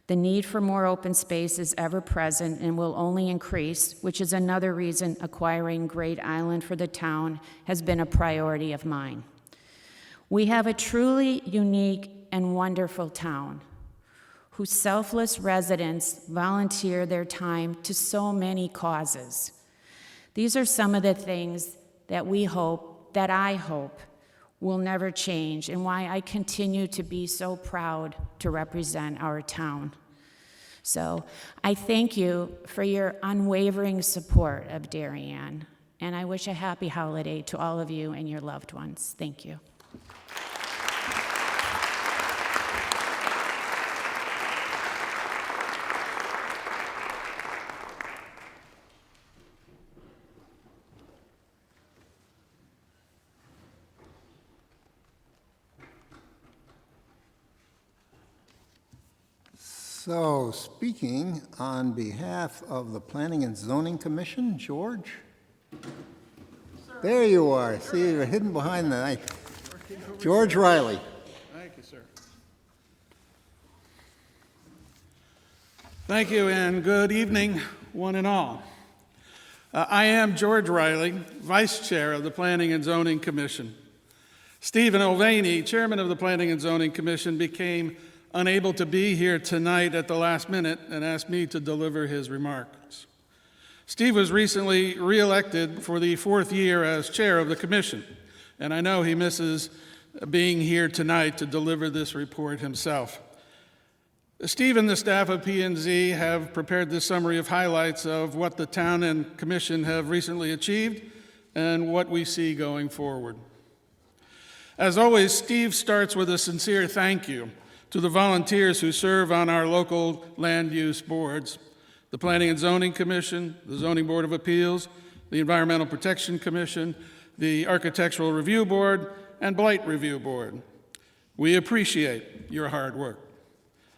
The need for more open space is ever present and will only increase, which is another reason acquiring Great Island for the town has been a priority of mine. We have a truly unique and wonderful town whose selfless residents volunteer their time to so many causes. These are some of the things that I hope will never change, and why I continue to be so proud to represent our town. So I thank you for your unwavering support of Darien, and I wish a happy holiday to all of you and your loved ones. Thank you. So, speaking on behalf of the Planning and Zoning Commission, George? There you are. See, you're hidden behind the knife. George Reilly. Thank you, sir. Thank you, and good evening, one and all. I am George Reilly, Vice Chair of the Planning and Zoning Commission. Stephen Mulvaney, Chairman of the Planning and Zoning Commission, became unable to be here tonight at the last minute and asked me to deliver his remarks. Steve was recently re-elected for the 4th year as chair of the commission, and I know he misses being here tonight to deliver this report himself. Steve and the staff of P&Z have prepared this summary of highlights of what the town and commission have recently achieved and what we see going forward. As always, Steve starts with a sincere thank you to the volunteers who serve on our local land use boards, the Planning and Zoning Commission, the Zoning Board of Appeals, the Environmental Protection Commission, the Architectural Review Board, and Blight Review Board. We appreciate your hard work.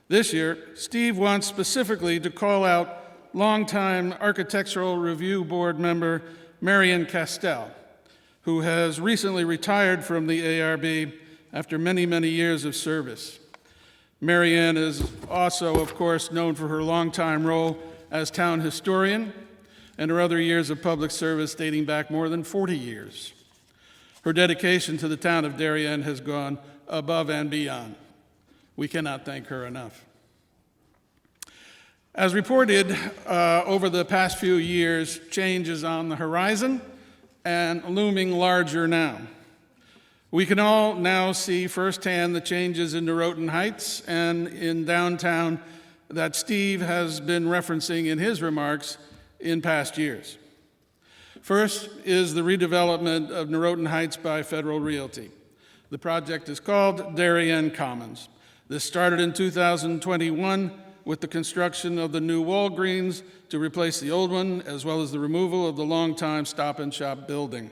This year, Steve wants specifically to call out longtime Architectural Review Board member Marian Castell, who has recently retired from the ARB after many, many years of service. Marianne is also, of course, known for her longtime role as town historian and her other years of public service dating back more than 40 years. Her dedication to the town of Darien has gone above and beyond. We cannot thank her enough. As reported over the past few years, change is on the horizon and looming larger now. We can all now see firsthand the changes in Norotan Heights and in downtown that Steve has been referencing in his remarks in past years. First is the redevelopment of Norotan Heights by Federal Realty. The project is called Darien Commons. This started in 2021 with the construction of the new Walgreens to replace the old one, as well as the removal of the longtime Stop and Shop building.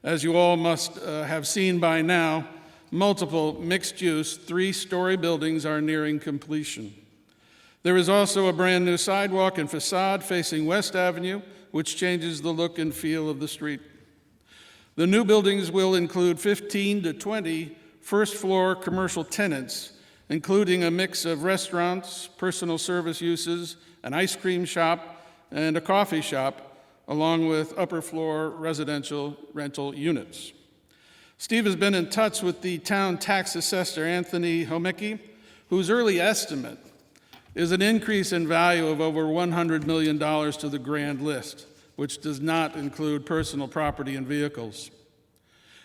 As you all must have seen by now, multiple mixed-use 3-story buildings are nearing completion. There is also a brand new sidewalk and facade facing West Avenue, which changes the look and feel of the street. The new buildings will include 15 to 20 first-floor commercial tenants, including a mix of restaurants, personal service uses, an ice cream shop, and a coffee shop, along with upper-floor residential rental units. Steve has been in touch with the town tax assessor, Anthony Homicki, whose early estimate is an increase in value of over $100 million to the grand list, which does not include personal property and vehicles.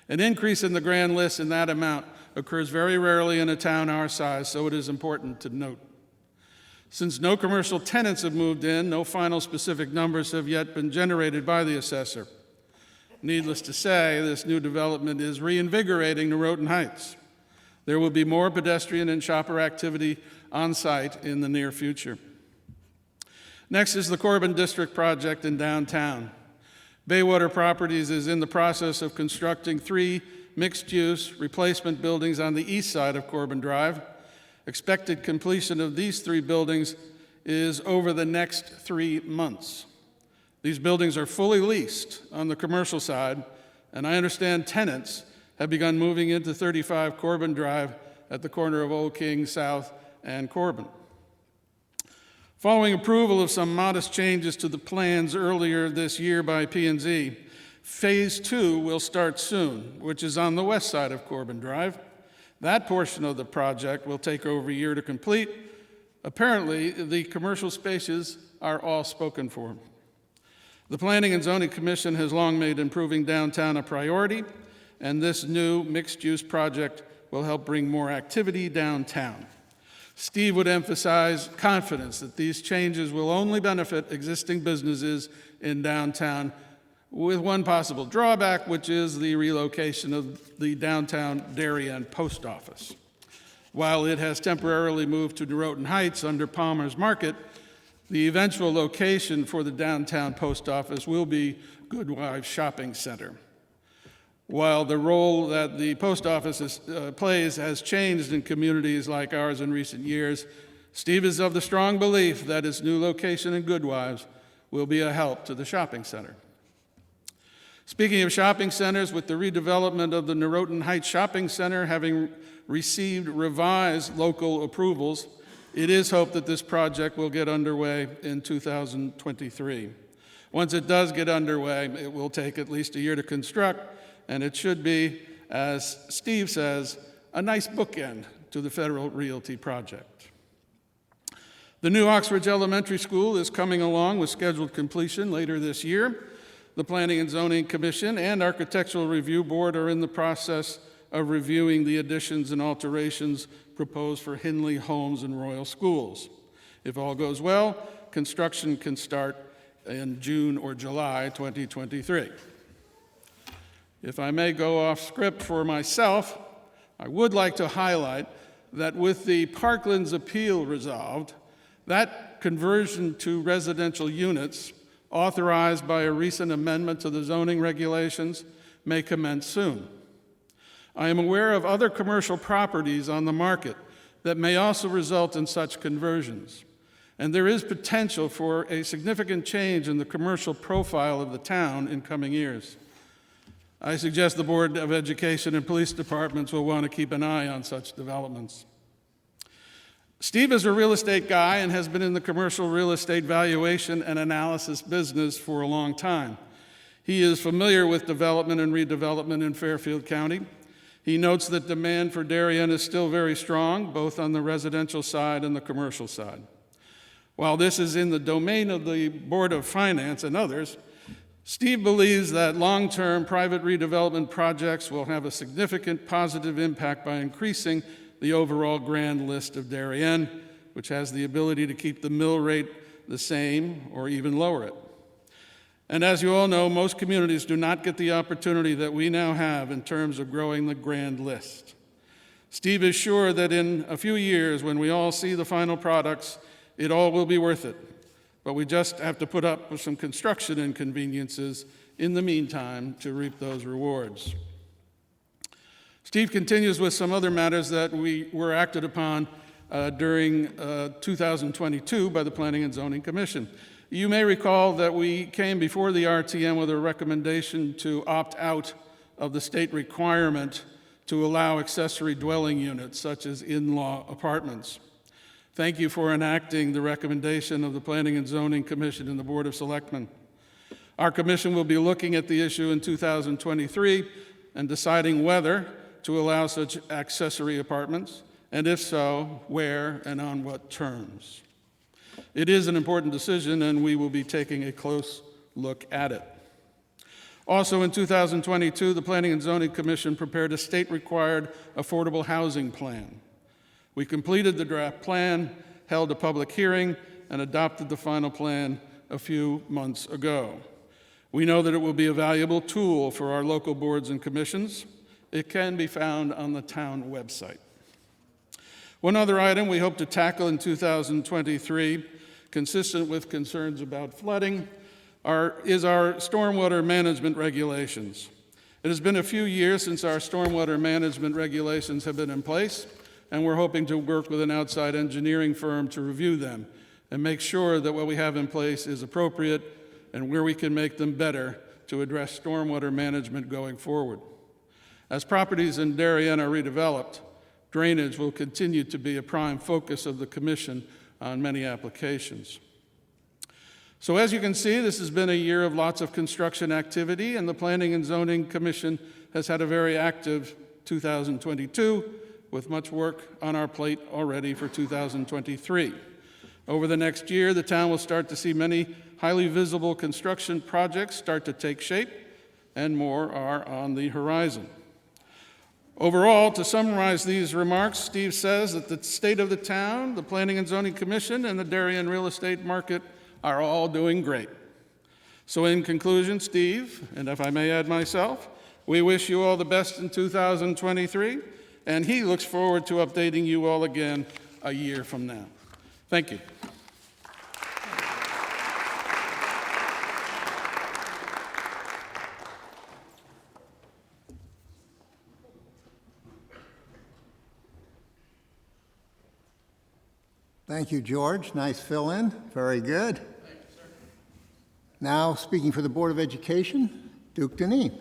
An increase in the grand list in that amount occurs very rarely in a town our size, so it is important to note. Since no commercial tenants have moved in, no final specific numbers have yet been generated by the assessor. Needless to say, this new development is reinvigorating Norotan Heights. There will be more pedestrian and shopper activity on site in the near future. Next is the Corbin District project in downtown. Baywater Properties is in the process of constructing 3 mixed-use replacement buildings on the east side of Corbin Drive. Expected completion of these 3 buildings is over the next 3 months. These buildings are fully leased on the commercial side, and I understand tenants have begun moving into 35 Corbin Drive at the corner of Old King South and Corbin. Following approval of some modest changes to the plans earlier this year by P&Z, Phase 2 will start soon, which is on the west side of Corbin Drive. That portion of the project will take over a year to complete. Apparently, the commercial spaces are all spoken for. The Planning and Zoning Commission has long made improving downtown a priority, and this new mixed-use project will help bring more activity downtown. Steve would emphasize confidence that these changes will only benefit existing businesses in downtown, with one possible drawback, which is the relocation of the downtown Darien post office. While it has temporarily moved to Norotan Heights under Palmer's Market, the eventual location for the downtown post office will be Goodwife Shopping Center. While the role that the post office plays has changed in communities like ours in recent years, Steve is of the strong belief that its new location in Goodwives will be a help to the shopping center. Speaking of shopping centers, with the redevelopment of the Norotan Heights Shopping Center having received revised local approvals, it is hoped that this project will get underway in 2023. Once it does get underway, it will take at least a year to construct, and it should be, as Steve says, a nice bookend to the Federal Realty project. The new Oxbridge Elementary School is coming along with scheduled completion later this year. The Planning and Zoning Commission and Architectural Review Board are in the process of reviewing the additions and alterations proposed for Hindley Homes and Royal Schools. If all goes well, construction can start in June or July 2023. If I may go off script for myself, I would like to highlight that with the Parklands appeal resolved, that conversion to residential units authorized by a recent amendment to the zoning regulations may commence soon. I am aware of other commercial properties on the market that may also result in such conversions, and there is potential for a significant change in the commercial profile of the town in coming years. I suggest the Board of Education and police departments will want to keep an eye on such developments. Steve is a real estate guy and has been in the commercial real estate valuation and analysis business for a long time. He is familiar with development and redevelopment in Fairfield County. He notes that demand for Darien is still very strong, both on the residential side and the commercial side. While this is in the domain of the Board of Finance and others, Steve believes that long-term private redevelopment projects will have a significant positive impact by increasing the overall grand list of Darien, which has the ability to keep the mill rate the same or even lower it. And as you all know, most communities do not get the opportunity that we now have in terms of growing the grand list. Steve is sure that in a few years, when we all see the final products, it all will be worth it. But we just have to put up with some construction inconveniences in the meantime to reap those rewards. Steve continues with some other matters that were acted upon during 2022 by the Planning and Zoning Commission. You may recall that we came before the RTM with a recommendation to opt out of the state requirement to allow accessory dwelling units, such as in-law apartments. Thank you for enacting the recommendation of the Planning and Zoning Commission and the Board of Selectmen. Our commission will be looking at the issue in 2023 and deciding whether to allow such accessory apartments, and if so, where and on what terms. It is an important decision, and we will be taking a close look at it. Also in 2022, the Planning and Zoning Commission prepared a state-required affordable housing plan. We completed the draft plan, held a public hearing, and adopted the final plan a few months ago. We know that it will be a valuable tool for our local boards and commissions. It can be found on the town website. One other item we hope to tackle in 2023, consistent with concerns about flooding, is our stormwater management regulations. It has been a few years since our stormwater management regulations have been in place, and we're hoping to work with an outside engineering firm to review them and make sure that what we have in place is appropriate and where we can make them better to address stormwater management going forward. As properties in Darien are redeveloped, drainage will continue to be a prime focus of the Commission on many applications. So as you can see, this has been a year of lots of construction activity, and the Planning and Zoning Commission has had a very active 2022, with much work on our plate already for 2023. Over the next year, the town will start to see many highly visible construction projects start to take shape, and more are on the horizon. Overall, to summarize these remarks, Steve says that the state of the town, the Planning and Zoning Commission, and the Darien real estate market are all doing great. So in conclusion, Steve, and if I may add myself, we wish you all the best in 2023, and he looks forward to updating you all again a year from now. Thank you. Thank you, George. Nice fill-in. Very good. Thank you, sir. Now, speaking for the Board of Education, Duke Dineen.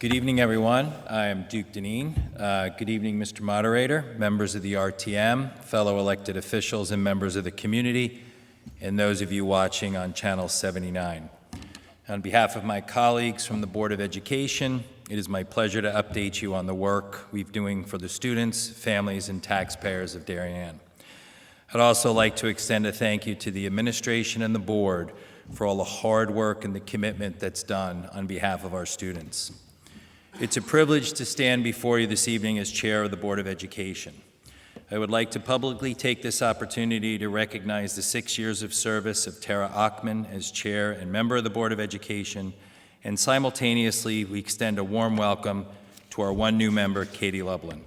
Good evening, everyone. I am Duke Dineen. Good evening, Mr. Moderator, members of the RTM, fellow elected officials, and members of the community, and those of you watching on Channel 79. On behalf of my colleagues from the Board of Education, it is my pleasure to update you on the work we're doing for the students, families, and taxpayers of Darien. I'd also like to extend a thank you to the administration and the board for all the hard work and the commitment that's done on behalf of our students. It's a privilege to stand before you this evening as chair of the Board of Education. I would like to publicly take this opportunity to recognize the 6 years of service of Tara Achman as chair and member of the Board of Education, and simultaneously we extend a warm welcome to our one new member, Katie Lublin.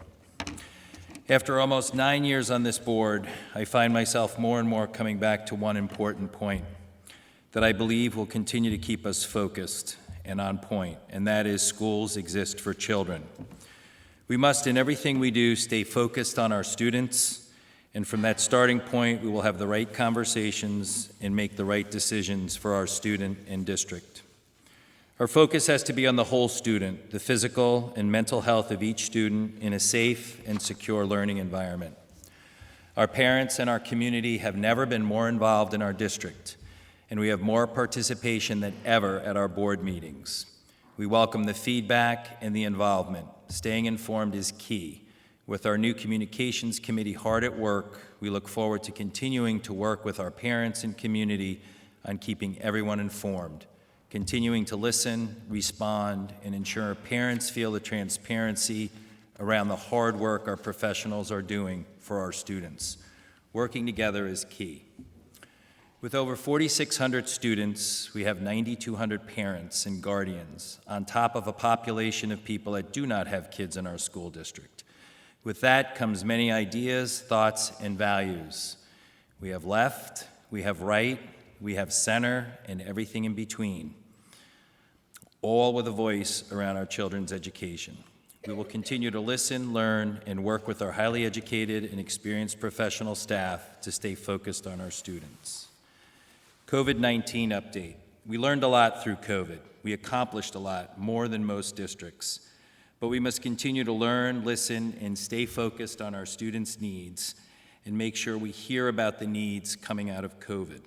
After almost 9 years on this board, I find myself more and more coming back to one important point that I believe will continue to keep us focused and on point, and that is schools exist for children. We must, in everything we do, stay focused on our students, and from that starting point, we will have the right conversations and make the right decisions for our student and district. Our focus has to be on the whole student, the physical and mental health of each student in a safe and secure learning environment. Our parents and our community have never been more involved in our district, and we have more participation than ever at our board meetings. We welcome the feedback and the involvement. Staying informed is key. With our new communications committee hard at work, we look forward to continuing to work with our parents and community on keeping everyone informed, continuing to listen, respond, and ensure parents feel the transparency around the hard work our professionals are doing for our students. Working together is key. With over 4,600 students, we have 9,200 parents and guardians, on top of a population of people that do not have kids in our school district. With that comes many ideas, thoughts, and values. We have left, we have right, we have center, and everything in between, all with a voice around our children's education. We will continue to listen, learn, and work with our highly educated and experienced professional staff to stay focused on our students. COVID-19 update. We learned a lot through COVID. We accomplished a lot, more than most districts. But we must continue to learn, listen, and stay focused on our students' needs and make sure we hear about the needs coming out of COVID.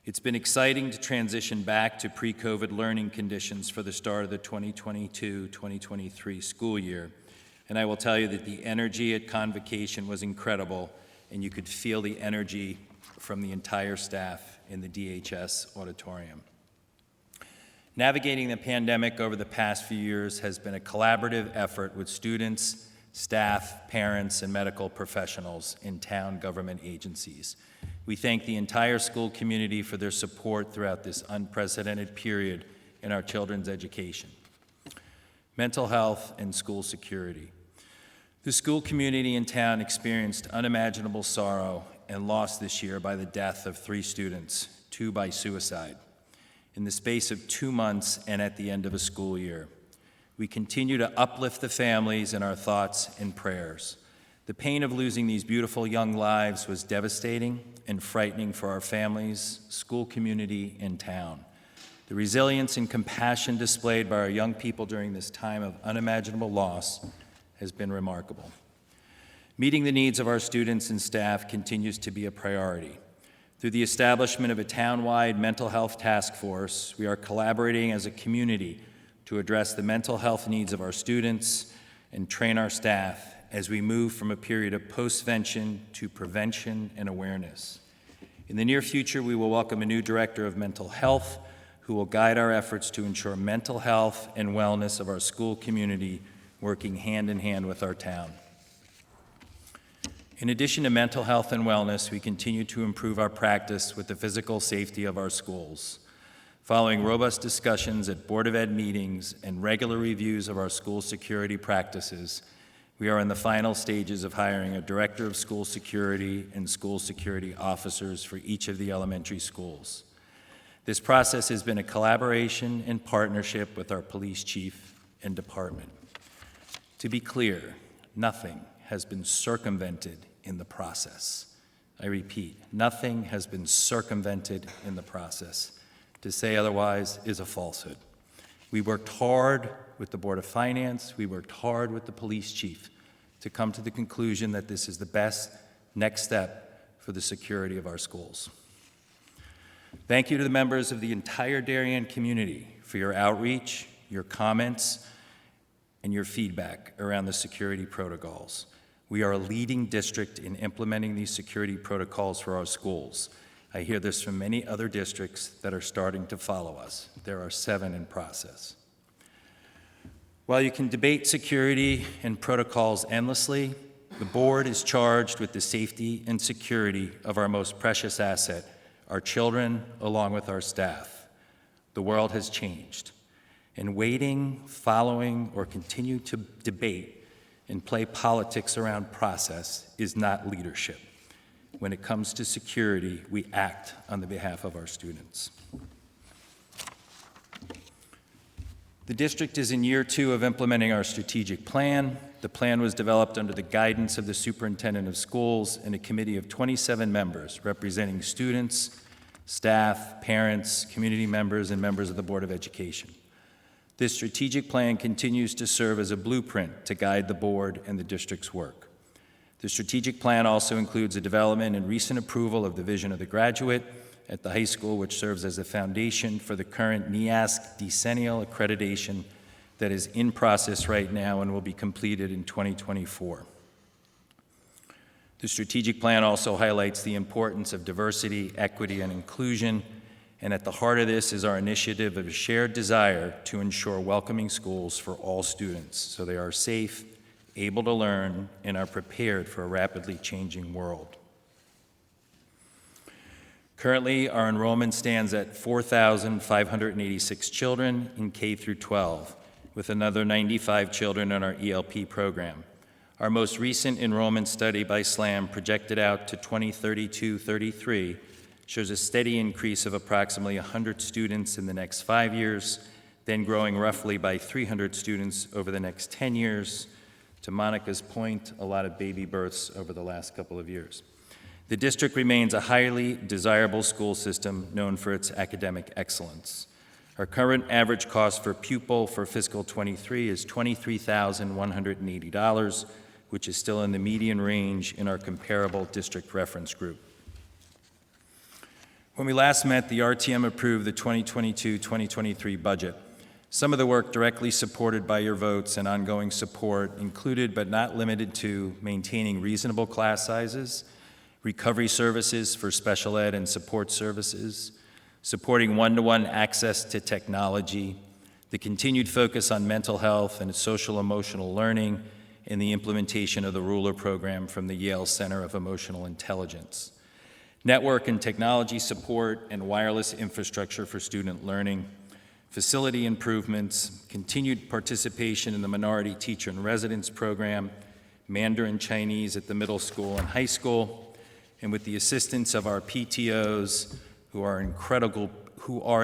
It's been exciting to transition back to pre-COVID learning conditions for the start of the 2022-2023 school year. And I will tell you that the energy at Convocation was incredible, and you could feel the energy from the entire staff in the DHS auditorium. Navigating the pandemic over the past few years has been a collaborative effort with students, staff, parents, and medical professionals in town government agencies. We thank the entire school community for their support throughout this unprecedented period in our children's education. Mental health and school security. The school community in town experienced unimaginable sorrow and loss this year by the death of 3 students, 2 by suicide, in the space of 2 months and at the end of a school year. We continue to uplift the families in our thoughts and prayers. The pain of losing these beautiful young lives was devastating and frightening for our families, school community, and town. The resilience and compassion displayed by our young people during this time of unimaginable loss has been remarkable. Meeting the needs of our students and staff continues to be a priority. Through the establishment of a town-wide mental health task force, we are collaborating as a community to address the mental health needs of our students and train our staff as we move from a period of postvention to prevention and awareness. In the near future, we will welcome a new director of mental health who will guide our efforts to ensure mental health and wellness of our school community, working hand in hand with our town. In addition to mental health and wellness, we continue to improve our practice with the physical safety of our schools. Following robust discussions at Board of Ed meetings and regular reviews of our school security practices, we are in the final stages of hiring a director of school security and school security officers for each of the elementary schools. This process has been a collaboration and partnership with our police chief and department. To be clear, nothing has been circumvented in the process. I repeat, nothing has been circumvented in the process. To say otherwise is a falsehood. We worked hard with the Board of Finance, we worked hard with the police chief to come to the conclusion that this is the best next step for the security of our schools. Thank you to the members of the entire Darien community for your outreach, your comments, and your feedback around the security protocols. We are a leading district in implementing these security protocols for our schools. I hear this from many other districts that are starting to follow us. There are 7 in process. While you can debate security and protocols endlessly, the board is charged with the safety and security of our most precious asset, our children, along with our staff. The world has changed, and waiting, following, or continue to debate and play politics around process is not leadership. When it comes to security, we act on the behalf of our students. The district is in year 2 of implementing our strategic plan. The plan was developed under the guidance of the superintendent of schools and a committee of 27 members representing students, staff, parents, community members, and members of the Board of Education. This strategic plan continues to serve as a blueprint to guide the board and the district's work. The strategic plan also includes a development and recent approval of the vision of the graduate at the high school, which serves as a foundation for the current NEASC decennial accreditation that is in process right now and will be completed in 2024. The strategic plan also highlights the importance of diversity, equity, and inclusion, and at the heart of this is our initiative of a shared desire to ensure welcoming schools for all students so they are safe, able to learn, and are prepared for a rapidly changing world. Currently, our enrollment stands at 4,586 children in K through 12, with another 95 children in our ELP program. Our most recent enrollment study by SLAM, projected out to 2032-33, shows a steady increase of approximately 100 students in the next 5 years, then growing roughly by 300 students over the next 10 years. To Monica's point, a lot of baby births over the last couple of years. The district remains a highly desirable school system known for its academic excellence. Our current average cost per pupil for fiscal 23 is $23,180, which is still in the median range in our comparable district reference group. When we last met, the RTM approved the 2022-2023 budget. Some of the work directly supported by your votes and ongoing support included but not limited to maintaining reasonable class sizes, recovery services for special ed and support services, supporting one-to-one access to technology, the continued focus on mental health and social-emotional learning, and the implementation of the Ruler program from the Yale Center of Emotional Intelligence. Network and technology support and wireless infrastructure for student learning, facility improvements, continued participation in the Minority Teacher in Residence program, Mandarin Chinese at the middle school and high school, and with the assistance of our PTOs, who are an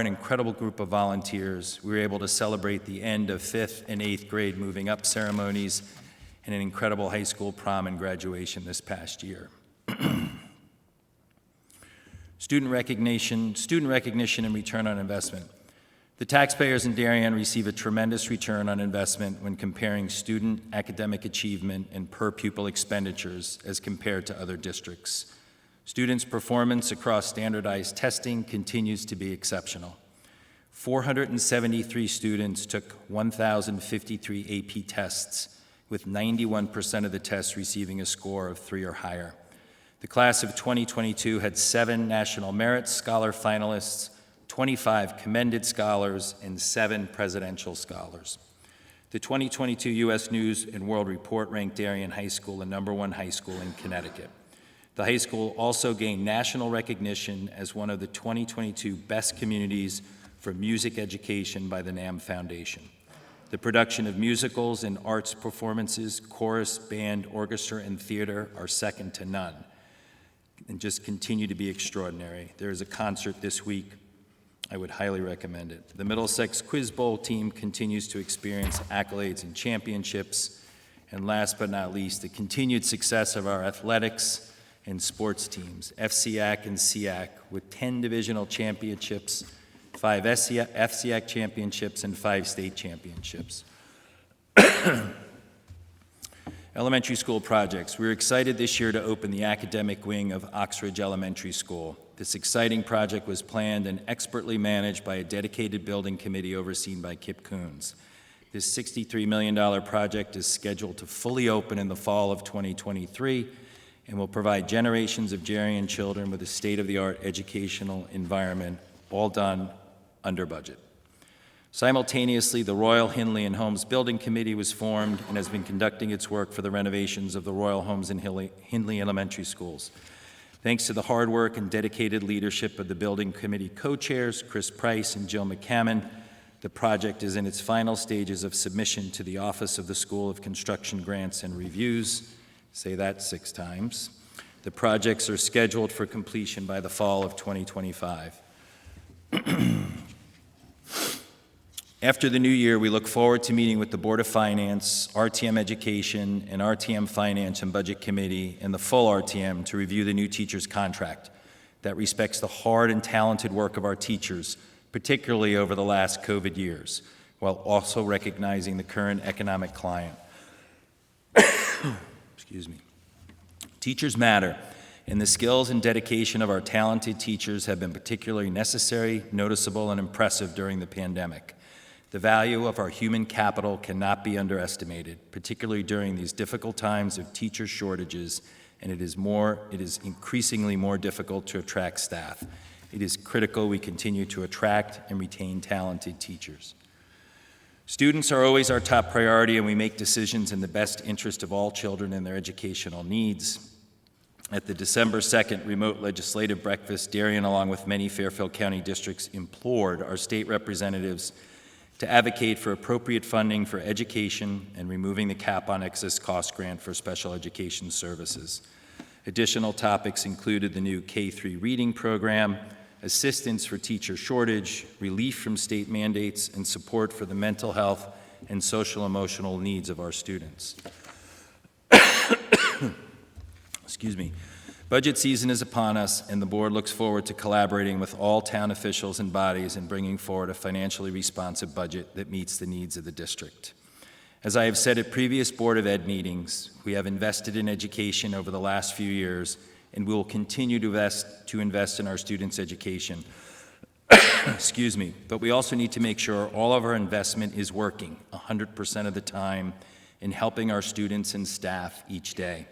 incredible group of volunteers, we were able to celebrate the end of 5th and 8th grade moving up ceremonies and an incredible high school prom and graduation this past year. Student recognition and return on investment. The taxpayers in Darien receive a tremendous return on investment when comparing student academic achievement and per pupil expenditures as compared to other districts. Students' performance across standardized testing continues to be exceptional. 473 students took 1,053 AP tests, with 91% of the tests receiving a score of 3 or higher. The class of 2022 had 7 National Merit Scholar finalists, 25 Commended Scholars, and 7 Presidential Scholars. The 2022 U.S. News and World Report ranked Darien High School the #1 high school in Connecticut. The high school also gained national recognition as one of the 2022 best communities for music education by the NAM Foundation. The production of musicals and arts performances, chorus, band, orchestra, and theater are second to none and just continue to be extraordinary. There is a concert this week I would highly recommend it. The Middlesex Quiz Bowl team continues to experience accolades and championships. And last but not least, the continued success of our athletics and sports teams, FCAC and SEAC, with 10 divisional championships, 5 FCAC championships, and 5 state championships. Elementary school projects. We're excited this year to open the academic wing of Oxbridge Elementary School. This exciting project was planned and expertly managed by a dedicated building committee overseen by Kip Coons. This $63 million project is scheduled to fully open in the fall of 2023 and will provide generations of Darien children with a state-of-the-art educational environment, all done under budget. Simultaneously, the Royal Hindley and Homes Building Committee was formed and has been conducting its work for the renovations of the Royal Homes and Hindley Elementary Schools. Thanks to the hard work and dedicated leadership of the Building Committee co-chairs, Chris Price and Jill McCammon, the project is in its final stages of submission to the Office of the School of Construction Grants and Reviews. Say that 6 times. The projects are scheduled for completion by the fall of 2025. After the new year, we look forward to meeting with the Board of Finance, RTM Education, and RTM Finance and Budget Committee and the full RTM to review the new teacher's contract that respects the hard and talented work of our teachers, particularly over the last COVID years, while also recognizing the current economic climate. Excuse me. Teachers matter, and the skills and dedication of our talented teachers have been particularly necessary, noticeable, and impressive during the pandemic. The value of our human capital cannot be underestimated, particularly during these difficult times of teacher shortages, and it is increasingly more difficult to attract staff. It is critical we continue to attract and retain talented teachers. Students are always our top priority, and we make decisions in the best interest of all children and their educational needs. At the December 2nd remote legislative breakfast, Darien, along with many Fairfield County districts, implored our state representatives to advocate for appropriate funding for education and removing the cap on excess cost grant for special education services. Additional topics included the new K-3 reading program, assistance for teacher shortage, relief from state mandates, and support for the mental health and social emotional needs of our students. Excuse me. Budget season is upon us, and the board looks forward to collaborating with all town officials and bodies in bringing forward a financially responsive budget that meets the needs of the district. As I have said at previous Board of Ed meetings, we have invested in education over the last few years, and we will continue to invest in our students' education. Excuse me. But we also need to make sure all of our investment is working 100% of the time in helping our students and staff each day.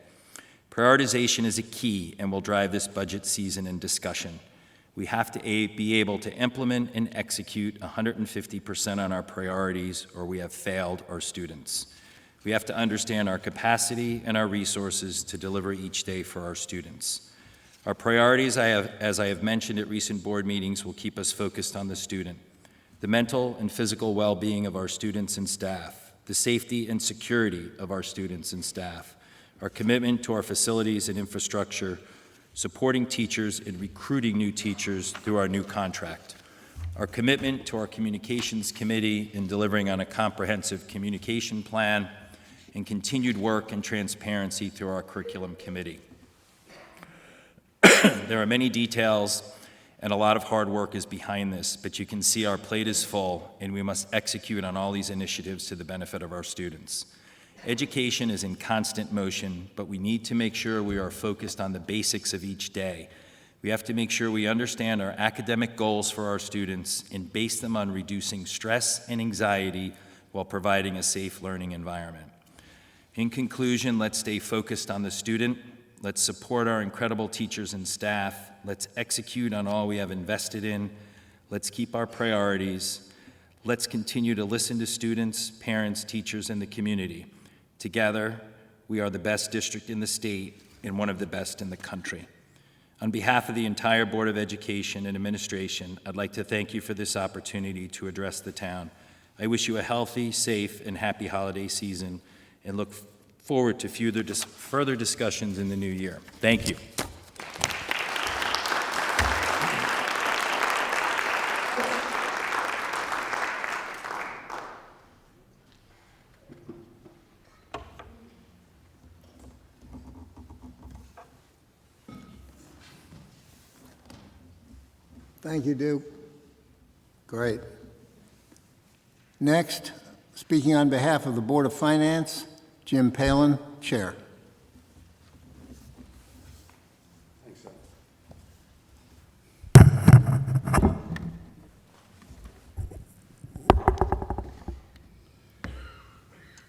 Prioritization is a key and will drive this budget season and discussion. We have to be able to implement and execute 150% on our priorities, or we have failed our students. We have to understand our capacity and our resources to deliver each day for our students. Our priorities, as I have mentioned at recent board meetings, will keep us focused on the student, the mental and physical well-being of our students and staff, the safety and security of our students and staff, our commitment to our facilities and infrastructure, supporting teachers and recruiting new teachers through our new contract, our commitment to our communications committee in delivering on a comprehensive communication plan, and continued work and transparency through our curriculum committee. There are many details and a lot of hard work is behind this, but you can see our plate is full, and we must execute on all these initiatives to the benefit of our students. Education is in constant motion, but we need to make sure we are focused on the basics of each day. We have to make sure we understand our academic goals for our students and base them on reducing stress and anxiety while providing a safe learning environment. In conclusion, let's stay focused on the student. Let's support our incredible teachers and staff. Let's execute on all we have invested in. Let's keep our priorities. Let's continue to listen to students, parents, teachers, and the community. Together, we are the best district in the state and one of the best in the country. On behalf of the entire Board of Education and Administration, I'd like to thank you for this opportunity to address the town. I wish you a healthy, safe, and happy holiday season and look forward to further discussions in the new year. Thank you. Thank you, Duke. Great. Next, speaking on behalf of the Board of Finance, Jim Palen, Chair.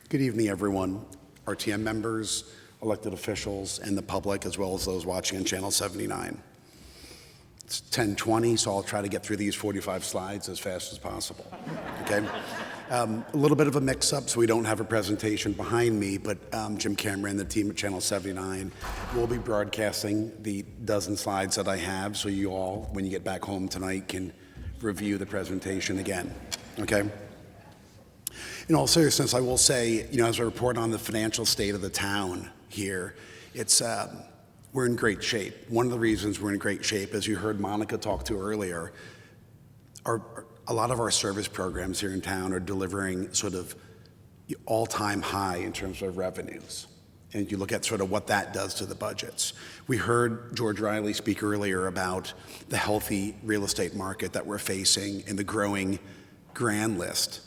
Good evening, everyone. RTM members, elected officials, and the public, as well as those watching on Channel 79. It's 10:20, so I'll try to get through these 45 slides as fast as possible. Okay? A little bit of a mix-up, so we don't have a presentation behind me, but Jim Cameron, the team at Channel 79, will be broadcasting the dozen slides that I have, so you all, when you get back home tonight, can review the presentation again. Okay? In all seriousness, I will say, as I report on the financial state of the town here, we're in great shape. One of the reasons we're in great shape, as you heard Monica talk to earlier, a lot of our service programs here in town are delivering sort of all-time high in terms of revenues. And you look at sort of what that does to the budgets. We heard George Reilly speak earlier about the healthy real estate market that we're facing and the growing grand list,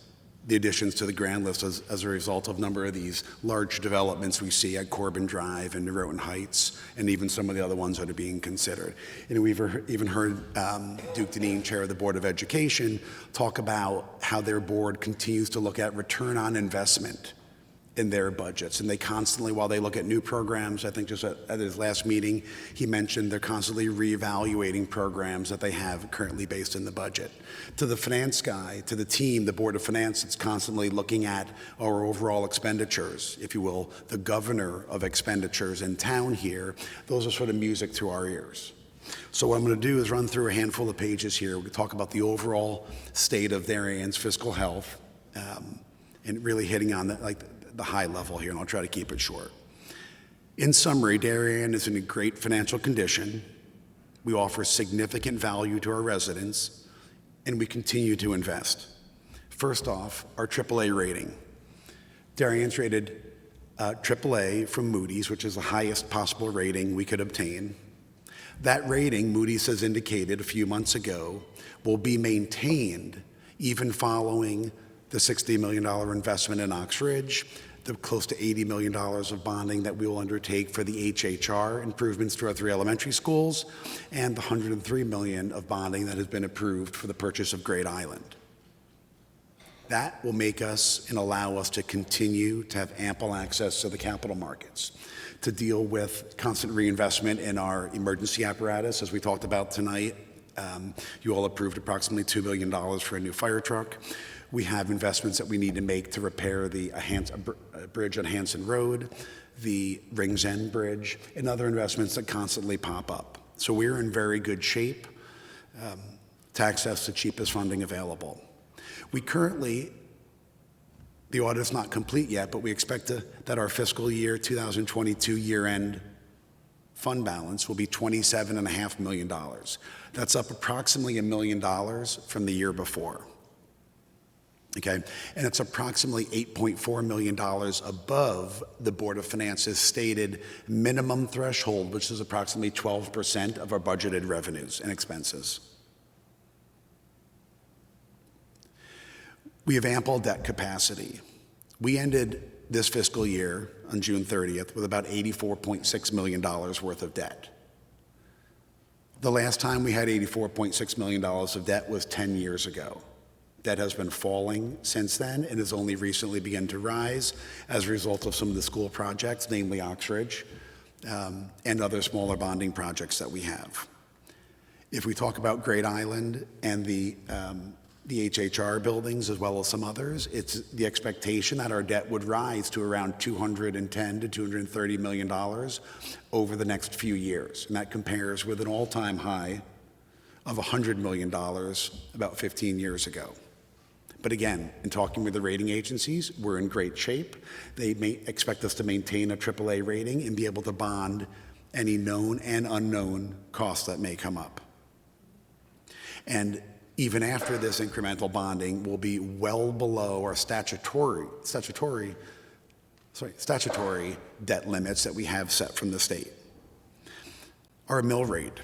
the additions to the grand list as a result of a number of these large developments we see at Corbin Drive and Norotan Heights, and even some of the other ones that are being considered. And we've even heard Duke Dineen, Chair of the Board of Education, talk about how their board continues to look at return on investment in their budgets. And they constantly, while they look at new programs, I think just at his last meeting, he mentioned they're constantly reevaluating programs that they have currently based in the budget. To the finance guy, to the team, the Board of Finance, it's constantly looking at our overall expenditures, if you will, the governor of expenditures in town here. Those are sort of music to our ears. So what I'm going to do is run through a handful of pages here. We talk about the overall state of Darien's fiscal health, and really hitting on the high level here, and I'll try to keep it short. In summary, Darien is in a great financial condition. We offer significant value to our residents, and we continue to invest. First off, our AAA rating. Darien's rated AAA from Moody's, which is the highest possible rating we could obtain. That rating, Moody's has indicated a few months ago, will be maintained even following the $60 million investment in Oxbridge, the close to $80 million of bonding that we will undertake for the HHR improvements to our 3 elementary schools, and the $103 million of bonding that has been approved for the purchase of Great Island. That will make us and allow us to continue to have ample access to the capital markets, to deal with constant reinvestment in our emergency apparatus, as we talked about tonight. You all approved approximately $2 billion for a new fire truck. We have investments that we need to make to repair the bridge on Hanson Road, the Rings End Bridge, and other investments that constantly pop up. So we're in very good shape to access the cheapest funding available. We currently, the audit's not complete yet, but we expect that our fiscal year 2022 year-end fund balance will be $27.5 million. That's up approximately $1 million from the year before. Okay, and it's approximately $8.4 million above the Board of Finance's stated minimum threshold, which is approximately 12% of our budgeted revenues and expenses. We have ample debt capacity. We ended this fiscal year on June 30th with about $84.6 million worth of debt. The last time we had $84.6 million of debt was 10 years ago. Debt has been falling since then and has only recently begun to rise as a result of some of the school projects, namely Oxbridge, and other smaller bonding projects that we have. If we talk about Great Island and the HHR buildings as well as some others, it's the expectation that our debt would rise to around $210 to $230 million over the next few years. And that compares with an all-time high of $100 million about 15 years ago. But again, in talking with the rating agencies, we're in great shape. They may expect us to maintain a AAA rating and be able to bond any known and unknown costs that may come up. And even after this incremental bonding, we'll be well below our statutory debt limits that we have set from the state. Our mill rate.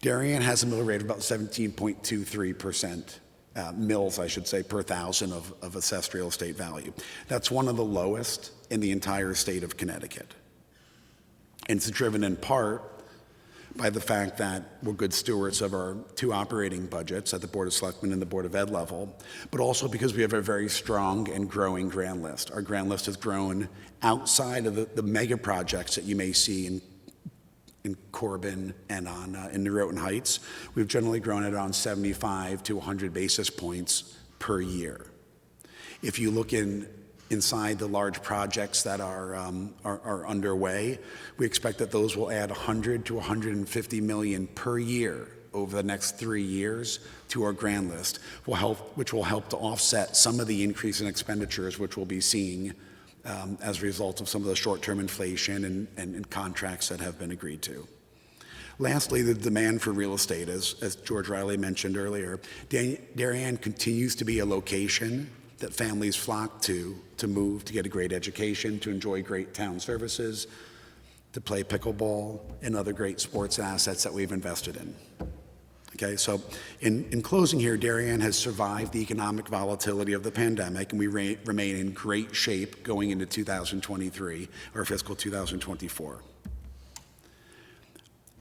Darien has a mill rate of about 17.23%, mills, I should say, per thousand of assessed real estate value. That's one of the lowest in the entire state of Connecticut. And it's driven in part by the fact that we're good stewards of our two operating budgets at the Board of Selectmen and the Board of Ed level, but also because we have a very strong and growing grant list. Our grant list has grown outside of the mega projects that you may see in Corbin and in Norotan Heights. We've generally grown at around 75 to 100 basis points per year. If you look inside the large projects that are underway, we expect that those will add 100 to 150 million per year over the next 3 years to our grant list, which will help to offset some of the increase in expenditures which we'll be seeing as a result of some of the short-term inflation and contracts that have been agreed to. Lastly, the demand for real estate, as George Reilly mentioned earlier, Darien continues to be a location that families flock to move, to get a great education, to enjoy great town services, to play pickleball, and other great sports assets that we've invested in. Okay, so in closing here, Darien has survived the economic volatility of the pandemic, and we remain in great shape going into 2023, or fiscal 2024.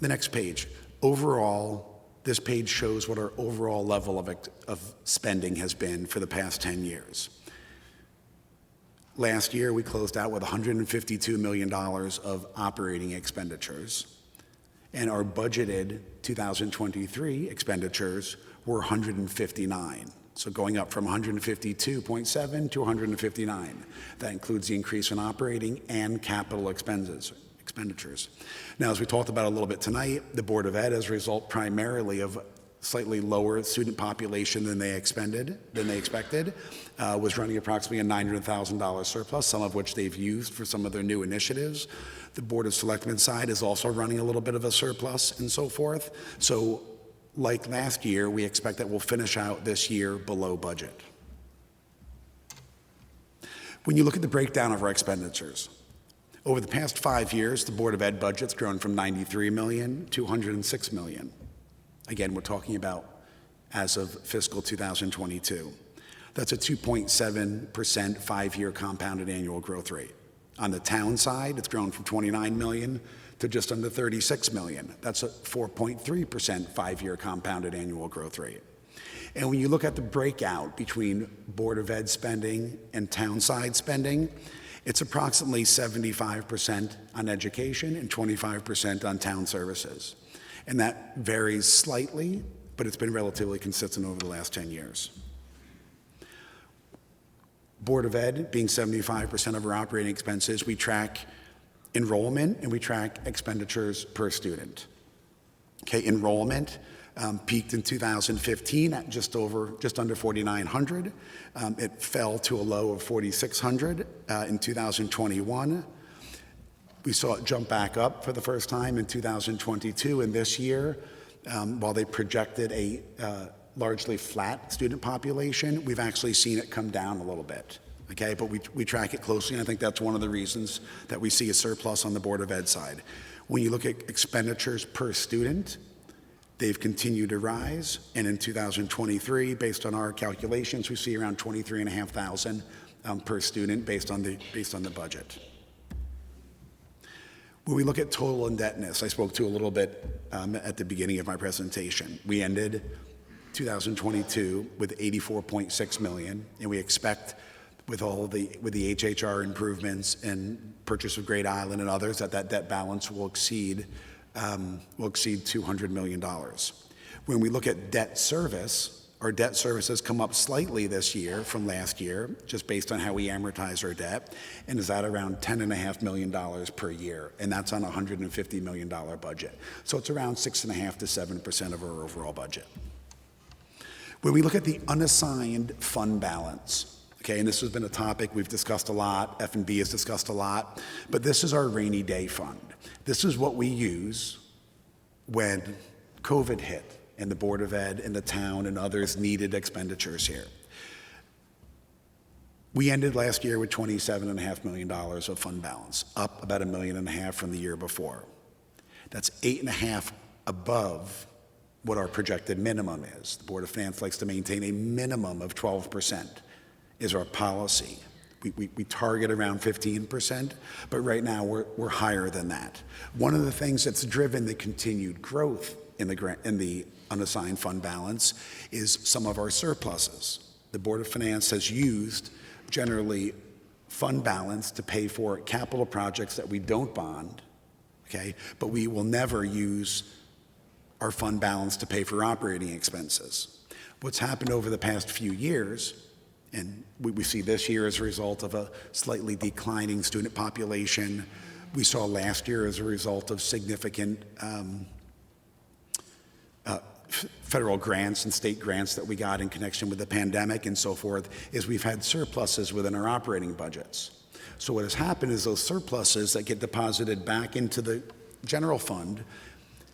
The next page. Overall, this page shows what our overall level of spending has been for the past 10 years. Last year, we closed out with $152 million of operating expenditures, and our budgeted 2023 expenditures were 159. So going up from 152.7 to 159. That includes the increase in operating and capital expenditures. Now, as we talked about a little bit tonight, the Board of Ed, as a result primarily of slightly lower student population than they expected, was running approximately a $900,000 surplus, some of which they've used for some of their new initiatives. The Board of Selectmen side is also running a little bit of a surplus and so forth. So like last year, we expect that we'll finish out this year below budget. When you look at the breakdown of our expenditures, over the past 5 years, the Board of Ed budget's grown from $93 million to $106 million. Again, we're talking about as of fiscal 2022. That's a 2.7% 5-year compounded annual growth rate. On the town side, it's grown from $29 million to just under $36 million. That's a 4.3% 5-year compounded annual growth rate. And when you look at the breakout between Board of Ed spending and town side spending, it's approximately 75% on education and 25% on town services. And that varies slightly, but it's been relatively consistent over the last 10 years. Board of Ed, being 75% of our operating expenses, we track enrollment and we track expenditures per student. Okay, enrollment peaked in 2015 at just under 4,900. It fell to a low of 4,600 in 2021. We saw it jump back up for the first time in 2022, and this year, while they projected a largely flat student population, we've actually seen it come down a little bit. Okay, but we track it closely, and I think that's one of the reasons that we see a surplus on the Board of Ed side. When you look at expenditures per student, they've continued to rise, and in 2023, based on our calculations, we see around $23,500 per student based on the budget. When we look at total indebtedness, I spoke to a little bit at the beginning of my presentation. We ended 2022 with $84.6 million, and we expect with the HHR improvements and purchase of Great Island and others that debt balance will exceed $200 million. When we look at debt service, our debt service has come up slightly this year from last year, just based on how we amortize our debt, and is at around $10.5 million per year, and that's on a $150 million budget. So it's around 6.5% to 7% of our overall budget. When we look at the unassigned fund balance, okay, and this has been a topic we've discussed a lot, F&B has discussed a lot, but this is our rainy day fund. This is what we use when COVID hit and the Board of Ed and the town and others needed expenditures here. We ended last year with $27.5 million of fund balance, up about $1.5 million from the year before. That's 8.5 above what our projected minimum is. The Board of Finance likes to maintain a minimum of 12% is our policy. We target around 15%, but right now we're higher than that. One of the things that's driven the continued growth in the unassigned fund balance is some of our surpluses. The Board of Finance has used generally fund balance to pay for capital projects that we don't bond, okay? But we will never use our fund balance to pay for operating expenses. What's happened over the past few years, and we see this year as a result of a slightly declining student population. We saw last year as a result of significant federal grants and state grants that we got in connection with the pandemic and so forth, is we've had surpluses within our operating budgets. So what has happened is those surpluses that get deposited back into the general fund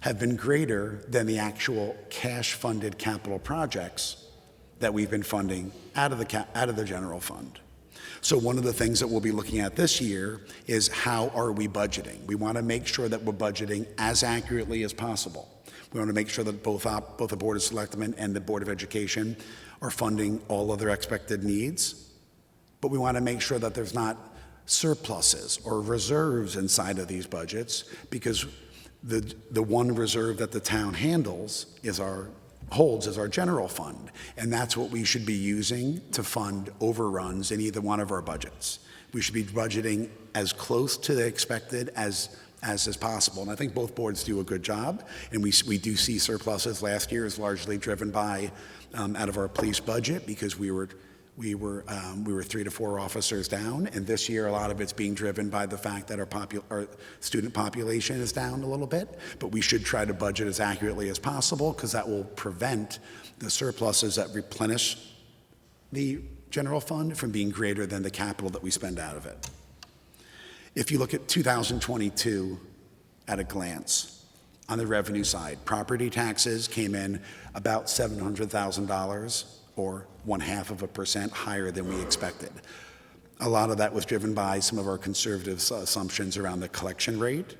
have been greater than the actual cash-funded capital projects that we've been funding out of the general fund. So one of the things that we'll be looking at this year is how are we budgeting? We want to make sure that we're budgeting as accurately as possible. We want to make sure that both the Board of Selectmen and the Board of Education are funding all of their expected needs, but we want to make sure that there's not surpluses or reserves inside of these budgets, because the one reserve that the town holds as our general fund, and that's what we should be using to fund overruns in either one of our budgets. We should be budgeting as close to the expected as possible, and I think both boards do a good job, and we do see surpluses. Last year is largely driven by out of our police budget, because we were 3 to 4 officers down, and this year a lot of it's being driven by the fact that our student population is down a little bit. But we should try to budget as accurately as possible, because that will prevent the surpluses that replenish the general fund from being greater than the capital that we spend out of it. If you look at 2022 at a glance, on the revenue side, property taxes came in about $700,000, or 0.5% higher than we expected. A lot of that was driven by some of our conservative assumptions around the collection rate.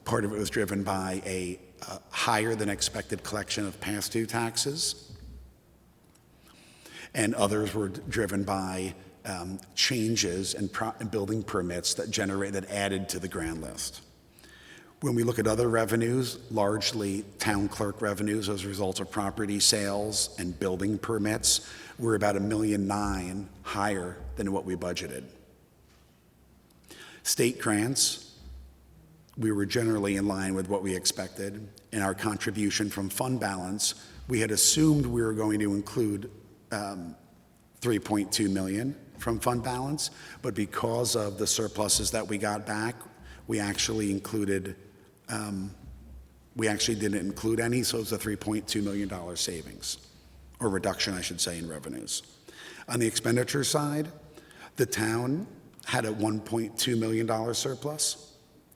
Part of it was driven by a higher than expected collection of past due taxes. And others were driven by changes in building permits that added to the grand list. When we look at other revenues, largely town clerk revenues as a result of property sales and building permits, we're about $1.9 million higher than what we budgeted. State grants, we were generally in line with what we expected. In our contribution from fund balance, we had assumed we were going to include $3.2 million from fund balance, but because of the surpluses that we got back, we actually didn't include any, so it's a $3.2 million savings, or reduction, I should say, in revenues. On the expenditure side, the town had a $1.2 million surplus,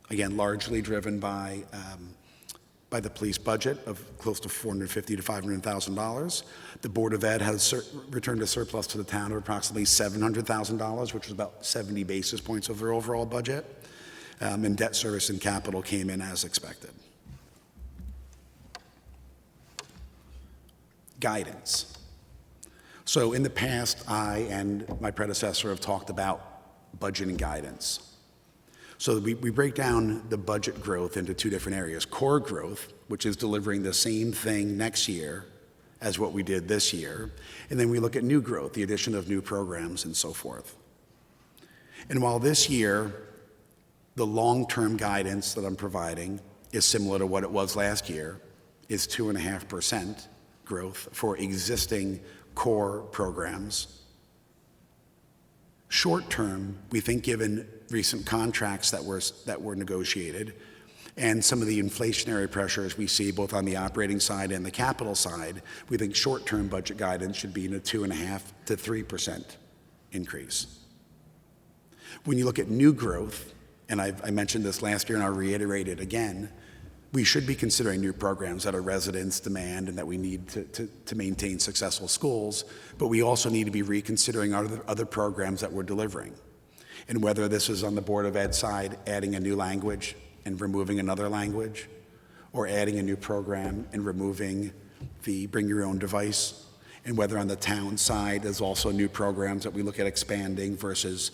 again, largely driven by the police budget of close to $450,000 to $500,000. The Board of Ed has returned a surplus to the town of approximately $700,000, which was about 70 basis points of their overall budget. And debt service and capital came in as expected. Guidance. So in the past, I and my predecessor have talked about budgeting guidance. So we break down the budget growth into 2 different areas. Core growth, which is delivering the same thing next year as what we did this year. And then we look at new growth, the addition of new programs and so forth. And while this year, the long-term guidance that I'm providing is similar to what it was last year, is 2.5% growth for existing core programs. Short term, we think, given recent contracts that were negotiated and some of the inflationary pressures we see both on the operating side and the capital side, we think short-term budget guidance should be in a 2.5% to 3% increase. When you look at new growth, and I mentioned this last year and I'll reiterate it again, we should be considering new programs that our residents demand and that we need to maintain successful schools, but we also need to be reconsidering other programs that we're delivering. And whether this is on the Board of Ed side, adding a new language and removing another language, or adding a new program and removing the bring your own device, and whether on the town side there's also new programs that we look at expanding versus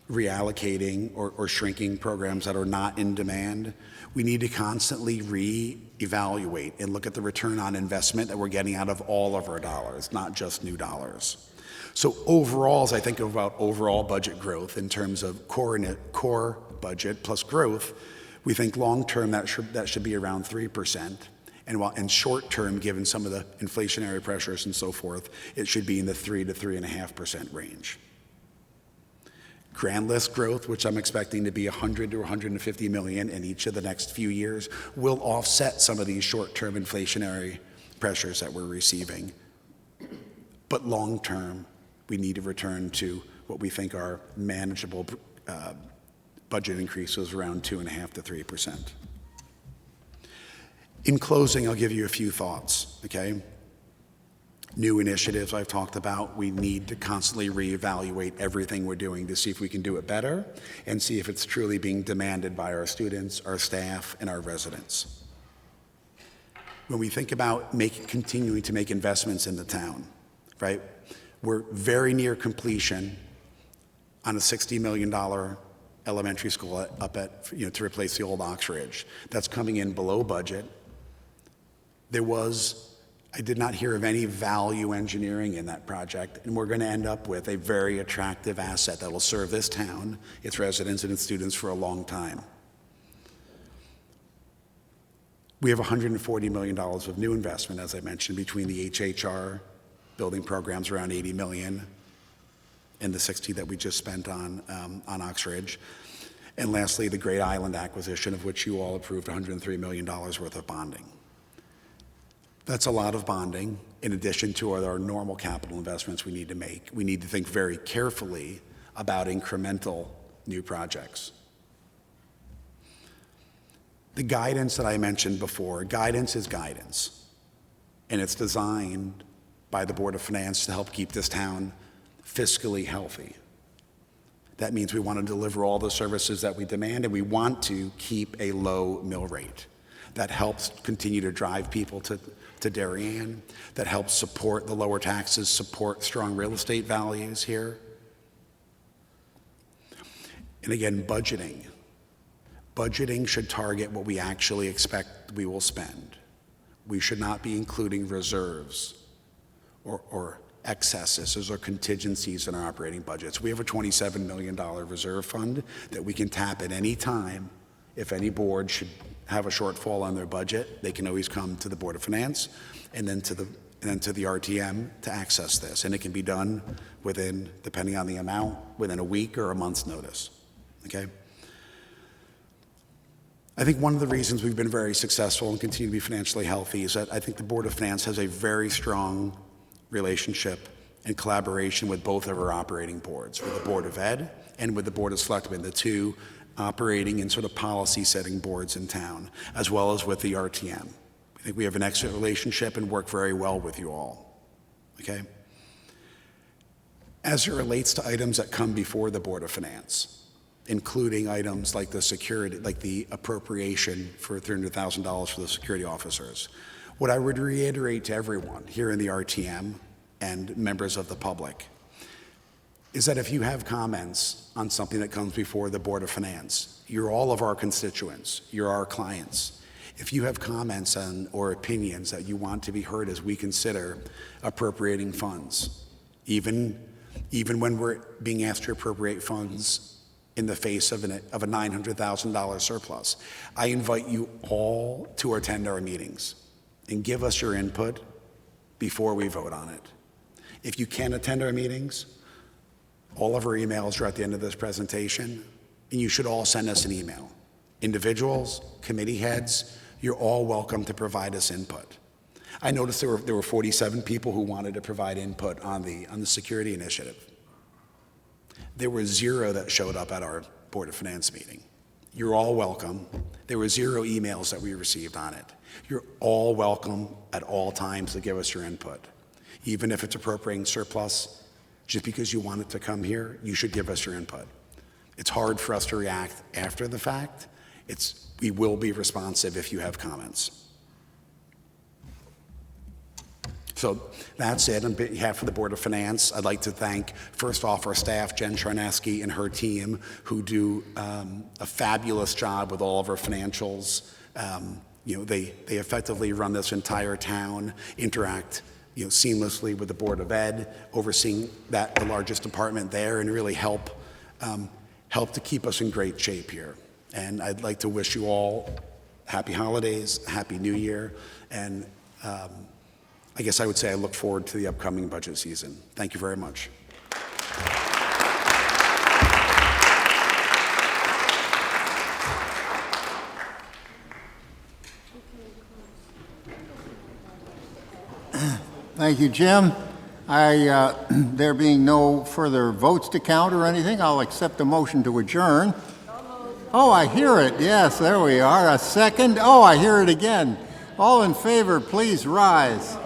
reallocating or shrinking programs that are not in demand. We need to constantly re-evaluate and look at the return on investment that we're getting out of all of our dollars, not just new dollars. So overall, as I think about overall budget growth in terms of core budget plus growth, we think long-term that should be around 3%. And short-term, given some of the inflationary pressures and so forth, it should be in the 3 to 3.5% range. Grand list growth, which I'm expecting to be 100 to 150 million in each of the next few years, will offset some of these short-term inflationary pressures that we're receiving. But long-term, we need to return to what we think are manageable budget increases around 2.5 to 3%. In closing, I'll give you a few thoughts, okay? New initiatives I've talked about. We need to constantly reevaluate everything we're doing to see if we can do it better and see if it's truly being demanded by our students, our staff, and our residents. When we think about continuing to make investments in the town, right? We're very near completion on a $60 million elementary school up at, to replace the old Oxridge. That's coming in below budget. I did not hear of any value engineering in that project, and we're going to end up with a very attractive asset that will serve this town, its residents, and its students for a long time. We have $140 million of new investment, as I mentioned, between the HHR building programs, around $80 million, and the $60 that we just spent on Oxridge. And lastly, the Great Island acquisition, of which you all approved $103 million worth of bonding. That's a lot of bonding, in addition to our normal capital investments we need to make. We need to think very carefully about incremental new projects. The guidance that I mentioned before, guidance is guidance, and it's designed by the Board of Finance to help keep this town fiscally healthy. That means we want to deliver all the services that we demand, and we want to keep a low mill rate. That helps continue to drive people to Darien, that helps support the lower taxes, support strong real estate values here. And again, budgeting. Budgeting should target what we actually expect we will spend. We should not be including reserves or excesses or contingencies in our operating budgets. We have a $27 million reserve fund that we can tap at any time. If any board should have a shortfall on their budget, they can always come to the Board of Finance and then to the RTM to access this. And it can be done within, depending on the amount, within a week or a month's notice, okay? I think one of the reasons we've been very successful and continue to be financially healthy is that I think the Board of Finance has a very strong relationship and collaboration with both of our operating boards, with the Board of Ed and with the Board of Selectmen, the two operating and sort of policy-setting boards in town, as well as with the RTM. I think we have an excellent relationship and work very well with you all, okay? As it relates to items that come before the Board of Finance, including items like the security, like the appropriation for $300,000 for the security officers, what I would reiterate to everyone here in the RTM and members of the public is that if you have comments on something that comes before the Board of Finance, you're all of our constituents, you're our clients. If you have comments on or opinions that you want to be heard as we consider appropriating funds, even when we're being asked to appropriate funds in the face of a $900,000 surplus, I invite you all to attend our meetings and give us your input before we vote on it. If you can't attend our meetings, all of our emails are at the end of this presentation, and you should all send us an email. Individuals, committee heads, you're all welcome to provide us input. I noticed there were 47 people who wanted to provide input on the security initiative. There were 0 that showed up at our Board of Finance meeting. You're all welcome. There were 0 emails that we received on it. You're all welcome at all times to give us your input. Even if it's appropriating surplus, just because you want it to come here, you should give us your input. It's hard for us to react after the fact. we will be responsive if you have comments. So that's it. On behalf of the Board of Finance, I'd like to thank, first off, our staff, Jen Charneski and her team, who do a fabulous job with all of our financials. They effectively run this entire town, interact seamlessly with the Board of Ed, overseeing the largest department there, and really help to keep us in great shape here. And I'd like to wish you all happy holidays, happy New Year, and I guess I would say I look forward to the upcoming budget season. Thank you very much. Thank you, Jim. There being no further votes to count or anything, I'll accept a motion to adjourn. Oh, I hear it. Yes, there we are. A second. Oh, I hear it again. All in favor, please rise.